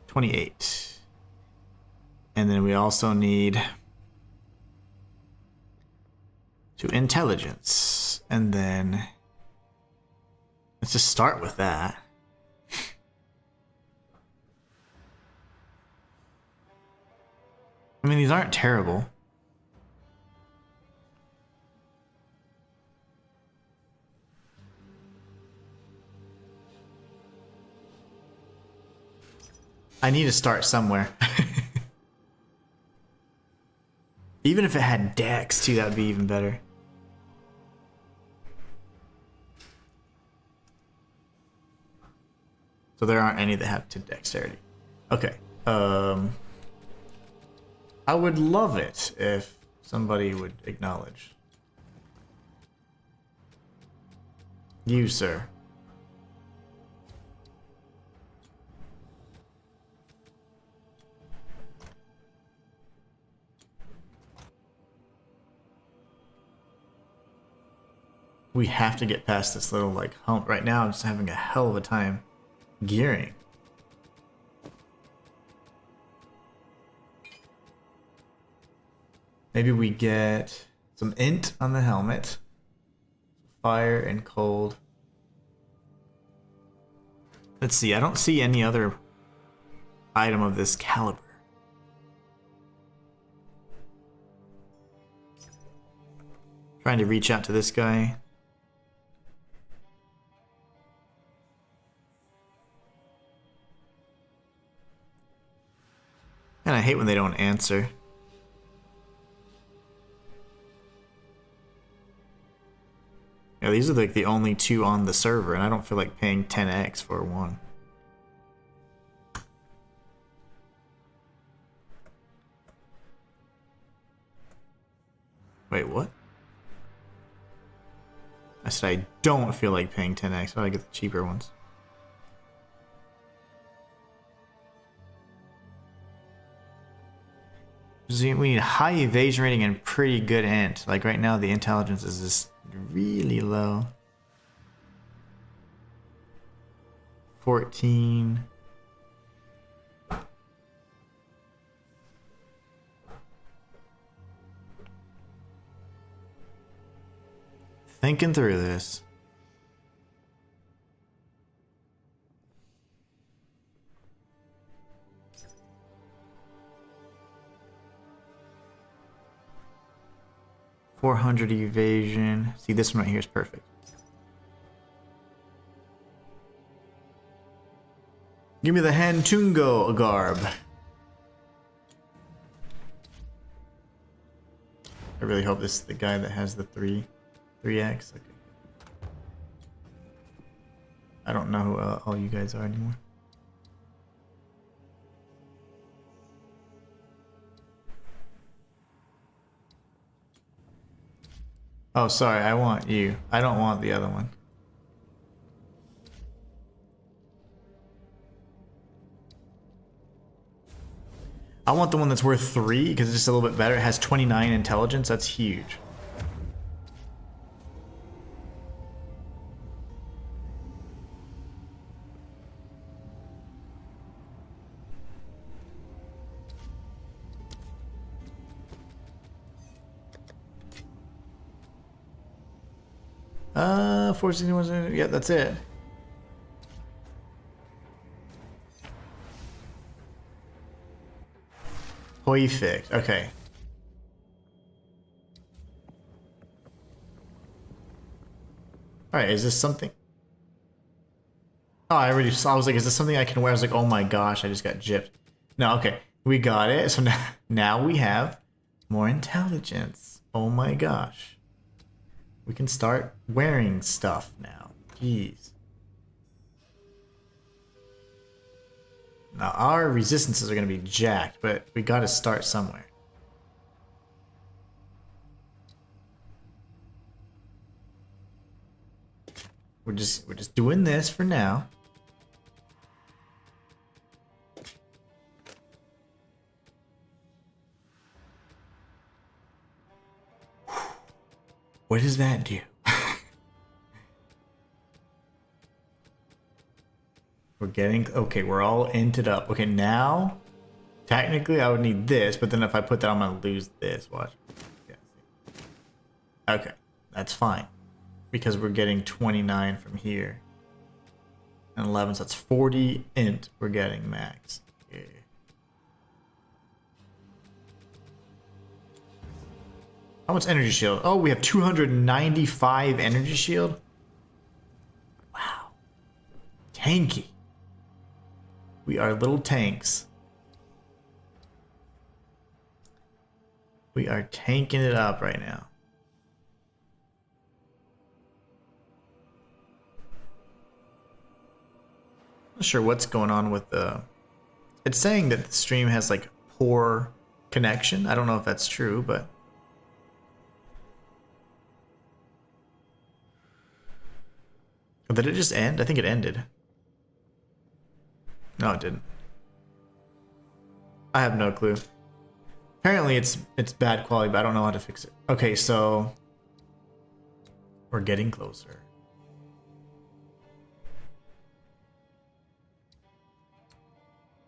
$28. And then we also need to intelligence. And then let's just start with that. I mean, these aren't terrible. I need to start somewhere. Even if it had dex too, that would be even better. So there aren't any that have to dexterity. Okay. I would love it if somebody would acknowledge. You, sir. We have to get past this little like hump. Right now I'm just having a hell of a time gearing. Maybe we get some int on the helmet. Fire and cold. Let's see, I don't see any other item of this caliber. Trying to reach out to this guy. And I hate when they don't answer. Yeah, these are like the only two on the server, and I don't feel like paying 10x for one. Wait, what? I said I don't feel like paying 10x, so I get the cheaper ones. We need high evasion rating and pretty good int. Like right now the intelligence is just really low. 14. Thinking through this. $400 evasion. See, this one right here is perfect. Give me the Hantungo garb. I really hope this is the guy that has the 3x. Okay. I don't know who all you guys are anymore. Oh, sorry, I want you. I don't want the other one. I want the one that's worth 3 because it's just a little bit better. It has 29 intelligence. That's huge. 461. Yeah, that's it. Perfect. Okay. Alright, is this something? Oh, I already saw. I was like, is this something I can wear? I was like, oh my gosh, I just got gypped. No, okay. We got it. So now we have more intelligence. Oh my gosh. We can start wearing stuff now. Jeez. Now our resistances are going to be jacked, but we got to start somewhere. We're just doing this for now. What does that do? We're getting okay, we're all entered up. Okay, now technically I would need this, but then if I put that I'm gonna lose this. Watch. Okay, that's fine. Because we're getting 29 from here. And 11, so that's 40 int we're getting max. Yeah. How much energy shield? Oh, we have 295 energy shield? Wow. Tanky. We are little tanks. We are tanking it up right now. Not sure what's going on with the... It's saying that the stream has like poor connection. I don't know if that's true, but... Did it just end? I think it ended. No, it didn't. I have no clue. Apparently it's bad quality, but I don't know how to fix it. Okay, so we're getting closer.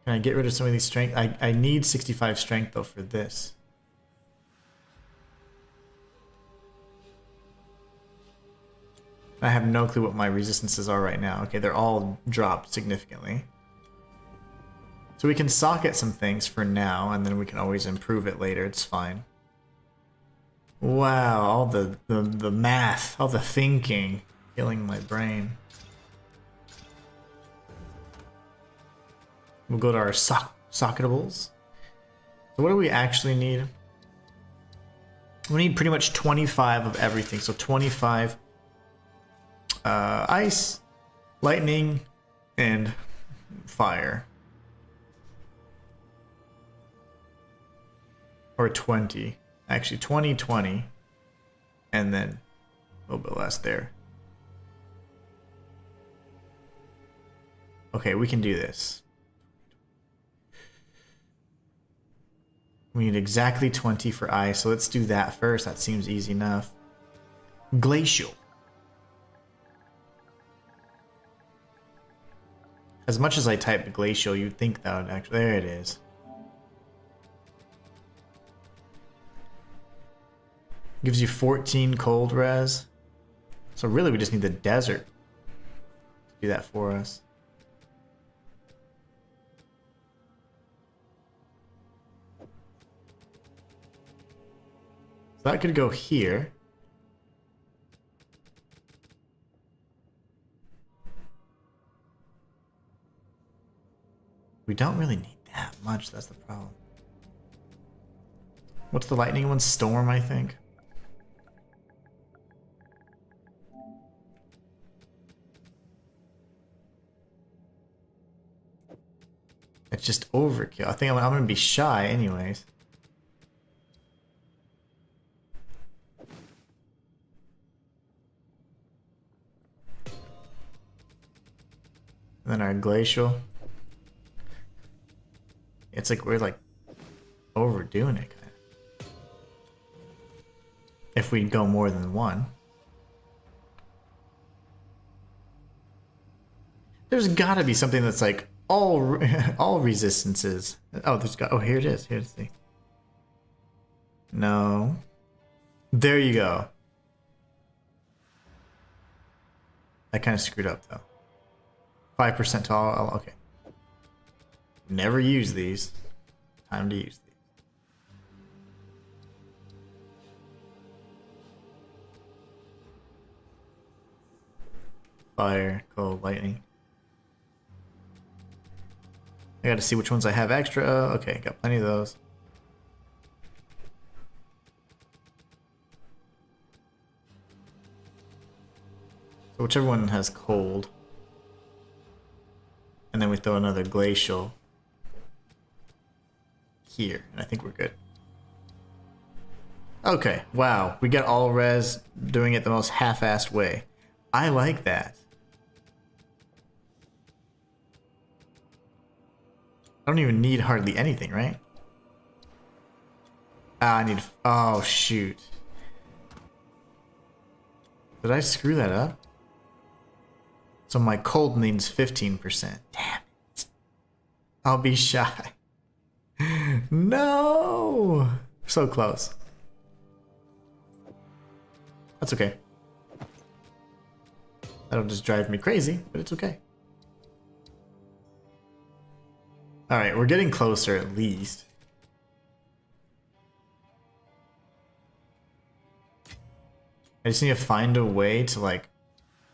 Can I get rid of some of these strength? I need 65 strength though for this. I have no clue what my resistances are right now. Okay, they're all dropped significantly. So we can socket some things for now, and then we can always improve it later. It's fine. Wow, all the math, all the thinking, killing my brain. We'll go to our socketables. So what do we actually need? We need pretty much 25 of everything. So 25 ice, lightning, and fire. Or 20. Actually, 20, 20. And then a little bit less there. Okay, we can do this. We need exactly 20 for ice, so let's do that first. That seems easy enough. Glacial. As much as I type glacial, you'd think that would actually... There it is. Gives you 14 cold res. So really we just need the desert to do that for us. So that could go here. We don't really need that much, that's the problem. What's the lightning one? Storm, I think. It's just overkill. I think I'm gonna be shy anyways. And then our glacial. It's like we're like overdoing it kind of. If we go more than one. There's gotta be something that's like all resistances. Oh, oh, here it is. Here's the... No. There you go. That kind of screwed up though. 5% to all. Oh, okay. Never use these. Time to use these. Fire, cold, lightning. I gotta see which ones I have extra. Okay, got plenty of those. So whichever one has cold. And then we throw another glacial here, and I think we're good. Okay, wow, we got all res doing it the most half-assed way. I like that. I don't even need hardly anything, right? Ah, I need... Oh, shoot. Did I screw that up? So my cold needs 15%. Damn it. I'll be shy. No! So close. That's okay. That'll just drive me crazy, but it's okay. Alright, we're getting closer at least. I just need to find a way to like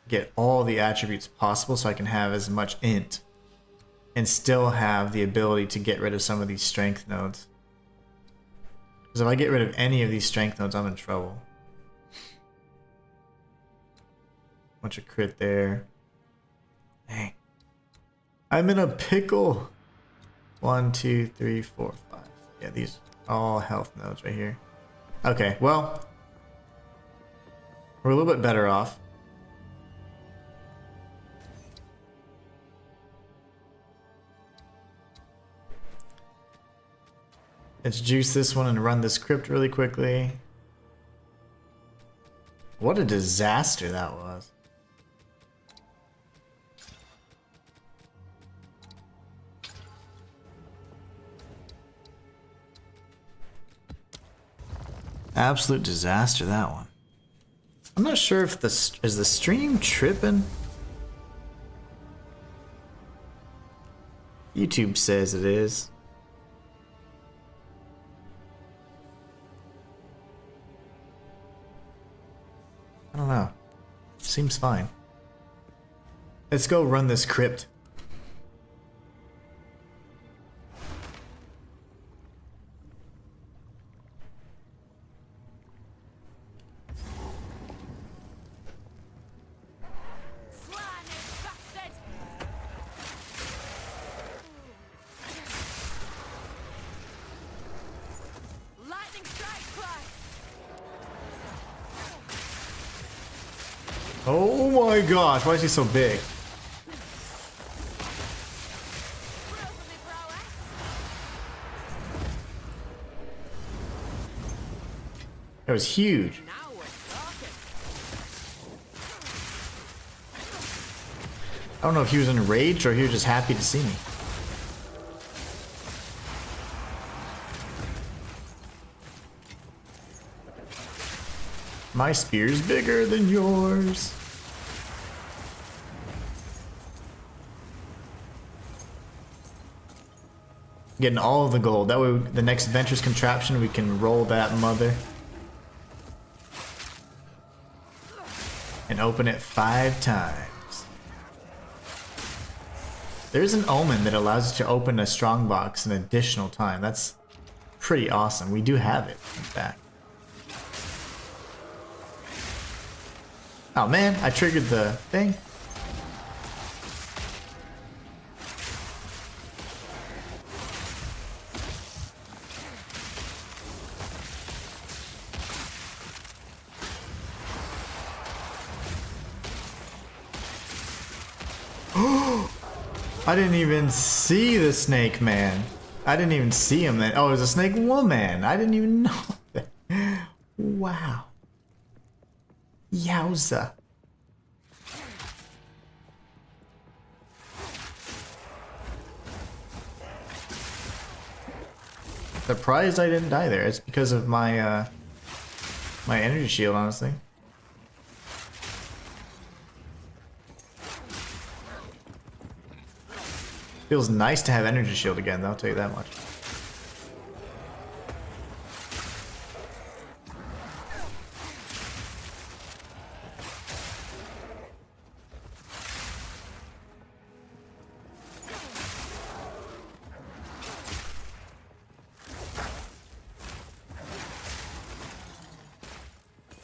get all the attributes possible so I can have as much int and still have the ability to get rid of some of these strength nodes. Because if I get rid of any of these strength nodes, I'm in trouble. Bunch of crit there. Dang. I'm in a pickle. 1, 2, 3, 4, 5. Yeah, these are all health nodes right here. Okay, well, we're a little bit better off. Let's juice this one and run this crypt really quickly. What a disaster that was. Absolute disaster, that one. I'm not sure if is the stream tripping. YouTube says it is. I don't know. Seems fine. Let's go run this crypt. Oh my gosh, why is he so big? That was huge. I don't know if he was enraged or he was just happy to see me. My spear's bigger than yours. Getting all of the gold. That way, the next Ventress contraption, we can roll that mother. And open it 5 times. There's an omen that allows us to open a strongbox an additional time. That's pretty awesome. We do have it, in fact. Oh man, I triggered the thing. I didn't even see the snake man. I didn't even see him then. Oh, it was a snake woman. I didn't even know that. Wow. Yowza. Surprised I didn't die there. It's because of my my energy shield, honestly. Feels nice to have energy shield again, though, I'll tell you that much.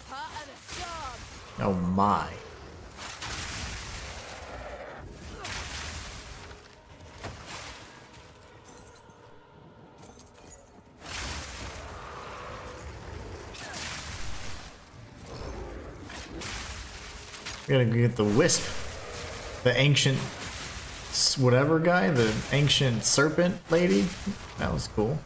Part of the storm. Oh my. We gotta get the wisp. The ancient whatever guy, the ancient serpent lady. That was cool.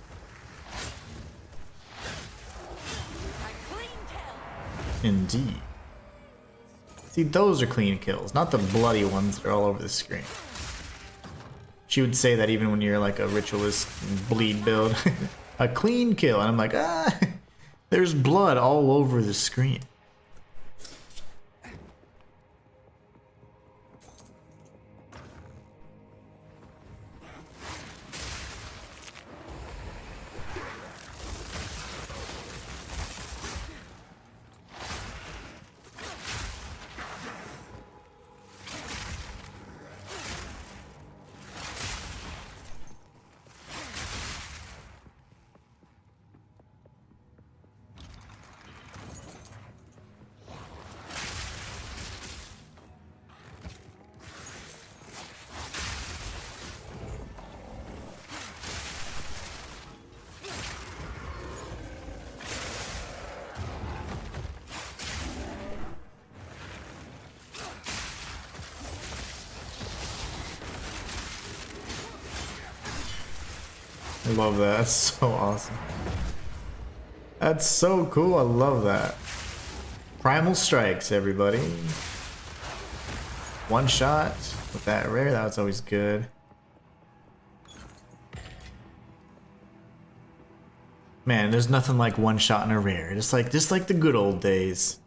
A clean kill. Indeed. See, those are clean kills, not the bloody ones that are all over the screen. She would say that even when you're like a ritualist bleed build. A clean kill, and I'm like, there's blood all over the screen. I love that. That's so awesome. That's so cool. I love that. Primal strikes, everybody. One shot with that rare. That was always good. Man, there's nothing like one shot in a rare. Just like the good old days.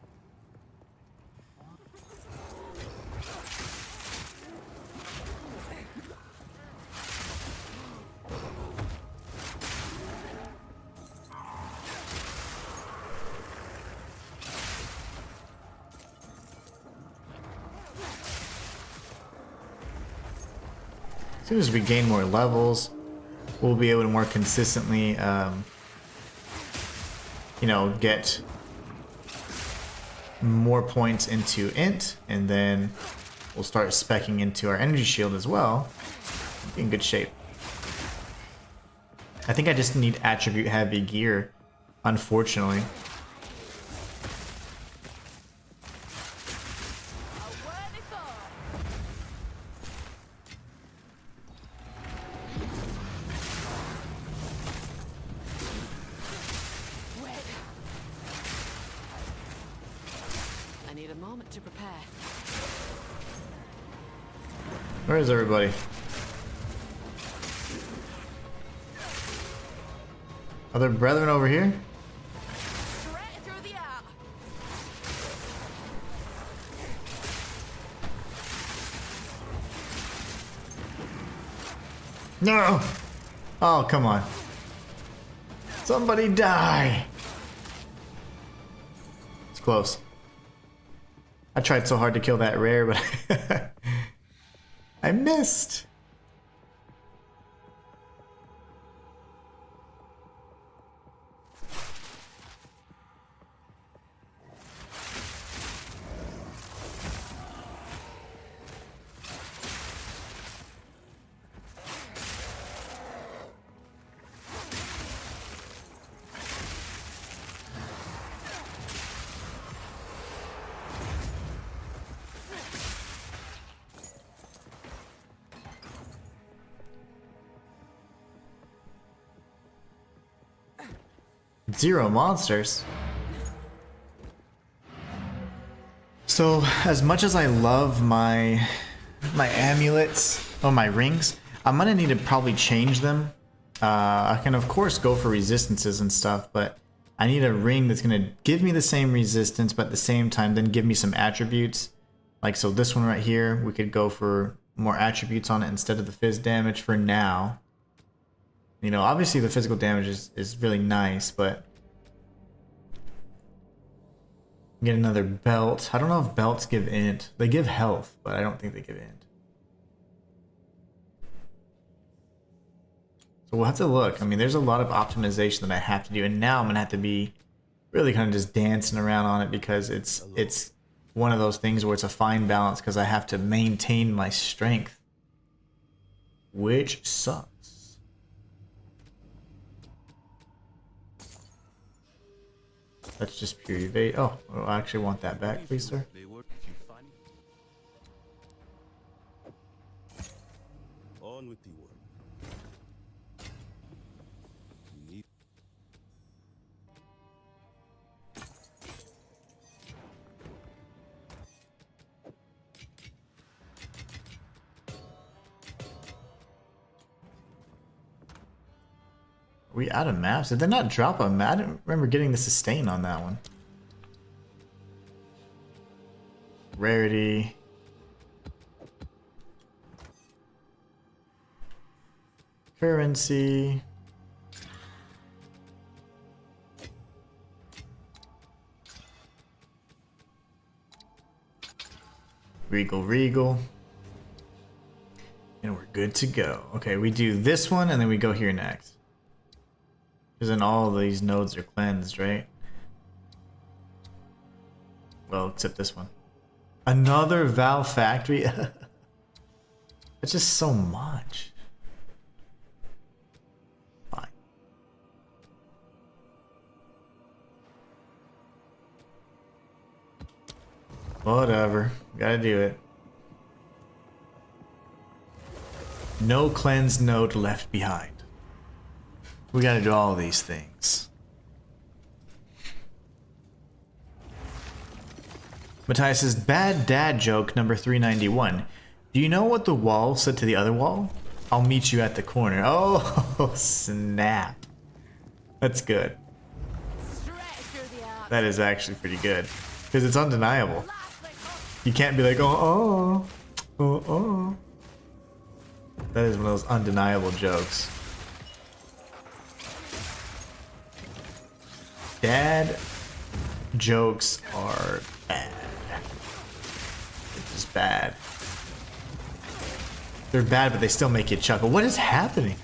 As soon as we gain more levels, we'll be able to more consistently, you know, get more points into int, and then we'll start speccing into our energy shield as well. Be in good shape. I think I just need attribute heavy gear, unfortunately. A worthy foe. I need a moment to prepare. Where is everybody? Are there brethren over here? Straight through the heart. No! Oh, come on. Somebody die! It's close. I tried so hard to kill that rare, but I missed. Zero monsters. So, as much as I love my amulets or my rings, I'm gonna need to probably change them. I can of course go for resistances and stuff, but I need a ring that's gonna give me the same resistance, but at the same time then give me some attributes. Like, so this one right here, we could go for more attributes on it instead of the phys damage for now. You know, obviously the physical damage is really nice, but get another belt. I don't know if belts give int. They give health, but I don't think they give int. So we'll have to look. I mean, there's a lot of optimization that I have to do, and now I'm gonna have to be really kind of just dancing around on it because it's one of those things where it's a fine balance because I have to maintain my strength, which sucks. That's just pure evade. Oh, I actually want that back, please, sir. They work if you find it. On with the work. Need Are we out of maps? Did they not drop a map? I don't remember getting the sustain on that one. Rarity. Currency. Regal. And we're good to go. Okay, we do this one and then we go here next. Because then all of these nodes are cleansed, right? Well, except this one. Another Val factory? It's just so much. Fine. Whatever. Gotta do it. No cleansed node left behind. We gotta do all these things. Matthias says, bad dad joke number 391. Do you know what the wall said to the other wall? I'll meet you at the corner. Oh, snap. That's good. Straight through the arc. That is actually pretty good. Because it's undeniable. You can't be like, oh. That is one of those undeniable jokes. Dad jokes are bad. It's just bad. They're bad, but they still make you chuckle. What is happening?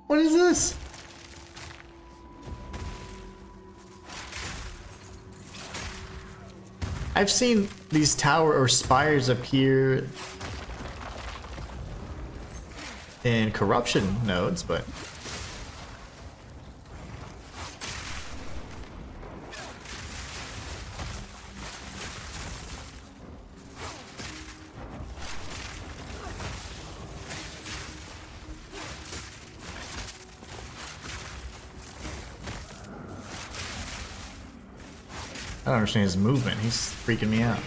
What is this? I've seen these tower or spires appear in corruption nodes, but I don't understand his movement. He's freaking me out.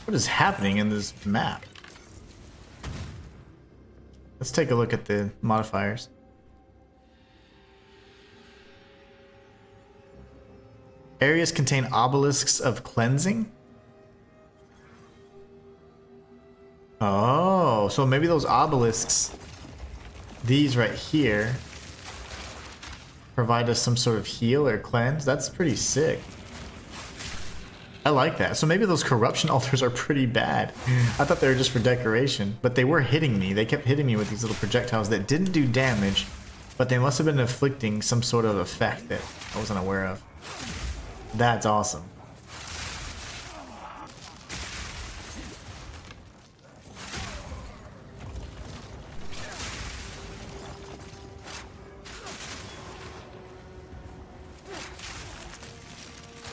What is happening in this map? Let's take a look at the modifiers. Areas contain obelisks of cleansing? Oh, so maybe those obelisks, these right here, provide us some sort of heal or cleanse. That's pretty sick. I like that. So maybe those corruption altars are pretty bad. I thought they were just for decoration, but they were hitting me. They kept hitting me with these little projectiles that didn't do damage, but they must have been inflicting some sort of effect that I wasn't aware of. That's awesome.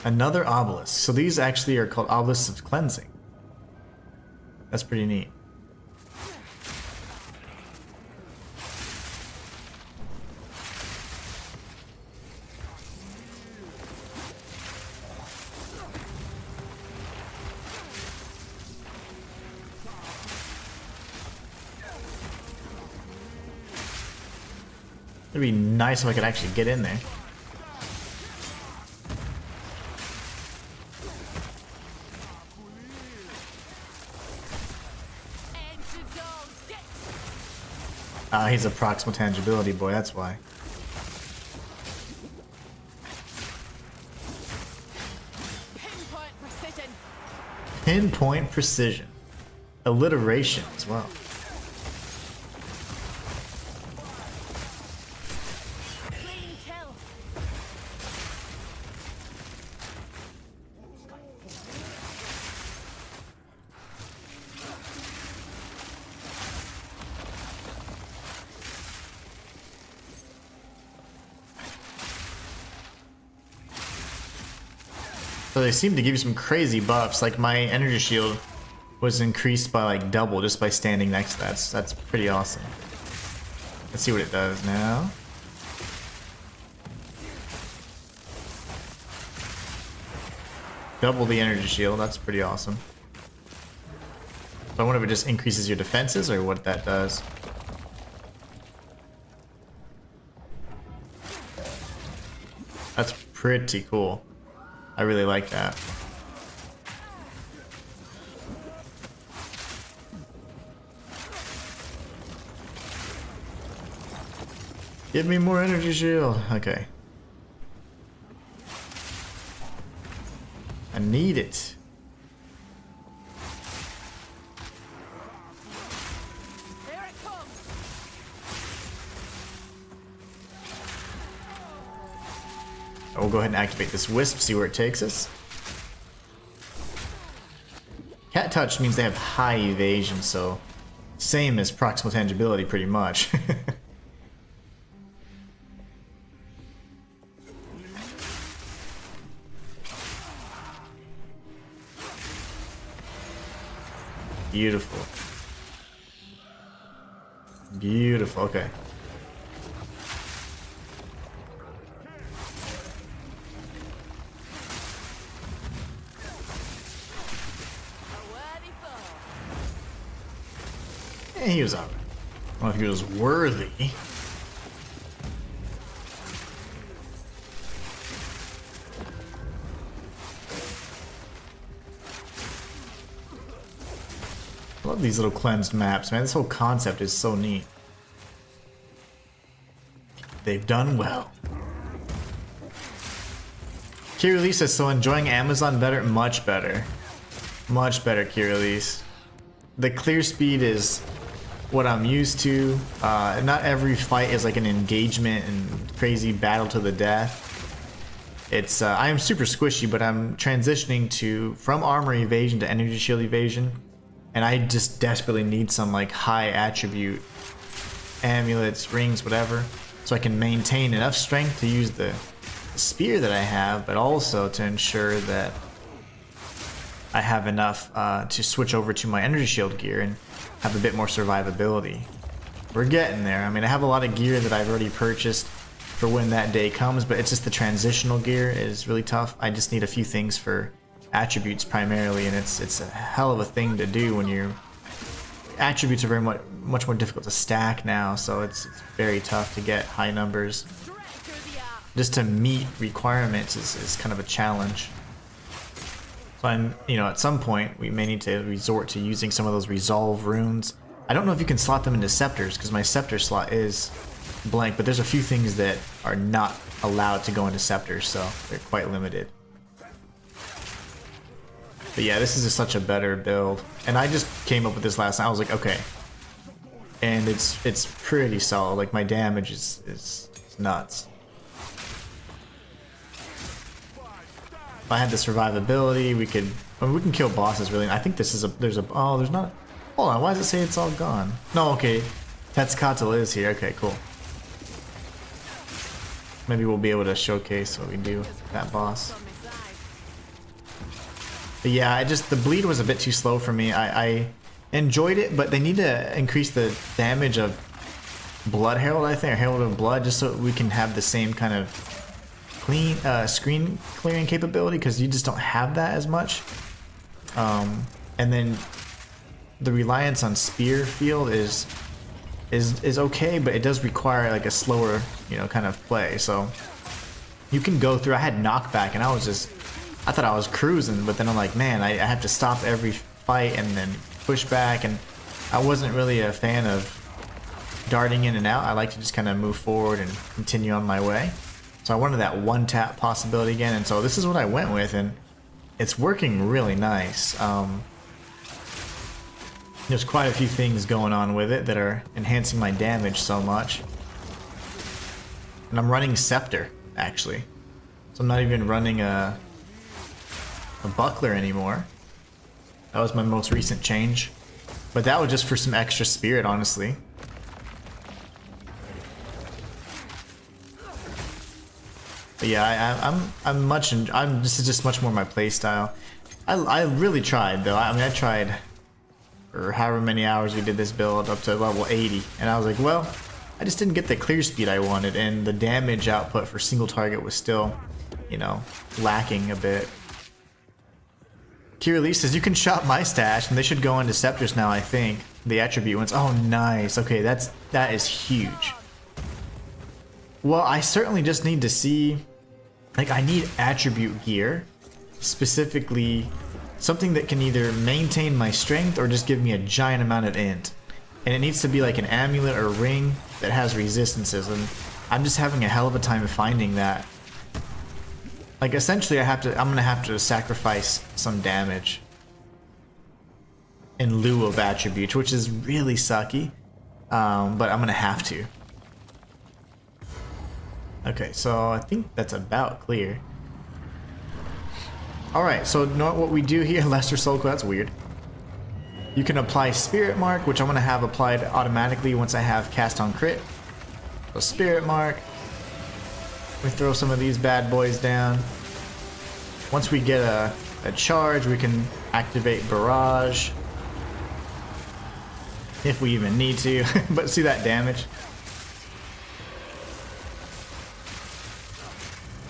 Another obelisk. So these actually are called obelisks of cleansing. That's pretty neat. It'd be nice if I could actually get in there. He's a proximal tangibility boy, that's why. Pinpoint precision. Pinpoint precision. Alliteration as well. Clean kill. So they seem to give you some crazy buffs. Like my energy shield was increased by like double just by standing next to that. That's pretty awesome. Let's see what it does now. Double the energy shield. That's pretty awesome. So I wonder if it just increases your defenses or what that does. That's pretty cool. I really like that. Give me more energy shield. Okay. I need it. Here it comes. We'll go ahead and activate this wisp, see where it takes us. Cat touch means they have high evasion, so same as proximal tangibility pretty much. Beautiful. Beautiful, okay. Yeah, he was alright. I don't know if he was worthy. I love these little cleansed maps, man. This whole concept is so neat. They've done well. Kirili says, so enjoying Amazon better? Much better. Much better, Kirili. The clear speed is what I'm used to. Not every fight is like an engagement and crazy battle to the death. It's I am super squishy, but I'm transitioning from armor evasion to energy shield evasion, and I just desperately need some like high attribute amulets, rings, whatever, so I can maintain enough strength to use the spear that I have, but also to ensure that I have enough to switch over to my energy shield gear and have a bit more survivability. We're getting there. I mean, I have a lot of gear that I've already purchased for when that day comes, but it's just the transitional gear is really tough. I just need a few things for attributes primarily, and it's a hell of a thing to do when your attributes are very much more difficult to stack now, so it's very tough to get high numbers. Just to meet requirements is kind of a challenge. So I'm, at some point we may need to resort to using some of those resolve runes. I don't know if you can slot them into scepters because my scepter slot is blank, but there's a few things that are not allowed to go into scepters, so they're quite limited. But yeah, this is just such a better build, and I just came up with this last night. I was like, okay, and it's pretty solid. Like my damage is nuts. If I had the survivability, we can kill bosses really. I think this is there's not. Hold on, why does it say it's all gone? No, okay, Tetzcoatl is here. Okay, cool. Maybe we'll be able to showcase what we do with that boss. But yeah, the bleed was a bit too slow for me. I enjoyed it, but they need to increase the damage of Blood Herald, I think, or Herald of Blood, just so we can have the same kind of screen clearing capability, because you just don't have that as much. And then the reliance on spear field is okay, but it does require like a slower, kind of play. So you can go through. I had knockback, and I thought I was cruising, but then I'm like, man, I have to stop every fight and then push back, and I wasn't really a fan of darting in and out. I like to just kind of move forward and continue on my way. So I wanted that one tap possibility again, and so this is what I went with, and it's working really nice. There's quite a few things going on with it that are enhancing my damage so much. And I'm running Scepter, actually. So I'm not even running a buckler anymore. That was my most recent change. But that was just for some extra spirit, honestly. But yeah, this is just much more my playstyle. I really tried though. I mean, I tried for however many hours we did this build up to level 80, and I was like, well, I just didn't get the clear speed I wanted, and the damage output for single target was still, you know, lacking a bit. Kira says you can shop my stash, and they should go into scepters now. I think the attribute ones. Oh, nice. Okay, that is huge. Well, I certainly just need to see, like, I need attribute gear, specifically something that can either maintain my strength or just give me a giant amount of int. And it needs to be like an amulet or ring that has resistances, and I'm just having a hell of a time finding that. Like, essentially I'm gonna have to sacrifice some damage in lieu of attributes, which is really sucky, but I'm gonna have to. Okay, so I think that's about clear. Alright, so know what we do here, Lesser Soul, that's weird. You can apply Spirit Mark, which I'm going to have applied automatically once I have Cast on Crit. So Spirit Mark. We throw some of these bad boys down. Once we get a charge, we can activate Barrage. If we even need to. But see that damage?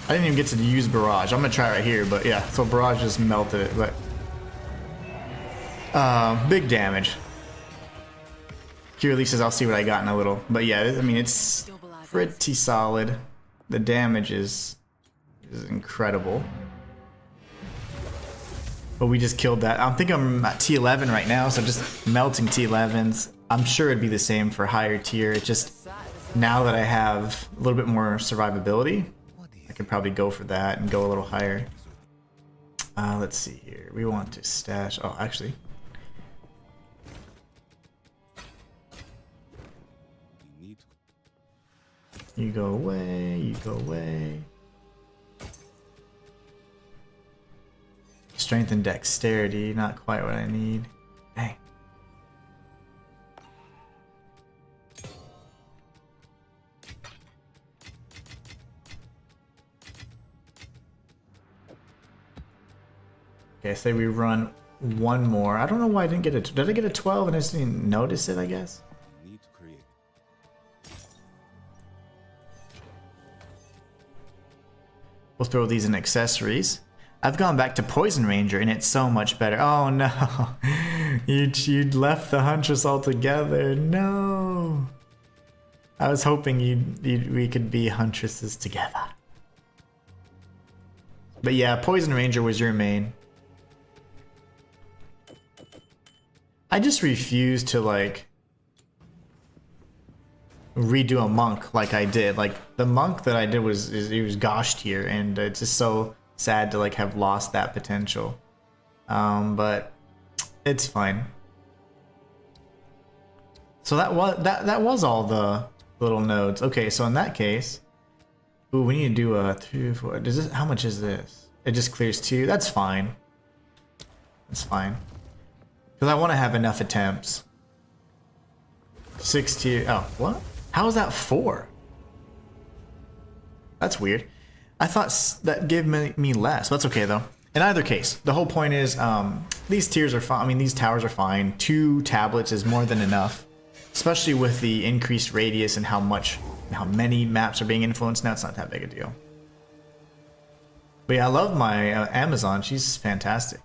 I didn't even get to use Barrage. I'm going to try right here, but yeah. So Barrage just melted it, but... big damage. Kira says I'll see what I got in a little. But yeah, I mean, it's pretty solid. The damage is incredible. But we just killed that. I think I'm at T11 right now, so just melting T11s. I'm sure it'd be the same for higher tier. It's just now that I have a little bit more survivability, I could probably go for that and go a little higher. Let's see here. We want to stash. Oh, actually. You go away, you go away. Strength and dexterity, not quite what I need. Dang. Okay, say we run one more. I don't know why I didn't get it. Did I get a 12 and I just didn't notice it, I guess? We'll throw these in accessories. I've gone back to Poison Ranger and it's so much better. Oh no, you left the Huntress altogether. No, I was hoping we could be Huntresses together. But yeah, Poison Ranger was your main. I just refuse to like redo a monk like I did. Like the monk that I did was Gosh tier, and it's just so sad to like have lost that potential. But it's fine. So that was all the little nodes. Okay, so in that case, ooh, we need to do a 3, 4. Does this? How much is this? It just clears 2. That's fine. That's fine. Because I want to have enough attempts. 6 tier. Oh, what? How is that 4? That's weird. I thought that gave me less. That's okay though. In either case, the whole point is these tiers are fine. I mean, these towers are fine. 2 tablets is more than enough, especially with the increased radius and how many maps are being influenced. Now it's not that big a deal. But yeah, I love my Amazon. She's fantastic.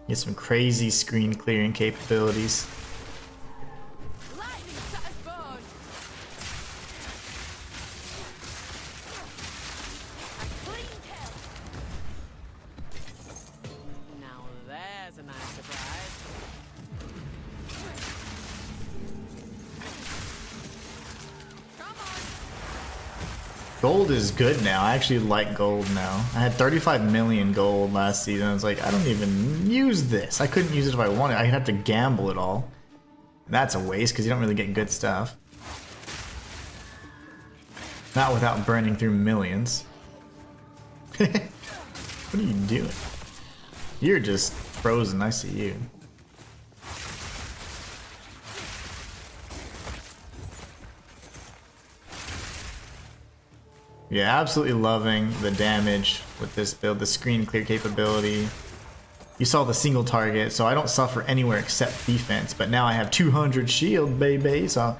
Get some crazy screen clearing capabilities. Now there's a nice surprise. Gold is good now. I actually like gold now. I had 35 million gold last season. I was like, I don't even use this. I couldn't use it if I wanted. I'd have to gamble it all. That's a waste because you don't really get good stuff. Not without burning through millions. What are you doing? You're just frozen. I see you. Yeah, absolutely loving the damage with this build, the screen clear capability. You saw the single target, so I don't suffer anywhere except defense, but now I have 200 shield, baby, so I'm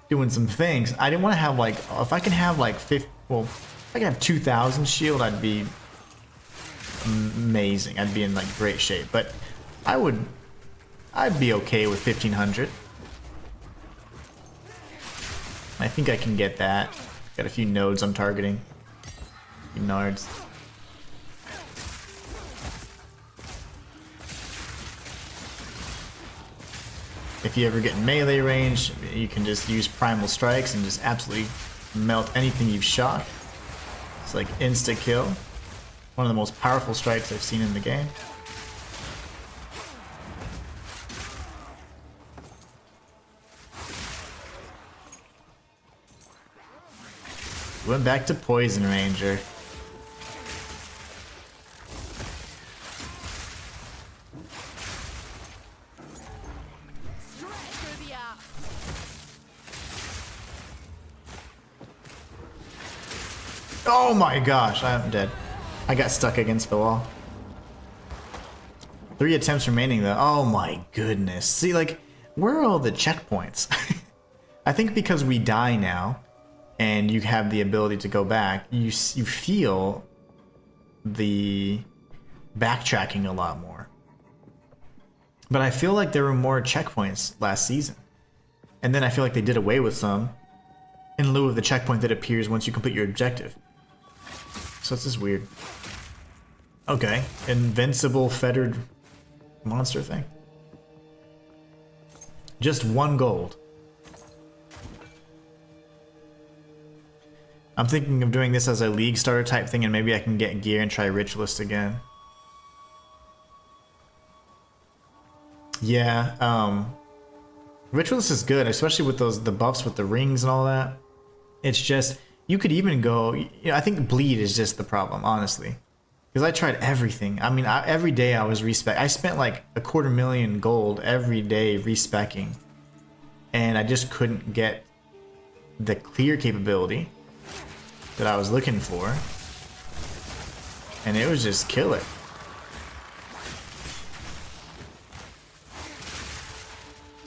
doing some things. I didn't want to have like, if I can have like 50, well, if I can have 2,000 shield, I'd be amazing. I'd be in like great shape, but I'd be okay with 1,500. I think I can get that. Got a few nodes I'm targeting. A few nards. If you ever get in melee range, you can just use primal strikes and just absolutely melt anything you've shot. It's like insta kill. One of the most powerful strikes I've seen in the game. Went back to Poison Ranger. Oh my gosh, I'm dead. I got stuck against the wall. 3 attempts remaining though. Oh my goodness. See, like, where are all the checkpoints? I think because we die now, and you have the ability to go back, you feel the backtracking a lot more. But I feel like there were more checkpoints last season. And then I feel like they did away with some in lieu of the checkpoint that appears once you complete your objective. So it's just weird. Okay, invincible fettered monster thing. Just 1 gold. I'm thinking of doing this as a league starter type thing, and maybe I can get gear and try Ritualist again. Yeah, Ritualist is good, especially with the buffs with the rings and all that. It's just, you could even go, you know, I think bleed is just the problem, honestly. Because I tried everything. I mean, every day I was respec. I spent like 250,000 gold every day respecking. And I just couldn't get the clear capability that I was looking for, and it was just kill it.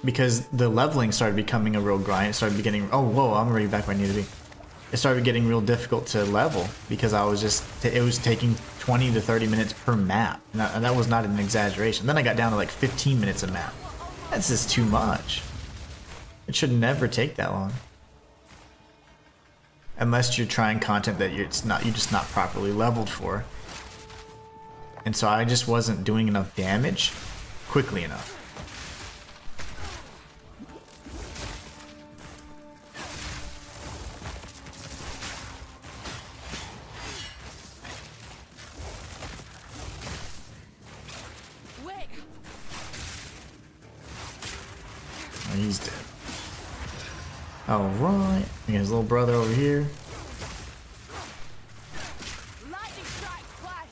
Because the leveling started becoming a real grind. It started getting, oh whoa, I'm already back where I need to be. It started getting real difficult to level because I was just, it was taking 20 to 30 minutes per map, and that was not an exaggeration. Then I got down to like 15 minutes a map. That's just too much. It should never take that long. Unless you're trying content that you're just not properly leveled for. And so I just wasn't doing enough damage quickly enough. Wait. Oh, he's dead. Alright, we got his little brother over here. Lightning strike twice.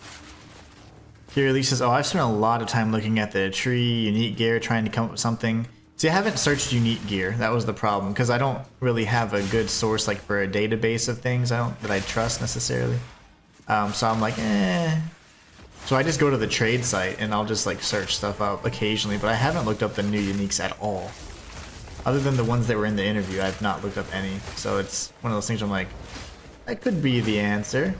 Here, Lee says, oh, I've spent a lot of time looking at the tree, unique gear, trying to come up with something. See, I haven't searched unique gear. That was the problem, because I don't really have a good source like for a database of things that I trust necessarily. So I'm like, eh. So I just go to the trade site and I'll just like search stuff up occasionally, but I haven't looked up the new uniques at all. Other than the ones that were in the interview, I've not looked up any. So it's one of those things where I'm like, that could be the answer.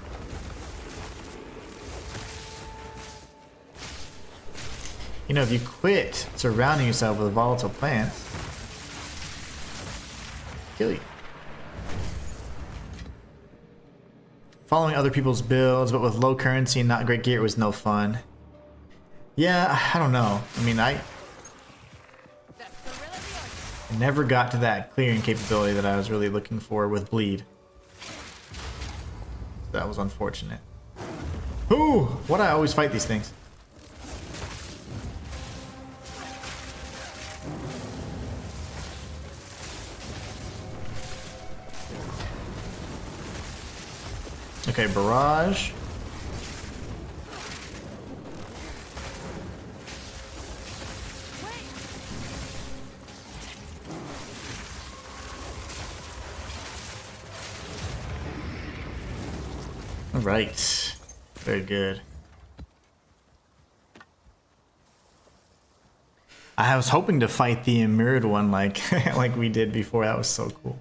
You know, if you quit surrounding yourself with volatile plants, kill you. Following other people's builds, but with low currency and not great gear, it was no fun. Yeah, I don't know. I mean, I never got to that clearing capability that I was really looking for with bleed. That was unfortunate. Ooh, why do I always fight these things? Okay, barrage. All right, very good. I was hoping to fight the mirrored one like like we did before. That was so cool.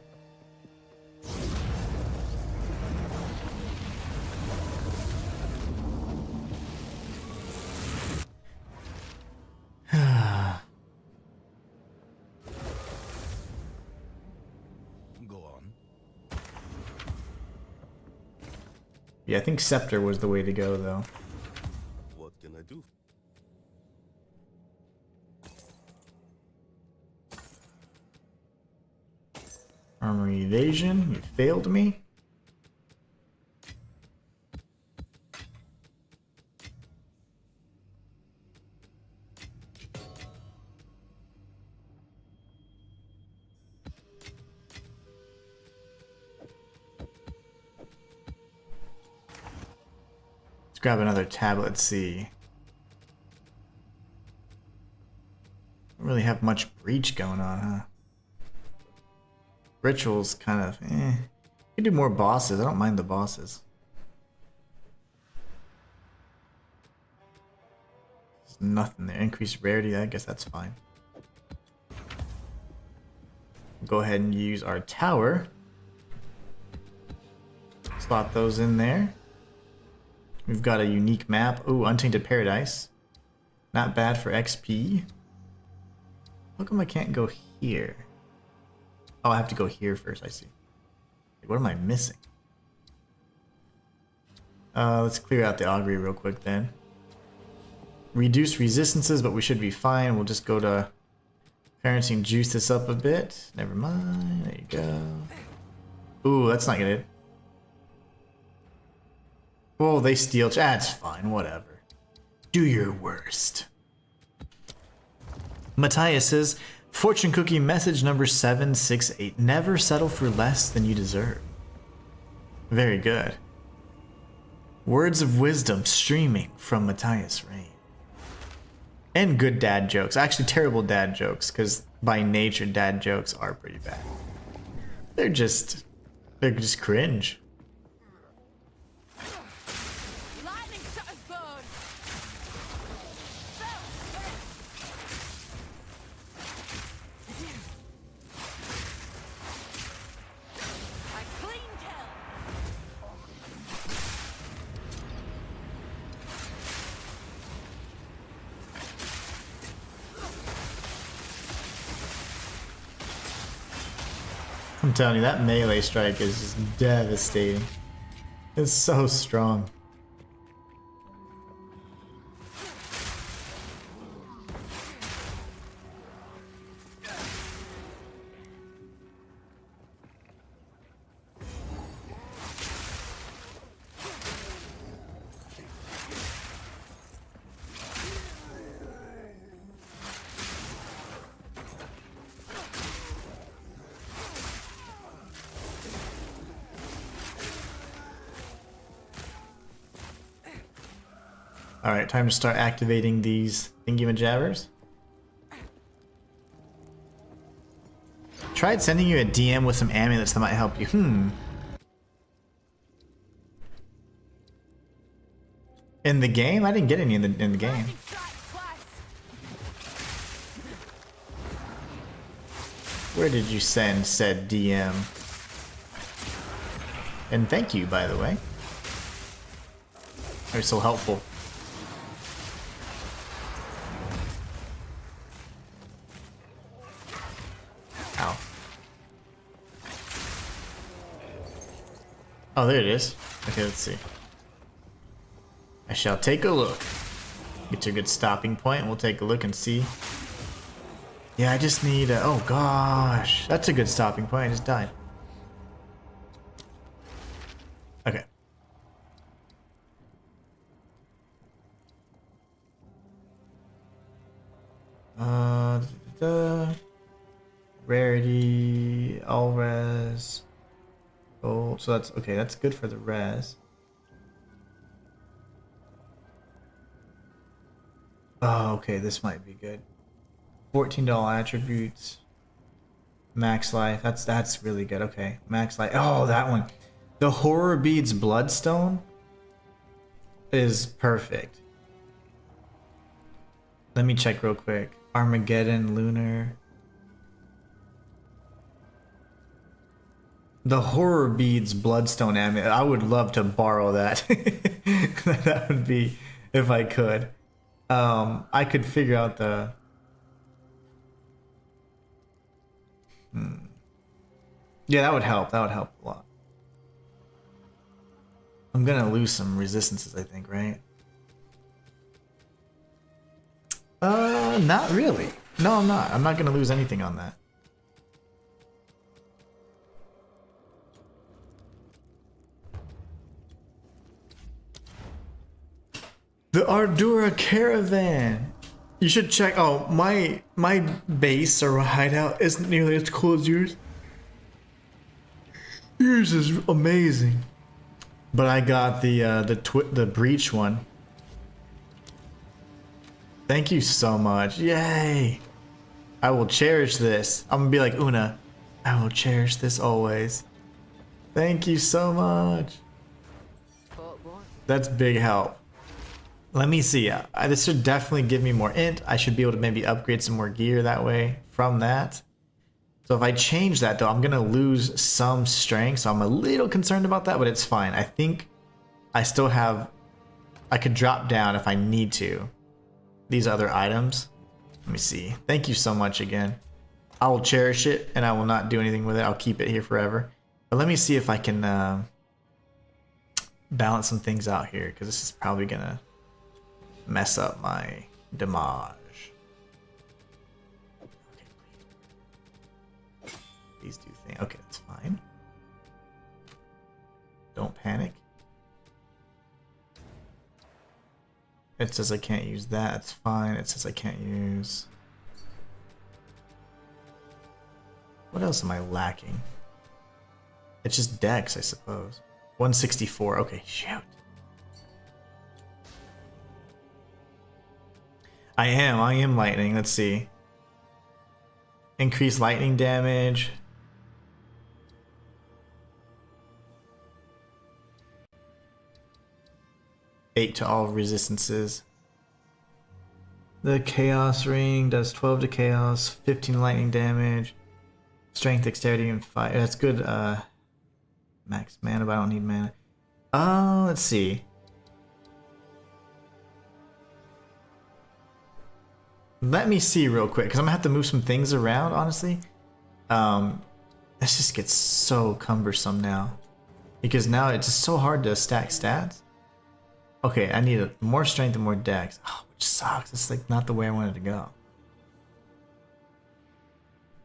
Go on. Yeah, I think Scepter was the way to go, though. What can I do? Armory evasion, you failed me. Let's grab another tablet, let's see. Don't really have much breach going on, huh? Rituals kind of, eh. You do more bosses. I don't mind the bosses. There's nothing there. Increased rarity, I guess that's fine. Go ahead and use our tower. Slot those in there. We've got a unique map. Ooh, Untainted Paradise. Not bad for XP. How come I can't go here? Oh, I have to go here first, I see. What am I missing? Let's clear out the augury real quick then. Reduce resistances, but we should be fine. We'll just go to currency and juice this up a bit. Never mind. There you go. Ooh, that's not good. Oh, they steal. That's fine. Whatever. Do your worst. Matthias says, Fortune cookie message number 768. Never settle for less than you deserve. Very good. Words of wisdom streaming from Matthias Rain. And good dad jokes. Actually, terrible dad jokes, because by nature, dad jokes are pretty bad. They're just cringe. Lightning shutters burn. I clean kill. I'm telling you, that melee strike is just devastating. It's so strong. Alright, time to start activating these thingy-majabbers. Tried sending you a DM with some amulets that might help you. In the game? I didn't get any in the game. Lightning strikes twice. Where did you send said DM? And thank you, by the way. You're so helpful. Ow. Oh, there it is. Okay, let's see. I shall take a look. Get to a good stopping point. We'll take a look and see. Yeah, I just need a... Oh, gosh. That's a good stopping point. I just died. Okay. Uh, Rarity, all res. Oh, so that's okay. That's good for the res. Oh, okay. This might be good. $14 attributes. Max life. That's really good. Okay, max life. Oh, that one. The Horror Beads Bloodstone is perfect. Let me check real quick. Armageddon, Lunar. The Horror Beads Bloodstone amulet. I would love to borrow that. That would be if I could. I could figure out the. Yeah, that would help. That would help a lot. I'm gonna lose some resistances, I think, right? Not really. No, I'm not. I'm not gonna lose anything on that. The Ardura Caravan. You should check. Oh, my base or hideout isn't nearly as cool as yours. Yours is amazing. But I got the breach one. Thank you so much. Yay! I will cherish this. I'm gonna be like Una. I will cherish this always. Thank you so much. That's big help. Let me see. This should definitely give me more int. I should be able to maybe upgrade some more gear that way from that. So if I change that though, I'm gonna lose some strength. So I'm a little concerned about that, but it's fine. I think I still have. I could drop down if I need to. These other items. Let me see. Thank you so much again. I will cherish it and I will not do anything with it. I'll keep it here forever. But let me see if I can balance some things out here, because this is probably gonna mess up my damage. Okay, these do things. Okay, that's fine. Don't panic. It says I can't use that. It's fine. It says I can't use. What else am I lacking? It's just dex, I suppose. 164. Okay, shoot. I am lightning. Let's see. Increase lightning damage. Eight to all resistances. The Chaos Ring does 12 to Chaos, 15 lightning damage, Strength, Dexterity, and Fire. That's good. Max mana, but I don't need mana. Let's see. Let me see real quick, because I'm gonna have to move some things around, honestly. This just gets so cumbersome now. Because now it's just so hard to stack stats. Okay, I need more strength and more dex. Oh, which sucks. It's like not the way I wanted to go.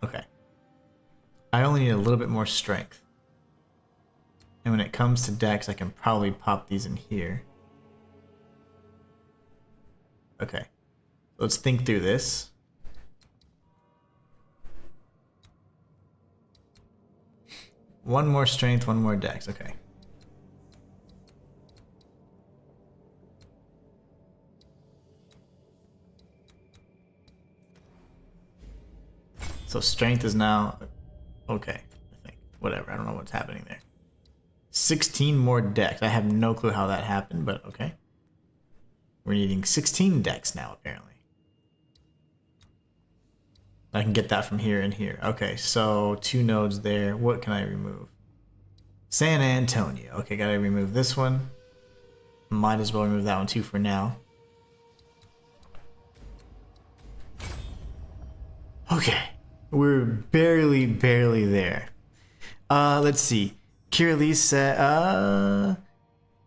Okay. I only need a little bit more strength. And when it comes to dex, I can probably pop these in here. Okay. Let's think through this. One more strength, one more dex. Okay. So strength is now okay, I think. Whatever, I don't know what's happening there. 16 more dex. I have no clue how that happened, but okay. We're needing 16 dex now, apparently. I can get that from here and here. Okay, so 2 nodes there. What can I remove? San Antonio. Okay, gotta remove this one. Might as well remove that one too for now. Okay. We're barely there. Let's see. Kira said,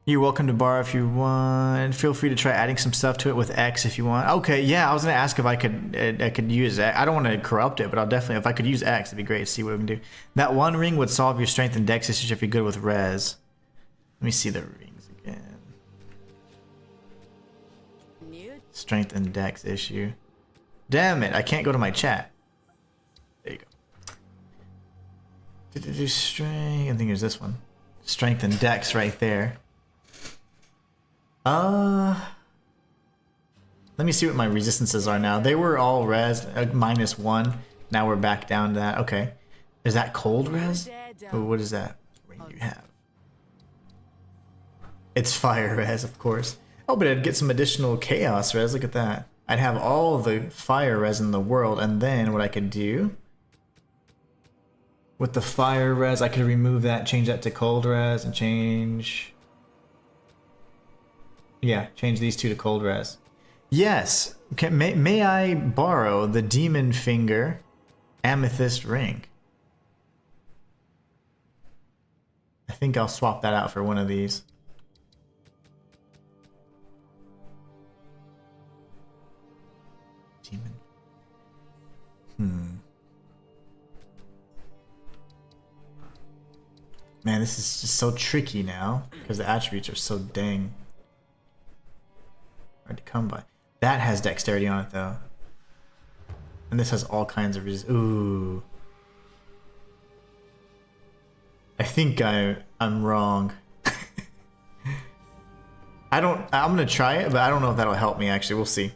you're welcome to borrow if you want. Feel free to try adding some stuff to it with X if you want. Okay, yeah, I was gonna ask if I could use X. I don't want to corrupt it, but I'll definitely, if I could use X, it'd be great to see what we can do. That one ring would solve your strength and dex issues if you're good with res. Let me see the rings again. Strength and dex issue. Damn it, I can't go to my chat. There you go. Strength, I think there's this one. Strength and dex right there. Let me see what my resistances are now. They were all res, -1. Now we're back down to that. Okay. Is that cold res? Oh, what is that ring you have? It's fire res, of course. Oh, but I'd get some additional chaos res. Look at that. I'd have all the fire res in the world, and then what I could do with the fire res, I could remove that, change that to cold res, and change... Yeah, change these two to cold res. Yes! Okay, may I borrow the Demon Finger Amethyst Ring? I think I'll swap that out for one of these. Demon. Man, this is just so tricky now because the attributes are so dang hard to come by. That has dexterity on it though, and this has all kinds of ooh. I think I'm wrong. I'm gonna try it, but I don't know if that'll help me actually. We'll see.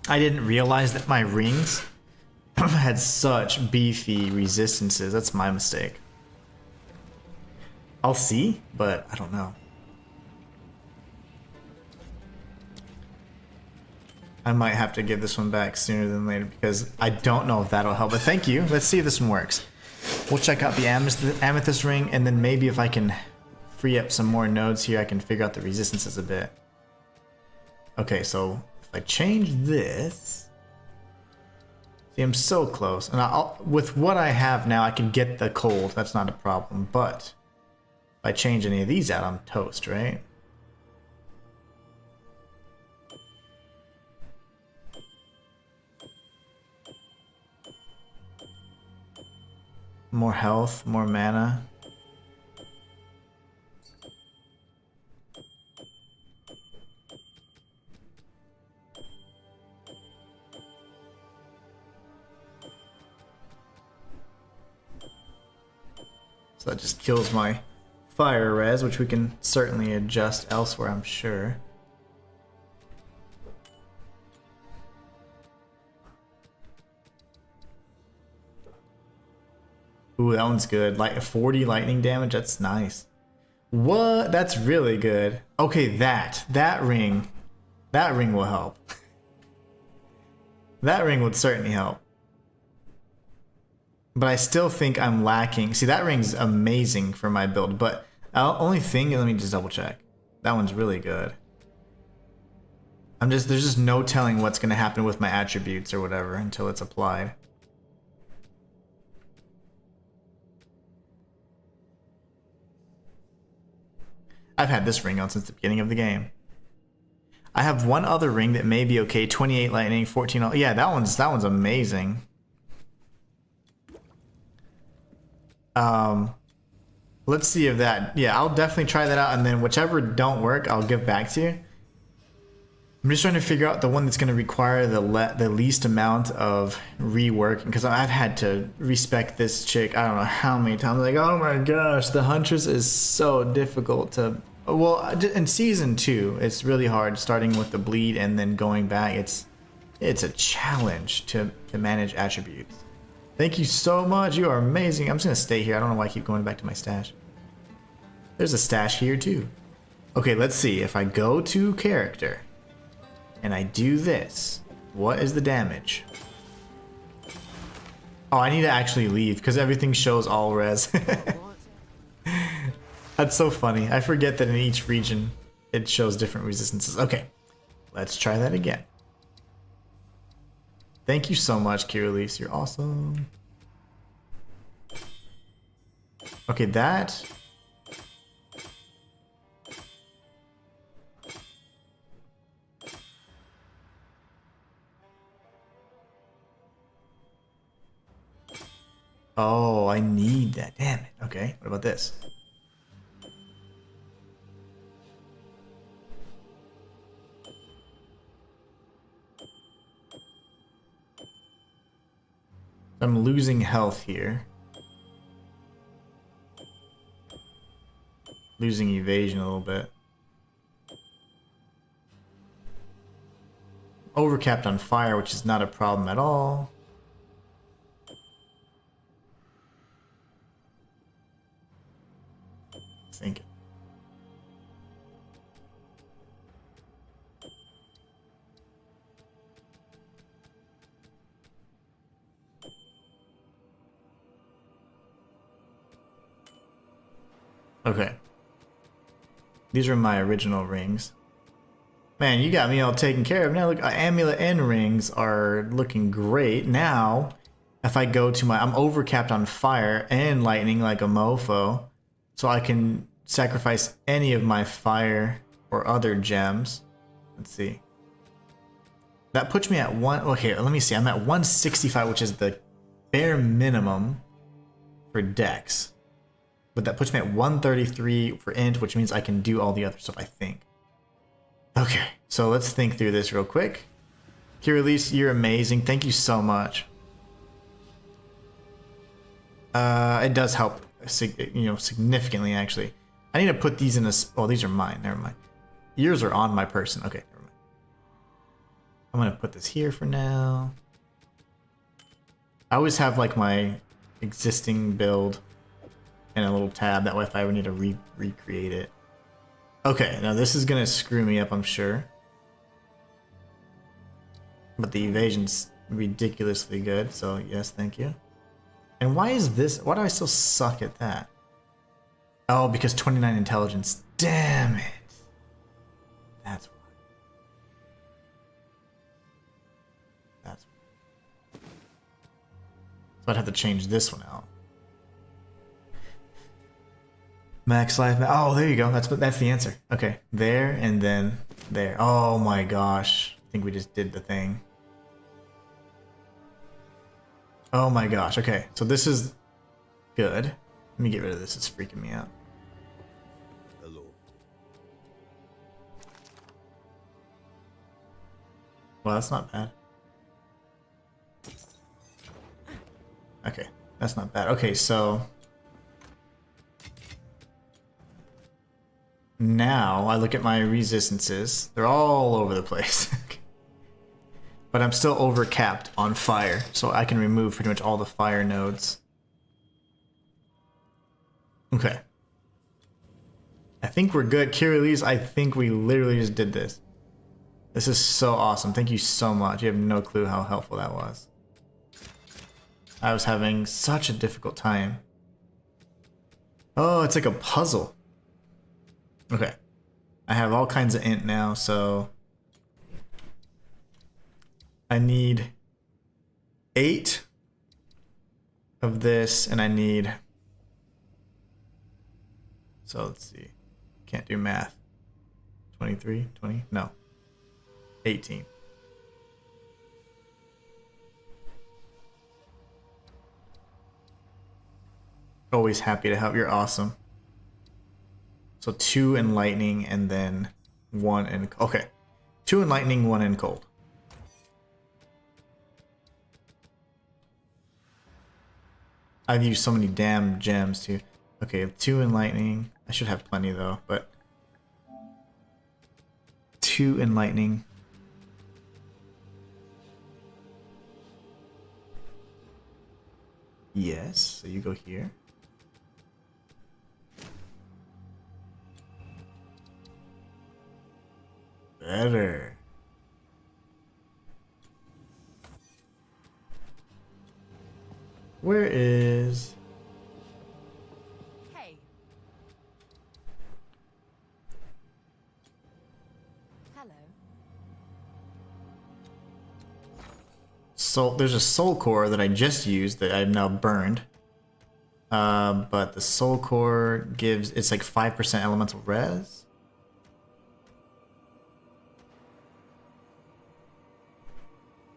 I didn't realize that my rings had such beefy resistances. That's my mistake. I'll see, but I don't know. I might have to give this one back sooner than later because I don't know if that'll help. But thank you. Let's see if this one works. We'll check out the amethyst ring, and then maybe if I can free up some more nodes here, I can figure out the resistances a bit. Okay, so if I change this, see, I'm so close, and with what I have now, I can get the cold. That's not a problem. But if I change any of these out, I'm toast, right? More health, more mana. So that just kills my fire res, which we can certainly adjust elsewhere, I'm sure. Ooh, that one's good. Like 40 lightning damage, that's nice. What? That's really good. Okay, that ring will help. That ring would certainly help. But I still think I'm lacking. See, that ring's amazing for my build, but only thing, let me just double check. That one's really good. There's just no telling what's gonna happen with my attributes or whatever until it's applied. I've had this ring on since the beginning of the game. I have one other ring that may be okay. 28 lightning, 14. Yeah, that one's amazing. Let's see if that. Yeah, I'll definitely try that out, and then whichever don't work, I'll give back to you. I'm just trying to figure out the one that's going to require the least amount of rework, because I've had to respec this chick I don't know how many times. Like, oh my gosh, the Huntress is so difficult to... Well, in Season 2, it's really hard starting with the bleed and then going back. It's a challenge to manage attributes. Thank you so much. You are amazing. I'm just going to stay here. I don't know why I keep going back to my stash. There's a stash here too. Okay, let's see. If I go to character... and I do this, what is the damage? Oh, I need to actually leave because everything shows all res. That's so funny. I forget that in each region it shows different resistances. Okay, let's try that again. Thank you so much, Kirillise. You're awesome. Okay, that... Oh, I need that. Damn it. Okay, what about this? I'm losing health here. Losing evasion a little bit. Overcapped on fire, which is not a problem at all. Think. Okay. These are my original rings. Man, you got me all taken care of. Now look, amulet and rings are looking great. Now, if I go to my... I'm overcapped on fire and lightning like a mofo. So I can sacrifice any of my fire or other gems. Let's see. That puts me at one... Okay, let me see. I'm at 165, which is the bare minimum for dex. But that puts me at 133 for int, which means I can do all the other stuff, I think. Okay, so let's think through this real quick. Kirillese, you're amazing. Thank you so much. It does help, significantly, actually. I need to put these in a... Oh, these are mine. Never mind. Yours are on my person. Okay, never mind. I'm going to put this here for now. I always have, like, my existing build in a little tab. That way, if I ever need to recreate it. Okay, now this is going to screw me up, I'm sure. But the evasion's ridiculously good, so yes, thank you. And why is this... Why do I still suck at that? Oh, because 29 intelligence. Damn it. That's why. That's why. So I'd have to change this one out. Max life. Oh, there you go. That's the answer. Okay, there and then there. Oh my gosh. I think we just did the thing. Oh my gosh. Okay, so this is good. Let me get rid of this. It's freaking me out. Hello. Well, that's not bad. Okay, that's not bad. Okay, so now I look at my resistances. They're all over the place. But I'm still overcapped on fire, so I can remove pretty much all the fire nodes. Okay. I think we're good. Kirillese, I think we literally just did this. This is so awesome. Thank you so much. You have no clue how helpful that was. I was having such a difficult time. Oh, it's like a puzzle. Okay. I have all kinds of int now, so I need 8 of this, and I need... So let's see. Can't do math. 23, 20? No. 18. Always happy to help. You're awesome. So 2 in lightning and then 1 in... Okay. 2 in lightning, 1 in cold. I've used so many damn gems too. Okay, 2 in lightning. I should have plenty though, but 2 in lightning. Yes, so you go here. Better. Where is... Hey. Hello. Soul, there's a soul core that I just used that I've now burned. But the soul core gives... It's like 5% elemental res.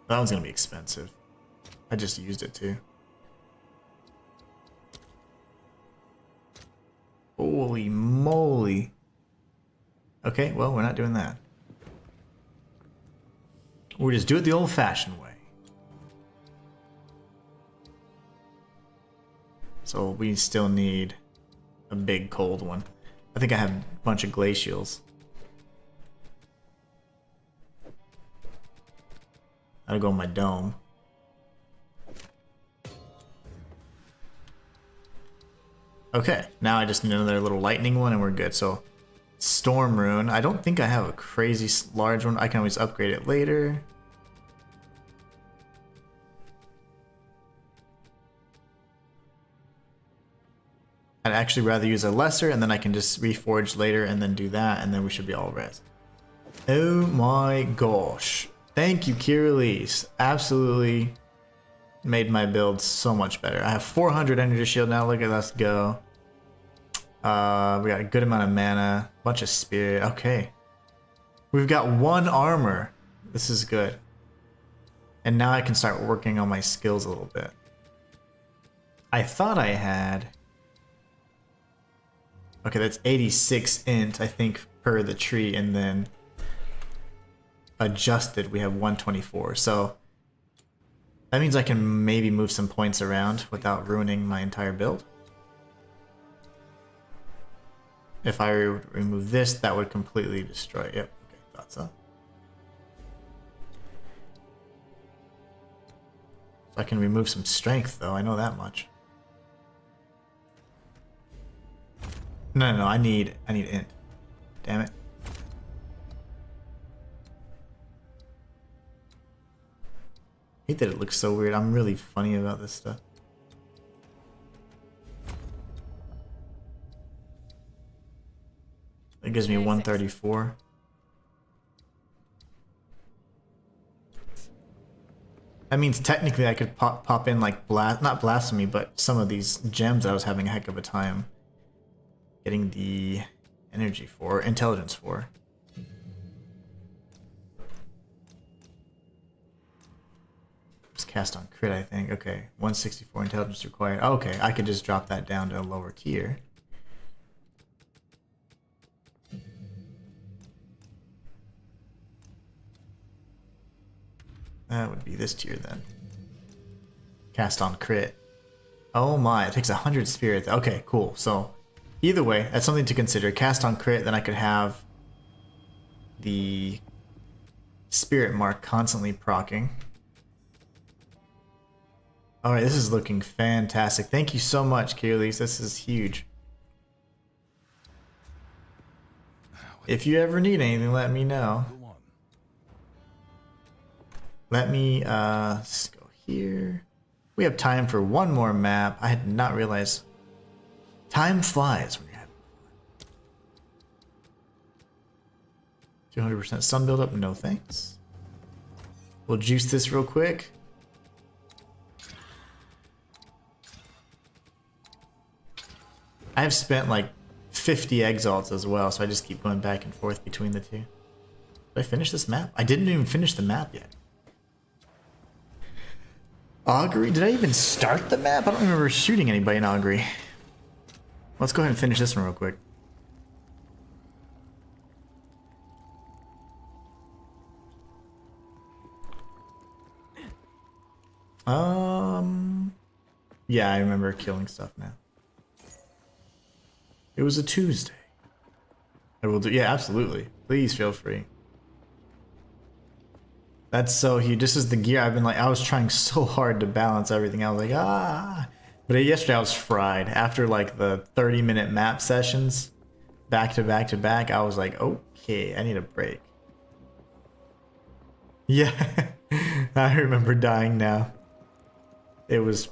That one's gonna be expensive. I just used it too. Holy moly. Okay, well, we're not doing that. We'll just do it the old-fashioned way. So we still need a big cold one. I think I have a bunch of glacials. I'll go in my dome. Okay, now I just need another little lightning one and we're good. So storm rune. I don't think I have a crazy large one. I can always upgrade it later. I'd actually rather use a lesser and then I can just reforge later and then do that and then we should be all res. Oh my gosh. Thank you, Kirillese. Absolutely made my build so much better. I have 400 energy shield now. Look at us go. We got a good amount of mana, bunch of spirit. Okay. We've got 1 armor. This is good. And now I can start working on my skills a little bit. I thought I had... Okay, that's 86 int, I think, per the tree, and then adjusted, we have 124. So that means I can maybe move some points around without ruining my entire build. If I remove this, that would completely destroy it. Yep, okay, thought so. So I can remove some strength, though, I know that much. No, I need int. Damn it. I hate that it looks so weird. I'm really funny about this stuff. It gives me 134. That means technically I could pop in like not blasphemy, but some of these gems I was having a heck of a time getting the energy for, intelligence for. Just cast on crit, I think. Okay, 164 intelligence required. Okay, I could just drop that down to a lower tier. That would be this tier then. Cast on crit. Oh my, it takes 100 spirit. Okay, cool. So either way, that's something to consider. Cast on crit, then I could have the spirit mark constantly proccing. Alright, this is looking fantastic. Thank you so much, Kirillese. This is huge. If you ever need anything, let me know. Let me let's go here. We have time for one more map. I had not realized time flies when you're having fun. 200% sun buildup, no thanks. We'll juice this real quick. I've spent like 50 exalts as well, so I just keep going back and forth between the two. Did I finish this map? I didn't even finish the map yet. Augury? Did I even start the map? I don't remember shooting anybody in Augury. Let's go ahead and finish this one real quick. Yeah, I remember killing stuff now. It was a Tuesday. I will do, yeah, absolutely. Please feel free. That's so huge. This is the gear I've been like, I was trying so hard to balance everything. I was like, ah. But yesterday I was fried. After like the 30-minute map sessions, back to back to back, I was like, okay, I need a break. Yeah, I remember dying now. It was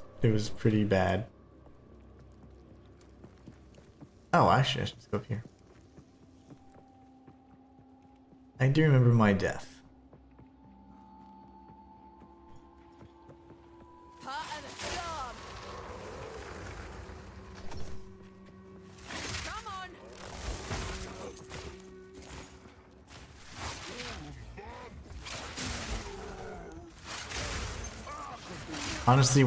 pretty bad. Oh, actually, I should just go up here. I do remember my death. Honestly,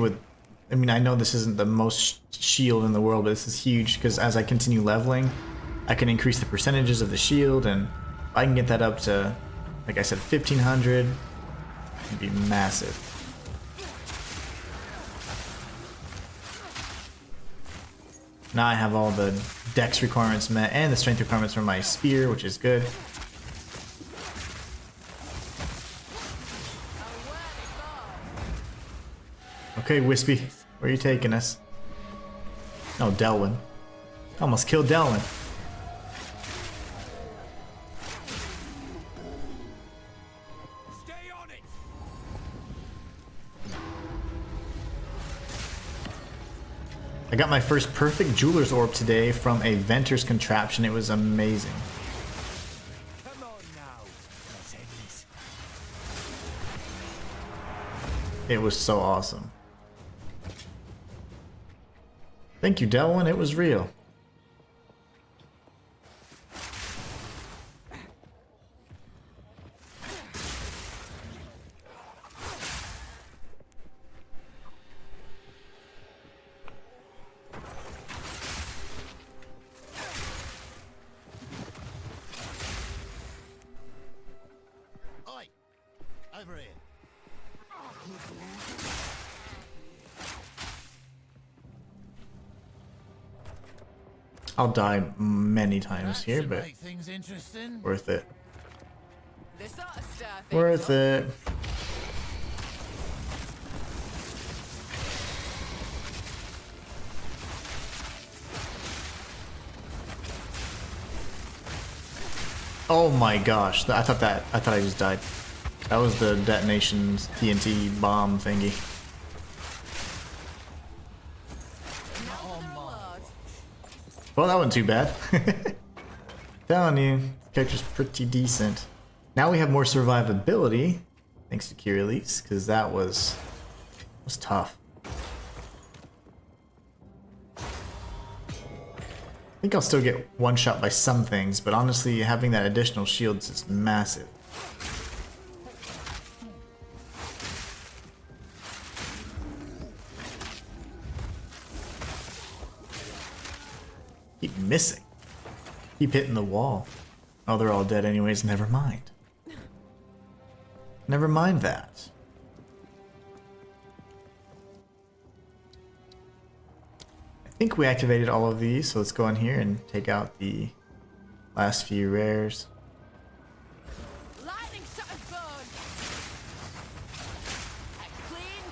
I mean, I know this isn't the most shield in the world, but this is huge because as I continue leveling, I can increase the percentages of the shield, and if I can get that up to, like I said, 1500, it'd be massive. Now I have all the dex requirements met and the strength requirements for my spear, which is good. Okay, Wispy, where are you taking us? Oh, Delwyn. Almost killed Delwyn. Stay on it. I got my first perfect jeweler's orb today from a Venter's contraption. It was amazing. Come on now. Let's end this. It was so awesome. Thank you, Delwyn. It was real. Oi! Over here. I'll die many times here, Should but make things interesting. worth it. This sort of stuff. Worth it. Oh my gosh! I thought I just died. That was the detonation's TNT bomb thingy. Well, that wasn't too bad. Telling you, the character's pretty decent. Now we have more survivability, thanks to Key Release, because that was tough. I think I'll still get one shot by some things, but honestly, having that additional shields is massive. Keep missing. Keep hitting the wall. Oh, they're all dead anyways, never mind. Never mind that. I think we activated all of these, so let's go in here and take out the last few rares. Lightning shot is bone. A clean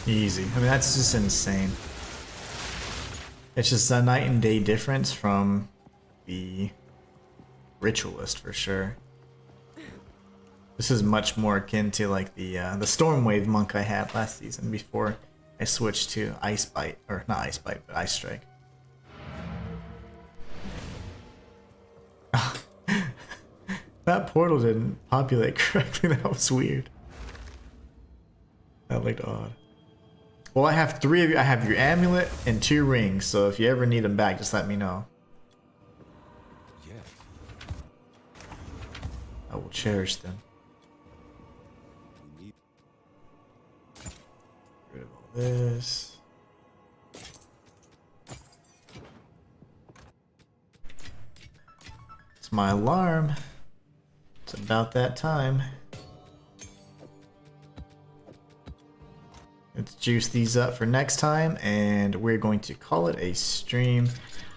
kill. Easy. I mean, that's just insane. It's just a night and day difference from the Ritualist for sure. This is much more akin to like the Stormwave monk I had last season before I switched to Ice Bite, or not Ice Bite, but Ice Strike. That portal didn't populate correctly. That was weird. That looked odd. Well, I have 3 of you. I have your amulet and 2 rings, so if you ever need them back, just let me know. Yes. I will cherish them. We need Get rid of all this. It's my alarm. It's about that time. Let's juice these up for next time, and we're going to call it a stream.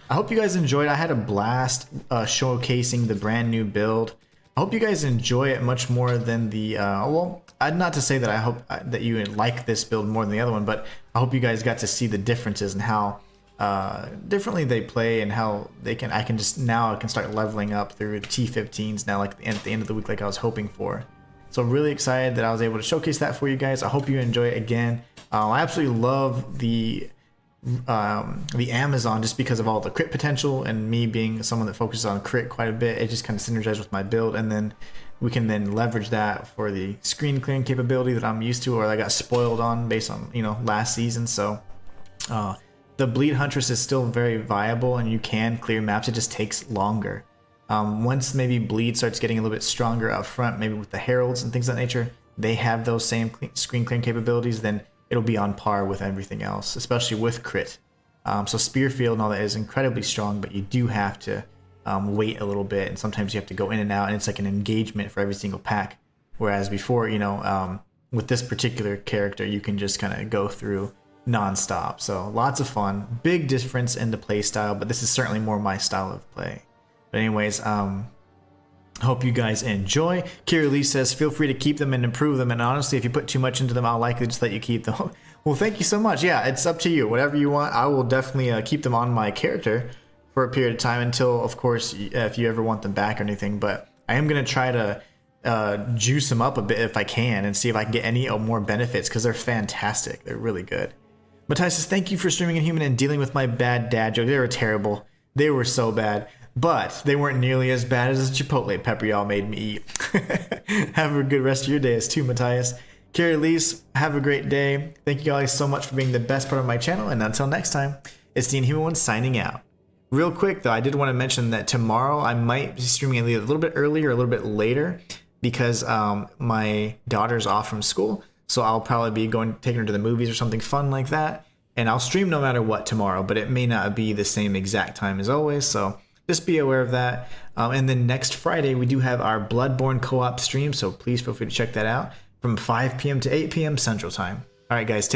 I hope you guys enjoyed. I had a blast showcasing the brand new build. I hope you guys enjoy it much more than the well, not to say that I hope that you like this build more than the other one, but I hope you guys got to see the differences and how differently they play, and how they can I can start leveling up through T15s now, like at the end of the week, like I was hoping for. So really excited that I was able to showcase that for you guys. I hope you enjoy it again. I absolutely love the Amazon, just because of all the crit potential, and me being someone that focuses on crit quite a bit. It just kind of synergizes with my build, and then we can then leverage that for the screen clearing capability that I'm used to, or I got spoiled on based on last season. So the Bleed Huntress is still very viable, and you can clear maps. It just takes longer. Once maybe Bleed starts getting a little bit stronger up front, maybe with the Heralds and things of that nature, they have those same screen clearing capabilities, then it'll be on par with everything else, especially with crit. So Spearfield and all that is incredibly strong, but you do have to wait a little bit, and sometimes you have to go in and out, and it's like an engagement for every single pack. Whereas before, with this particular character, you can just kind of go through nonstop. So lots of fun. Big difference in the play style, but this is certainly more my style of play. But anyways, hope you guys enjoy. Kira Lee says, feel free to keep them and improve them. And honestly, if you put too much into them, I'll likely just let you keep them. Well, thank you so much. Yeah, it's up to you. Whatever you want. I will definitely keep them on my character for a period of time until, of course, if you ever want them back or anything. But I am going to try to juice them up a bit if I can and see if I can get any more benefits because they're fantastic. They're really good. Matthias says, thank you for streaming Inhuman and dealing with my bad dad joke. They were terrible. They were so bad. But they weren't nearly as bad as the Chipotle pepper y'all made me eat. Have a good rest of your days too, Matthias. Carrie Lise, have a great day. Thank you guys so much for being the best part of my channel. And until next time, it's the Inhuman one signing out. Real quick though, I did want to mention that tomorrow I might be streaming a little bit earlier, a little bit later, because my daughter's off from school. So I'll probably be taking her to the movies or something fun like that. And I'll stream no matter what tomorrow, but it may not be the same exact time as always. So just be aware of that. And then next Friday, we do have our Bloodborne co-op stream. So please feel free to check that out from 5 p.m. to 8 p.m. Central Time. All right, guys.